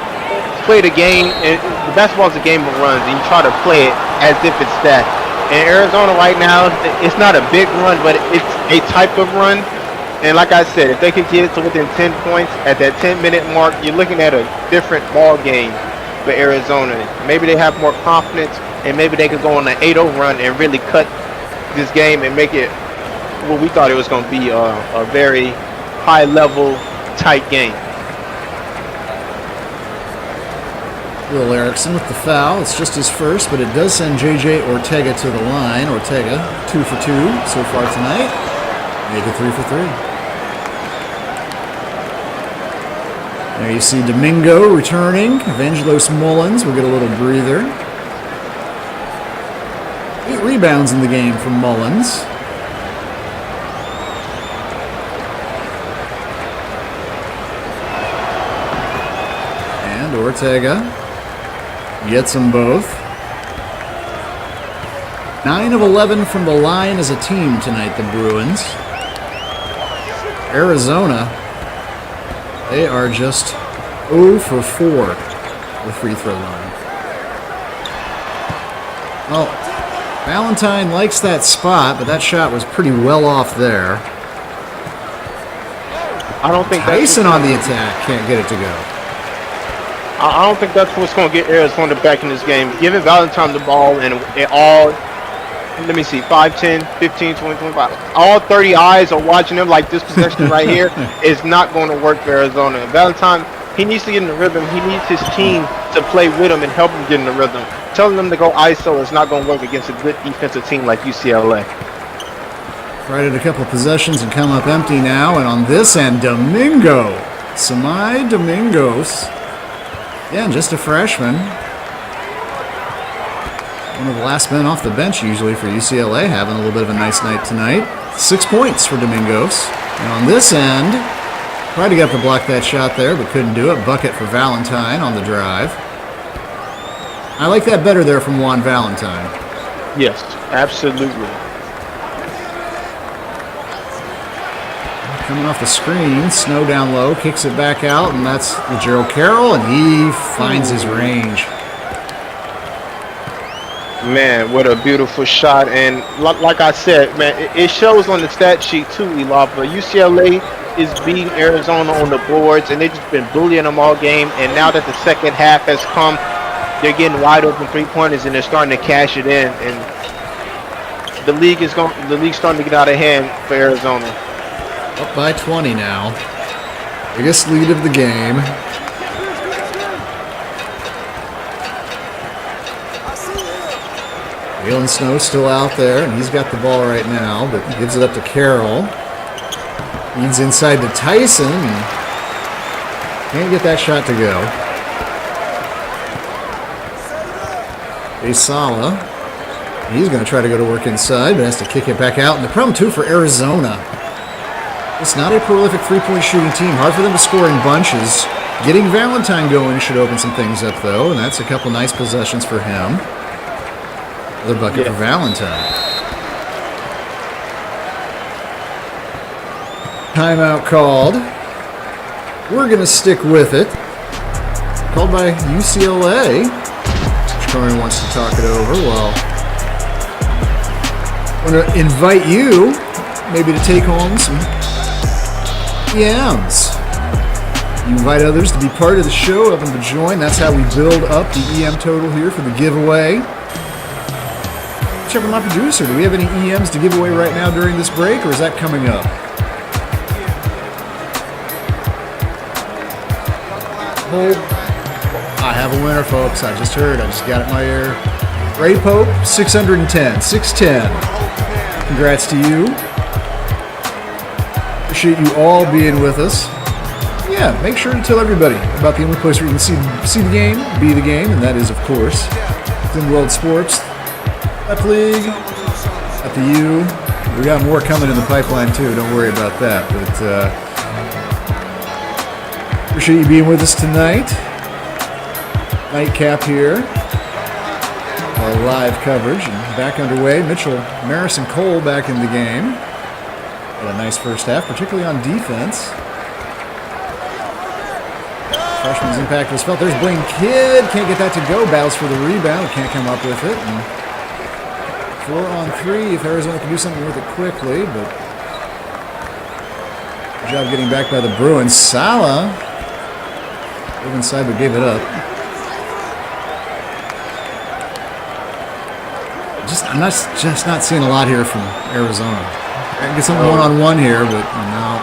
play the game, and the basketball is a game of runs, and you try to play it as if it's that. And Arizona right now, it's not a big run, but it's a type of run. And like I said, if they could get it to within 10 points at that 10-minute mark, you're looking at a different ball game for Arizona. Maybe they have more confidence, and maybe they could go on an 8-0 run and really cut this game and make it what we thought it was going to be a very high-level, tight game. Will Erickson with the foul. It's just his first, but it does send J.J. Ortega to the line. Ortega, 2 for 2 so far tonight. Make it 3 for 3. There you see Domingo returning. Evangelos Mullins will get a little breather. 8 rebounds in the game from Mullins. And Ortega gets them both. 9 of 11 from the line as a team tonight, the Bruins. Arizona, they are just 0 for 4 the free throw line. Well, Valentine likes that spot, but that shot was pretty well off there. I don't think Tyson on the attack can't get it to go. I don't think that's what's going to get Arizona back in this game. Giving Valentine the ball and it all, let me see, 5, 10, 15, 20, 25. All 30 eyes are watching him like this possession right here is not going to work for Arizona. Valentine, he needs to get in the rhythm. He needs his team to play with him and help him get in the rhythm. Telling them to go ISO is not going to work against a good defensive team like UCLA. Right at a couple of possessions and come up empty now. And on this end, Domingo. Samai Domingos. Yeah, just a freshman. One of the last men off the bench usually for UCLA, having a little bit of a nice night tonight. 6 points for Domingos. And on this end, tried to get up to block that shot there, but couldn't do it. Bucket for Valentine on the drive. I like that better there from Juan Valentine. Yes, absolutely. Coming off the screen, Snow down low, kicks it back out, and that's Gerald Carroll, and he finds his range. Man, what a beautiful shot. And like I said, man, it shows on the stat sheet too, Elava. UCLA is beating Arizona on the boards, and they've just been bullying them all game. And now that the second half has come, they're getting wide open three-pointers, and they're starting to cash it in. And the league's starting to get out of hand for Arizona. Up by 20 now. Biggest lead of the game. Jalen Snow still out there, and he's got the ball right now, but gives it up to Carroll. Leads inside to Tyson, and can't get that shot to go. Asala, he's going to try to go to work inside, but has to kick it back out. And the problem, too, for Arizona, it's not a prolific three-point shooting team. Hard for them to score in bunches. Getting Valentine going should open some things up, though, and that's a couple nice possessions for him. Another bucket for Valentine. Timeout called. We're going to stick with it. called by UCLA. Coach wants to talk it over. Well, I want to invite you maybe to take home some EMs. You invite others to be part of the show, have them to join. That's how we build up the EM total here for the giveaway. Check with my producer. Do we have any EMs to give away right now during this break, or is that coming up? I have a winner, folks. I just heard. I just got it in my ear. Ray Pope, 610. 610. Congrats to you. Appreciate you all being with us. Yeah, make sure to tell everybody about the only place where you can see the game, be the game, and that is, of course, SimWorld Sports. At the League, at the U. We got more coming in the pipeline, too. Don't worry about that. But appreciate you being with us tonight. Nightcap here. Our live coverage and back underway. Mitchell, Marison Cole back in the game. Had a nice first half, particularly on defense. Freshman's impact was felt. There's Blaine Kidd. Can't get that to go. Battles for the rebound. Can't come up with it. And 4-on-3 if Arizona can do something with it quickly. But good job getting back by the Bruins. Sala moved inside but gave it up. I'm just not seeing a lot here from Arizona. I can get something one-on-one here, but no.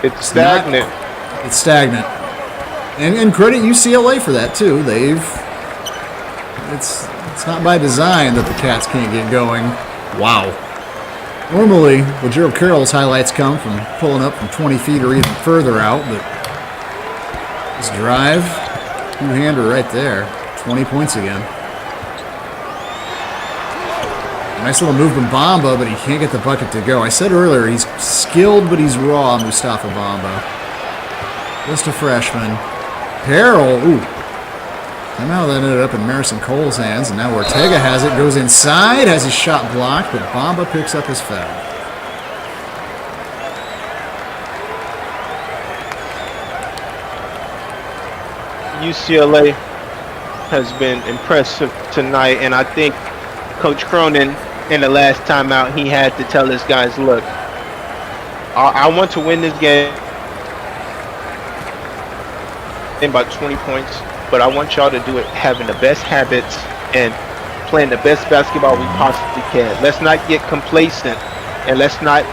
It's stagnant. It's stagnant. And credit UCLA for that, too. It's not by design that the Cats can't get going. Wow. Normally, well, Gerald Carroll's highlights come from pulling up from 20 feet or even further out, but this drive, two-hander right there, 20 points again. Nice little move from Bamba, but he can't get the bucket to go. I said earlier, he's skilled, but he's raw, Mustafa Bamba. Just a freshman. Harrell, ooh. Somehow that ended up in Marison Cole's hands, and now Ortega has it, goes inside, has his shot blocked, but Bamba picks up his foul. UCLA has been impressive tonight, and I think Coach Cronin, in the last timeout, he had to tell his guys, look, I want to win this game in about 20 points, but I want y'all to do it having the best habits and playing the best basketball we possibly can. Let's not get complacent, and let's not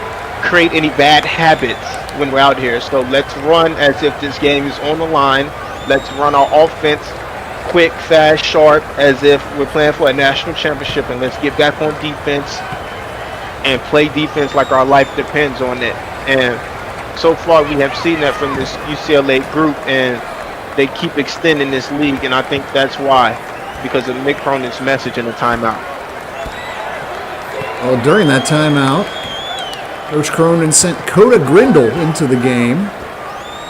create any bad habits when we're out here. So let's run as if this game is on the line. Let's run our offense quick, fast, sharp, as if we're playing for a national championship, and let's get back on defense and play defense like our life depends on it. And so far we have seen that from this UCLA group, and they keep extending this league, and I think that's why, because of Mick Cronin's message in the timeout. Well, during that timeout, Coach Cronin sent Coda Grindle into the game.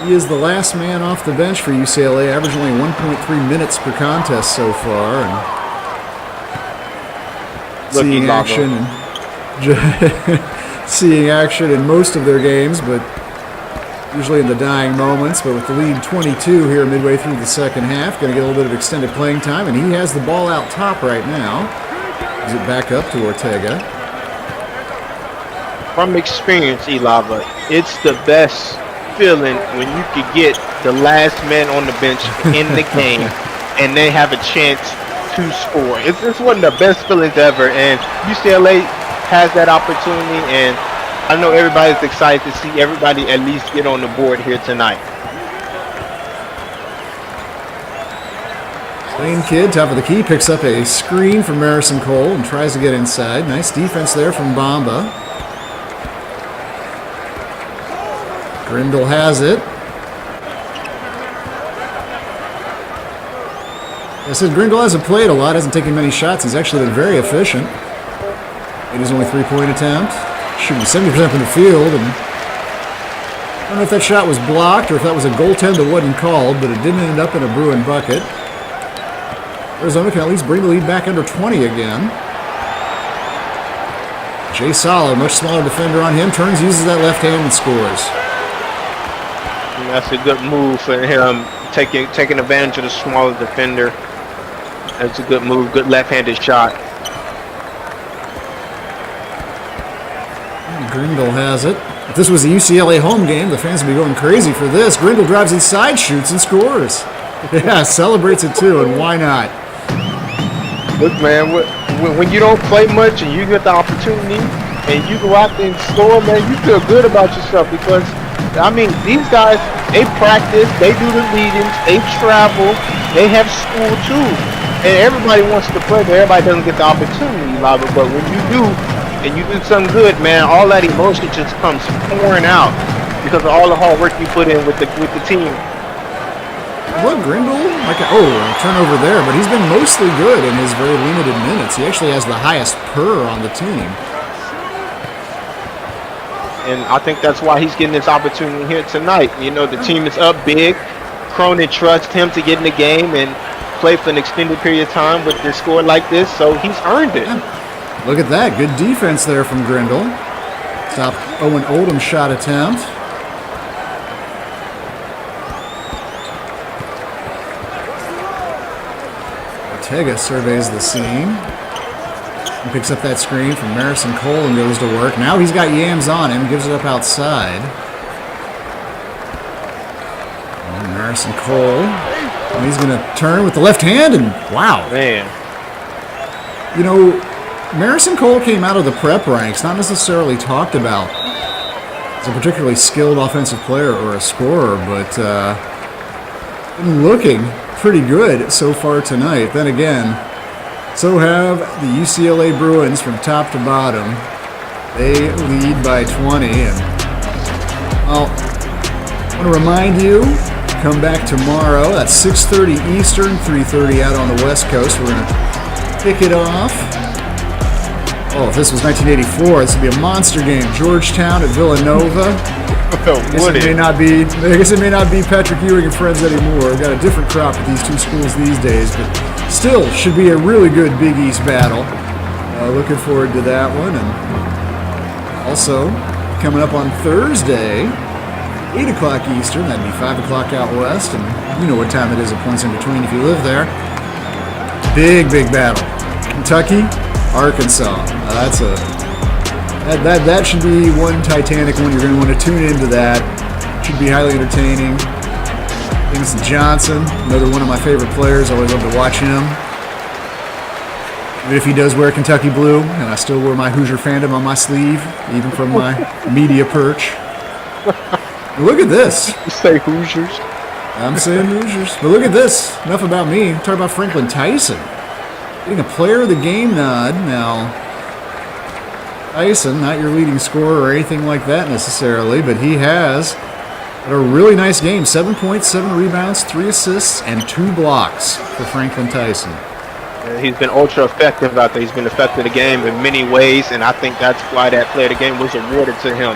He is the last man off the bench for UCLA, averaging only 1.3 minutes per contest so far. And seeing action in most of their games, but usually in the dying moments. But with the lead 22 here midway through the second half, going to get a little bit of extended playing time, and he has the ball out top right now. Gives it back up to Ortega. From experience, Elava, it's the best feeling when you could get the last man on the bench in the game and they have a chance to score. It's one of the best feelings ever, and UCLA has that opportunity, and I know everybody's excited to see everybody at least get on the board here tonight. Blaine Kidd, top of the key, picks up a screen from Marison Cole and tries to get inside. Nice defense there from Bamba. Grindle has it. I said Grindle hasn't played a lot, hasn't taken many shots. He's actually been very efficient. It is only a three-point attempt. Shooting 70% from the field. And I don't know if that shot was blocked or if that was a goaltend that wasn't called, but it didn't end up in a Bruin bucket. Arizona can at least bring the lead back under 20 again. Jay Sala, much smaller defender on him, turns, uses that left hand, and scores. And that's a good move for him taking advantage of the smaller defender. That's a good move, good left-handed shot. And Grindle has it. If this was a UCLA home game, the fans would be going crazy for this. Grindle drives inside, shoots, and scores. Yeah, celebrates it too, and why not? Look, man, when you don't play much and you get the opportunity and you go out there and score, man, you feel good about yourself because, I mean, these guys, they practice, they do the meetings, they travel, they have school too. And everybody wants to play, but everybody doesn't get the opportunity, Lava. But when you do, and you do something good, man, all that emotion just comes pouring out because of all the hard work you put in with the team. Look, Grindle, turnover there, but he's been mostly good in his very limited minutes. He actually has the highest PER on the team. And I think that's why he's getting this opportunity here tonight. You know, the team is up big. Cronin trusts him to get in the game and play for an extended period of time with this score like this, so he's earned it. Look at that. Good defense there from Grindle. Stopped Owen Oldham's shot attempt. Ortega surveys the scene. He picks up that screen from Marison Cole and goes to work. Now he's got Yams on him, gives it up outside. And Marison Cole, and he's going to turn with the left hand, and wow. Man. You know, Marison Cole came out of the prep ranks, not necessarily talked about as a particularly skilled offensive player or a scorer, but been looking pretty good so far tonight. Then again, so have the UCLA Bruins from top to bottom. They lead by 20. And I want to remind you, come back tomorrow. That's 6:30 Eastern, 3:30 out on the West Coast. We're going to kick it off. Oh, if this was 1984, this would be a monster game. Georgetown at Villanova. I guess it may not be Patrick Ewing and friends anymore. We've got a different crop at these two schools these days, but still should be a really good Big East battle. Looking forward to that one. And also, coming up on Thursday, 8 o'clock Eastern, that'd be 5 o'clock out west, and you know what time it is at points in between if you live there. Big battle. Kentucky, Arkansas. That should be one Titanic one. You're going to want to tune into that. Should be highly entertaining. Vincent Johnson, another one of my favorite players. Always love to watch him. Even if he does wear Kentucky blue, and I still wear my Hoosier fandom on my sleeve, even from my media perch. Look at this. You say Hoosiers? I'm saying Hoosiers. But look at this. Enough about me. Talk about Franklin Tyson. Getting a player of the game nod. Now, Tyson, not your leading scorer or anything like that necessarily, but he has had a really nice game. 7 points, 7 rebounds, 3 assists, and 2 blocks for Franklin Tyson. He's been ultra effective out there. He's been effective in the game in many ways, and I think that's why that player of the game was awarded to him.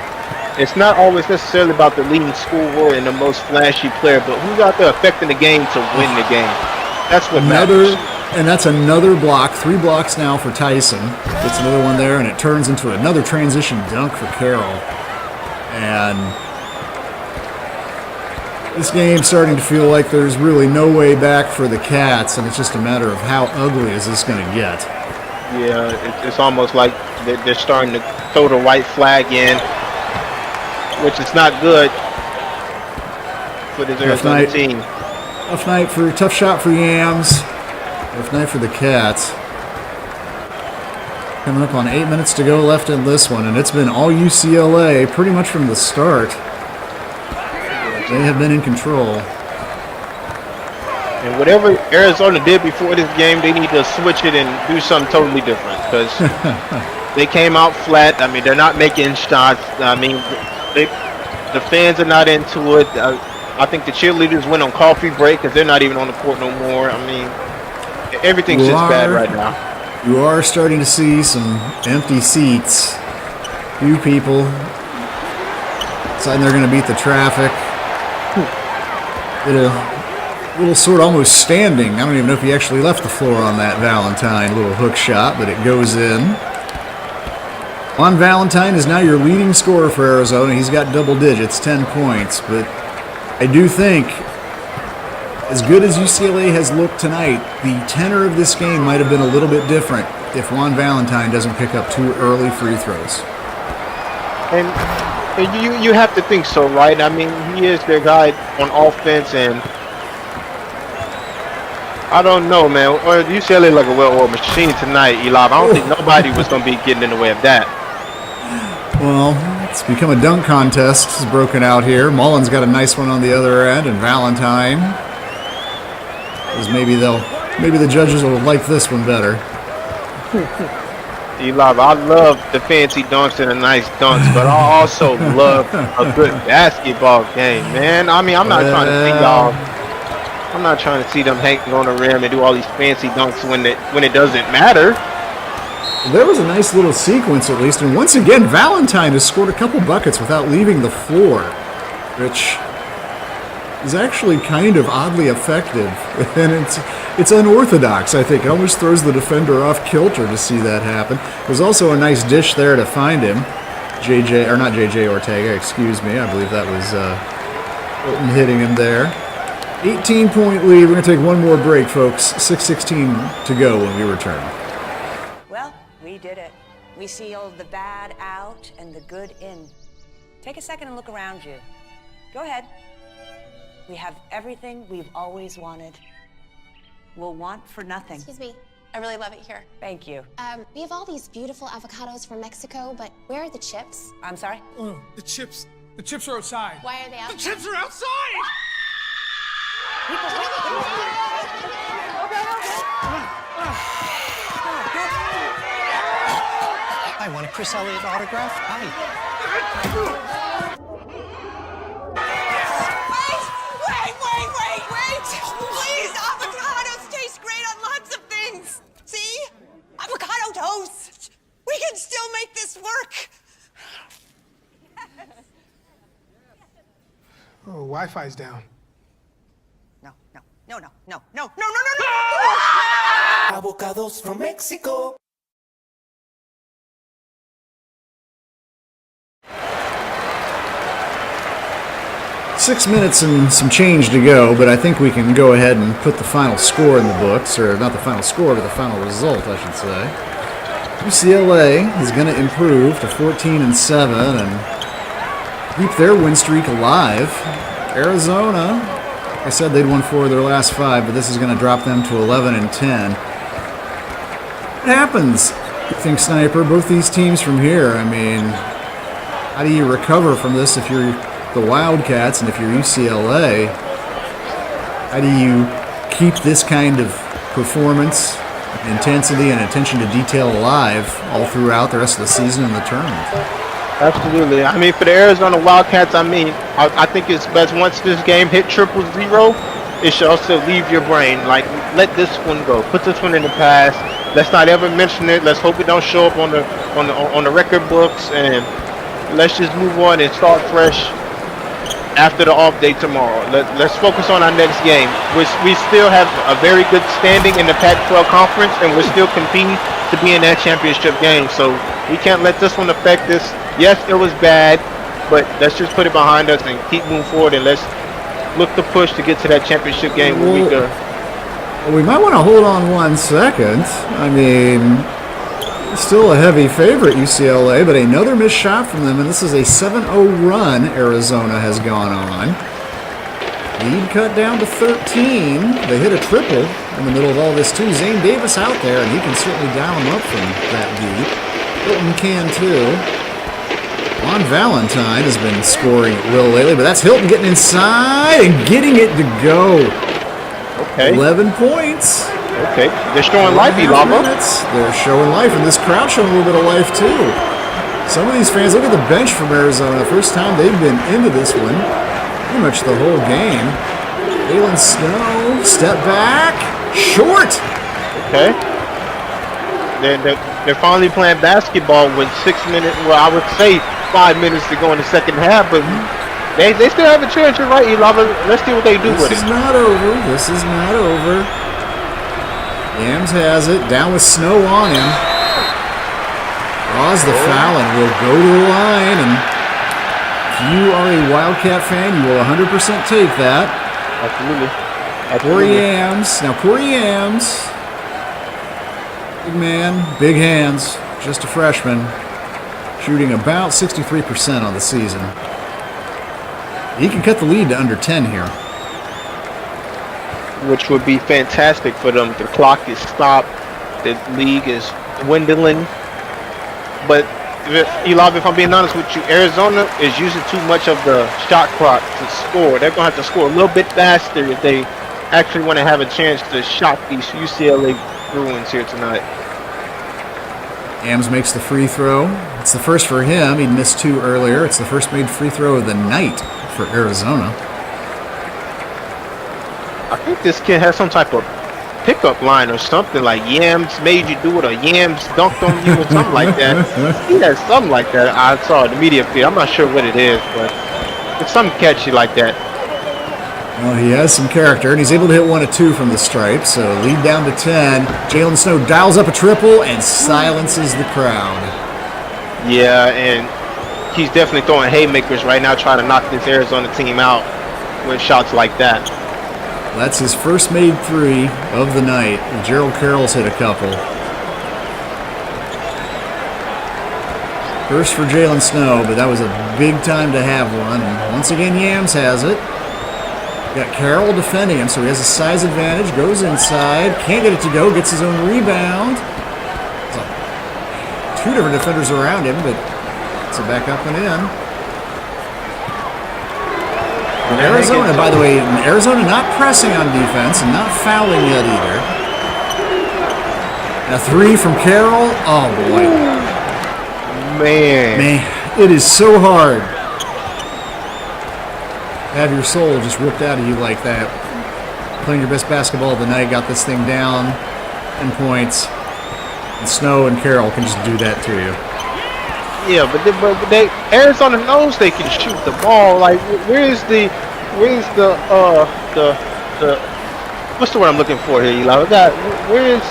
It's not always necessarily about the leading scorer and the most flashy player, but who's out there affecting the game to win the game. That's what matters. And that's another block. 3 blocks now for Tyson. Gets another one there, and it turns into another transition dunk for Carroll. And this game's starting to feel like there's really no way back for the Cats, and it's just a matter of how ugly is this going to get. Yeah, it's almost like they're starting to throw the white flag in, which is not good for the Arizona team. Tough shot for Yams. Tough night for the Cats. Coming up on 8 minutes to go left in this one, and it's been all UCLA pretty much from the start. They have been in control. And whatever Arizona did before this game, they need to switch it and do something totally different because they came out flat. I mean, they're not making shots. I mean, the fans are not into it. I think the cheerleaders went on coffee break because they're not even on the court no more. I mean, everything's just bad right now. You are starting to see some empty seats. Few people deciding they're going to beat the traffic. Did a little sort of almost standing. I don't even know if he actually left the floor on that Valentine little hook shot, but it goes in. Juan Valentine is now your leading scorer for Arizona. He's got double digits, 10 points, but I do think As good as UCLA has looked tonight, the tenor of this game might have been a little bit different if Juan Valentine doesn't pick up 2 early free throws. And you have to think so, right? I mean, he is their guy on offense, and I don't know, man. Or UCLA like a well-oiled machine tonight, Eli. I don't think nobody was going to be getting in the way of that. Well, it's become a dunk contest. It's broken out here. Mullen's got a nice one on the other end, and Valentine. Because maybe the judges will like this one better. Eli, I love the fancy dunks and the nice dunks, but I also love a good basketball game, man. I mean, I'm not trying to see y'all. I'm not trying to see them hanging on the rim and do all these fancy dunks when it doesn't matter. There was a nice little sequence, at least, and once again, Valentine has scored a couple buckets without leaving the floor, which is actually kind of oddly effective, and it's unorthodox, I think. It almost throws the defender off kilter to see that happen. There's also a nice dish there to find him. Not JJ Ortega, excuse me. I believe that was Hilton hitting him there. 18-point lead. We're going to take one more break, folks. 6:16 to go when we return. Well, we did it. We sealed the bad out and the good in. Take a second and look around you. Go ahead. We have everything we've always wanted. We'll want for nothing. Excuse me. I really love it here. Thank you. We have all these beautiful avocados from Mexico, but where are the chips? I'm sorry? The chips are outside. Why are they out? The chips are outside! I want a Chris Elliott autograph. Hi. Wait! Please, avocados taste great on lots of things. See? Avocado toast. We can still make this work. Oh, Wi-Fi's down. No. Avocados from Mexico. Six minutes and some change to go, but I think we can go ahead and put the final score in the books, or not the final score, but the final result, I should say. UCLA is going to improve to 14-7 and keep their win streak alive. Arizona, like I said, they'd won 4 of their last 5, but this is going to drop them to 11-10. What happens, you think, Sniper? Both these teams from here, I mean, how do you recover from this if you're the Wildcats, and if you're UCLA, how do you keep this kind of performance, intensity, and attention to detail alive all throughout the rest of the season and the tournament? Absolutely. I mean, for the Arizona Wildcats, I think it's best once this game hit 000, it should also leave your brain. Like, let this one go. Put this one in the past. Let's not ever mention it. Let's hope it don't show up on the record books, and let's just move on and start fresh after the off day tomorrow. Let's focus on our next game, which we still have a very good standing in the Pac-12 conference, and we're still competing to be in that championship game. So we can't let this one affect us. Yes, it was bad, but let's just put it behind us and keep moving forward, and let's look to push to get to that championship game when we go. Well, we might want to hold on 1 second. I mean, still a heavy favorite, UCLA, but another missed shot from them, and this is a 7-0 run Arizona has gone on. Lead cut down to 13. They hit a triple in the middle of all this, too. Zane Davis out there, and he can certainly dial them up from that deep. Hilton can, too. Juan Valentine has been scoring at will lately, but that's Hilton getting inside and getting it to go. Okay. 11 points. Okay, they're showing life, Elava. They're showing life, and this crowd showing a little bit of life, too. Some of these fans, look at the bench from Arizona. First time they've been into this one. Pretty much the whole game. Jalen Snow, step back, short. Okay. They're finally playing basketball with 6 minutes, well, I would say 5 minutes to go in the second half, but they still have a chance. You're right, Elava. Let's see what they do with it. This is not over. This is not over. Yams has it, down with Snow on him. Draws the foul and will go to the line. And if you are a Wildcat fan, you will 100% take that. Absolutely. Corey Yams. Now, Corey Yams, big man, big hands, just a freshman, shooting about 63% on the season. He can cut the lead to under 10 here. Which would be fantastic for them. The clock is stopped. The league is dwindling. But, Eli, if I'm being honest with you, Arizona is using too much of the shot clock to score. They're going to have to score a little bit faster if they actually want to have a chance to shock these UCLA Bruins here tonight. Yams makes the free throw. It's the first for him. He missed 2 earlier. It's the first made free throw of the night for Arizona. I think this kid has some type of pickup line or something, like Yams made you do it or Yams dunked on you or something like that. He has something like that. I saw in the media feed. I'm not sure what it is, but it's something catchy like that. Well, he has some character, and he's able to hit 1 of 2 from the stripe, so lead down to 10. Jalen Snow dials up a triple and silences the crowd. Yeah, and he's definitely throwing haymakers right now, trying to knock this Arizona team out with shots like that. That's his first made 3 of the night. Gerald Carroll's hit a couple. First for Jalen Snow, but that was a big time to have one. And once again, Yams has it. Got Carroll defending him, so he has a size advantage. Goes inside, can't get it to go, gets his own rebound. So, 2 different defenders around him, but it's a back up and in. And Arizona, by the way, Arizona not pressing on defense and not fouling yet either. And a 3 from Carroll. Oh boy, man, it is so hard. Have your soul just ripped out of you like that. Playing your best basketball of the night, got this thing down, 10 points. And Snow and Carroll can just do that to you. Yeah, but Arizona knows they can shoot the ball. Like, where's the what's the word I'm looking for here, Eli? Where's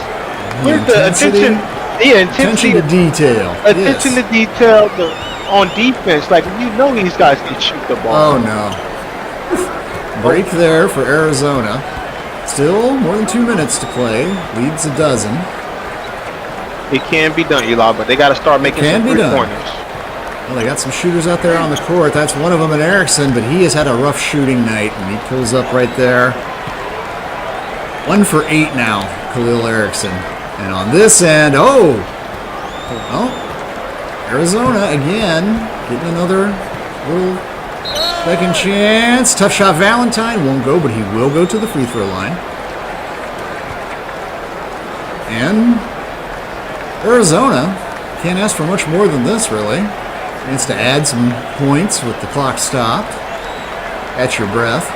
the attention? Yeah, attention to detail. Attention to detail on defense. Like, you know these guys can shoot the ball. Oh no. Break there for Arizona. Still more than 2 minutes to play. Leads a dozen. It can be done, Eli, but they got to start making some three-pointers. Well, they got some shooters out there on the court. That's one of them in Erickson, but he has had a rough shooting night, and he pulls up right there. 1 for 8 now, Khalil Erickson. And on this end, well, Arizona again getting another little second chance. Tough shot, Valentine won't go, but he will go to the free throw line. And Arizona can't ask for much more than this, really. Chance to add some points with the clock stopped. Catch your breath.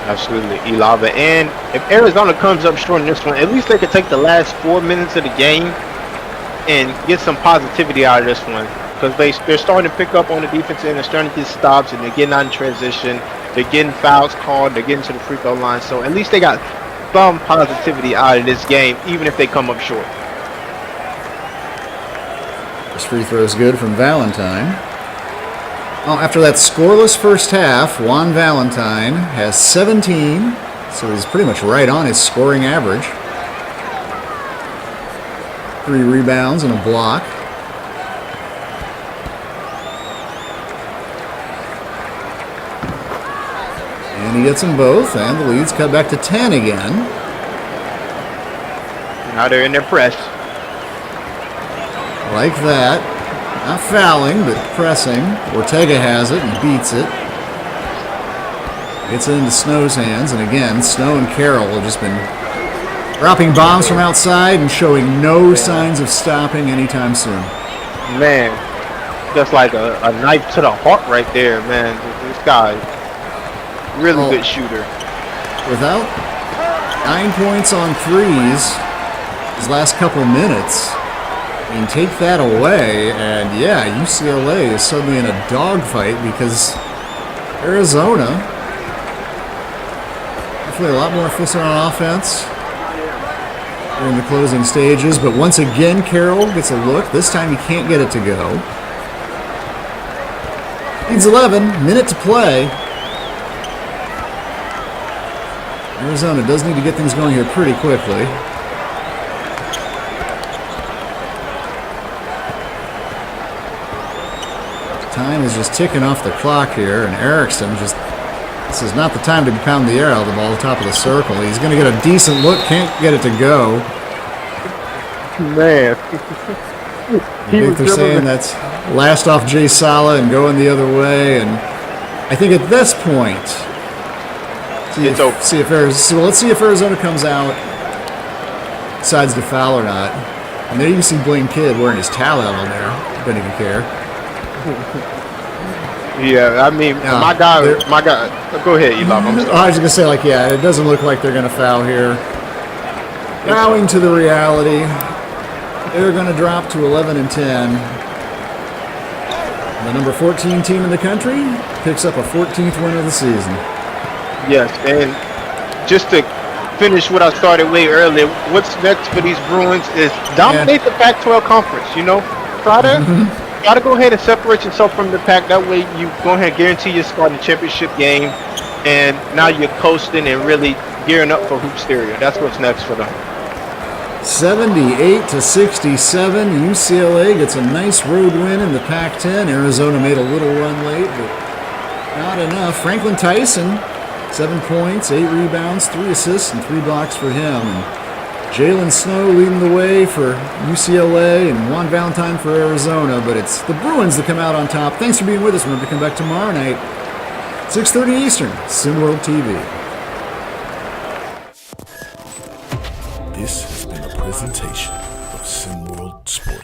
Absolutely, Elava. And if Arizona comes up short in this one, at least they could take the last 4 minutes of the game and get some positivity out of this one. Because they're starting to pick up on the defense end, they're starting to get stops, and they're getting out in transition. They're getting fouls called, they're getting to the free throw line. So at least they got some positivity out of this game, even if they come up short. This free throw is good from Valentine. Well, after that scoreless first half, Juan Valentine has 17, so he's pretty much right on his scoring average. 3 rebounds and a block. And he gets them both, and the lead's cut back to 10 again. Now they're in their press. Like that. Not fouling, but pressing. Ortega has it and beats it. Gets it into Snow's hands, and again, Snow and Carroll have just been dropping bombs from outside and showing no signs of stopping anytime soon. Man, that's like a knife to the heart right there, man. This guy, really good shooter. Without 9 points on threes his last couple minutes, I mean, take that away, and yeah, UCLA is suddenly in a dogfight because Arizona, definitely a lot more efficient on offense during the closing stages, but once again, Carroll gets a look. This time he can't get it to go. Leads 11, minute to play. Arizona does need to get things going here pretty quickly. Time is just ticking off the clock here, and Erickson just... This is not the time to pound the air out of the ball at the top of the circle. He's going to get a decent look, can't get it to go. Man. I think they're saying that's last off Jay Sala and going the other way, and I think at this point, let's see if Arizona comes out, decides to foul or not. And there you can see Blaine Kidd wearing his towel out on there. Doesn't even care. Yeah, I mean, my guy. Go ahead, Eli. I was just gonna say, like, yeah, it doesn't look like they're gonna foul here. Bowing to the reality, they're gonna drop to 11 and 10. The number 14 team in the country picks up a 14th win of the season. Yes, and just to finish what I started way earlier, what's next for these Bruins is dominate the Pac-12 conference. You know, try to go ahead and separate yourself from the pack. That way, you go ahead and guarantee your spot in the championship game, and now you're coasting and really gearing up for Hoopsteria. That's what's next for them. 78-67, UCLA gets a nice road win in the Pac-10. Arizona made a little run late, but not enough. Franklin Tyson, 7 points, 8 rebounds, 3 assists, and 3 blocks for him. And Jalen Snow leading the way for UCLA and Juan Valentine for Arizona, but it's the Bruins that come out on top. Thanks for being with us. Remember to come back tomorrow night, 6:30 Eastern, SimWorld TV. This has been a presentation of SimWorld Sports.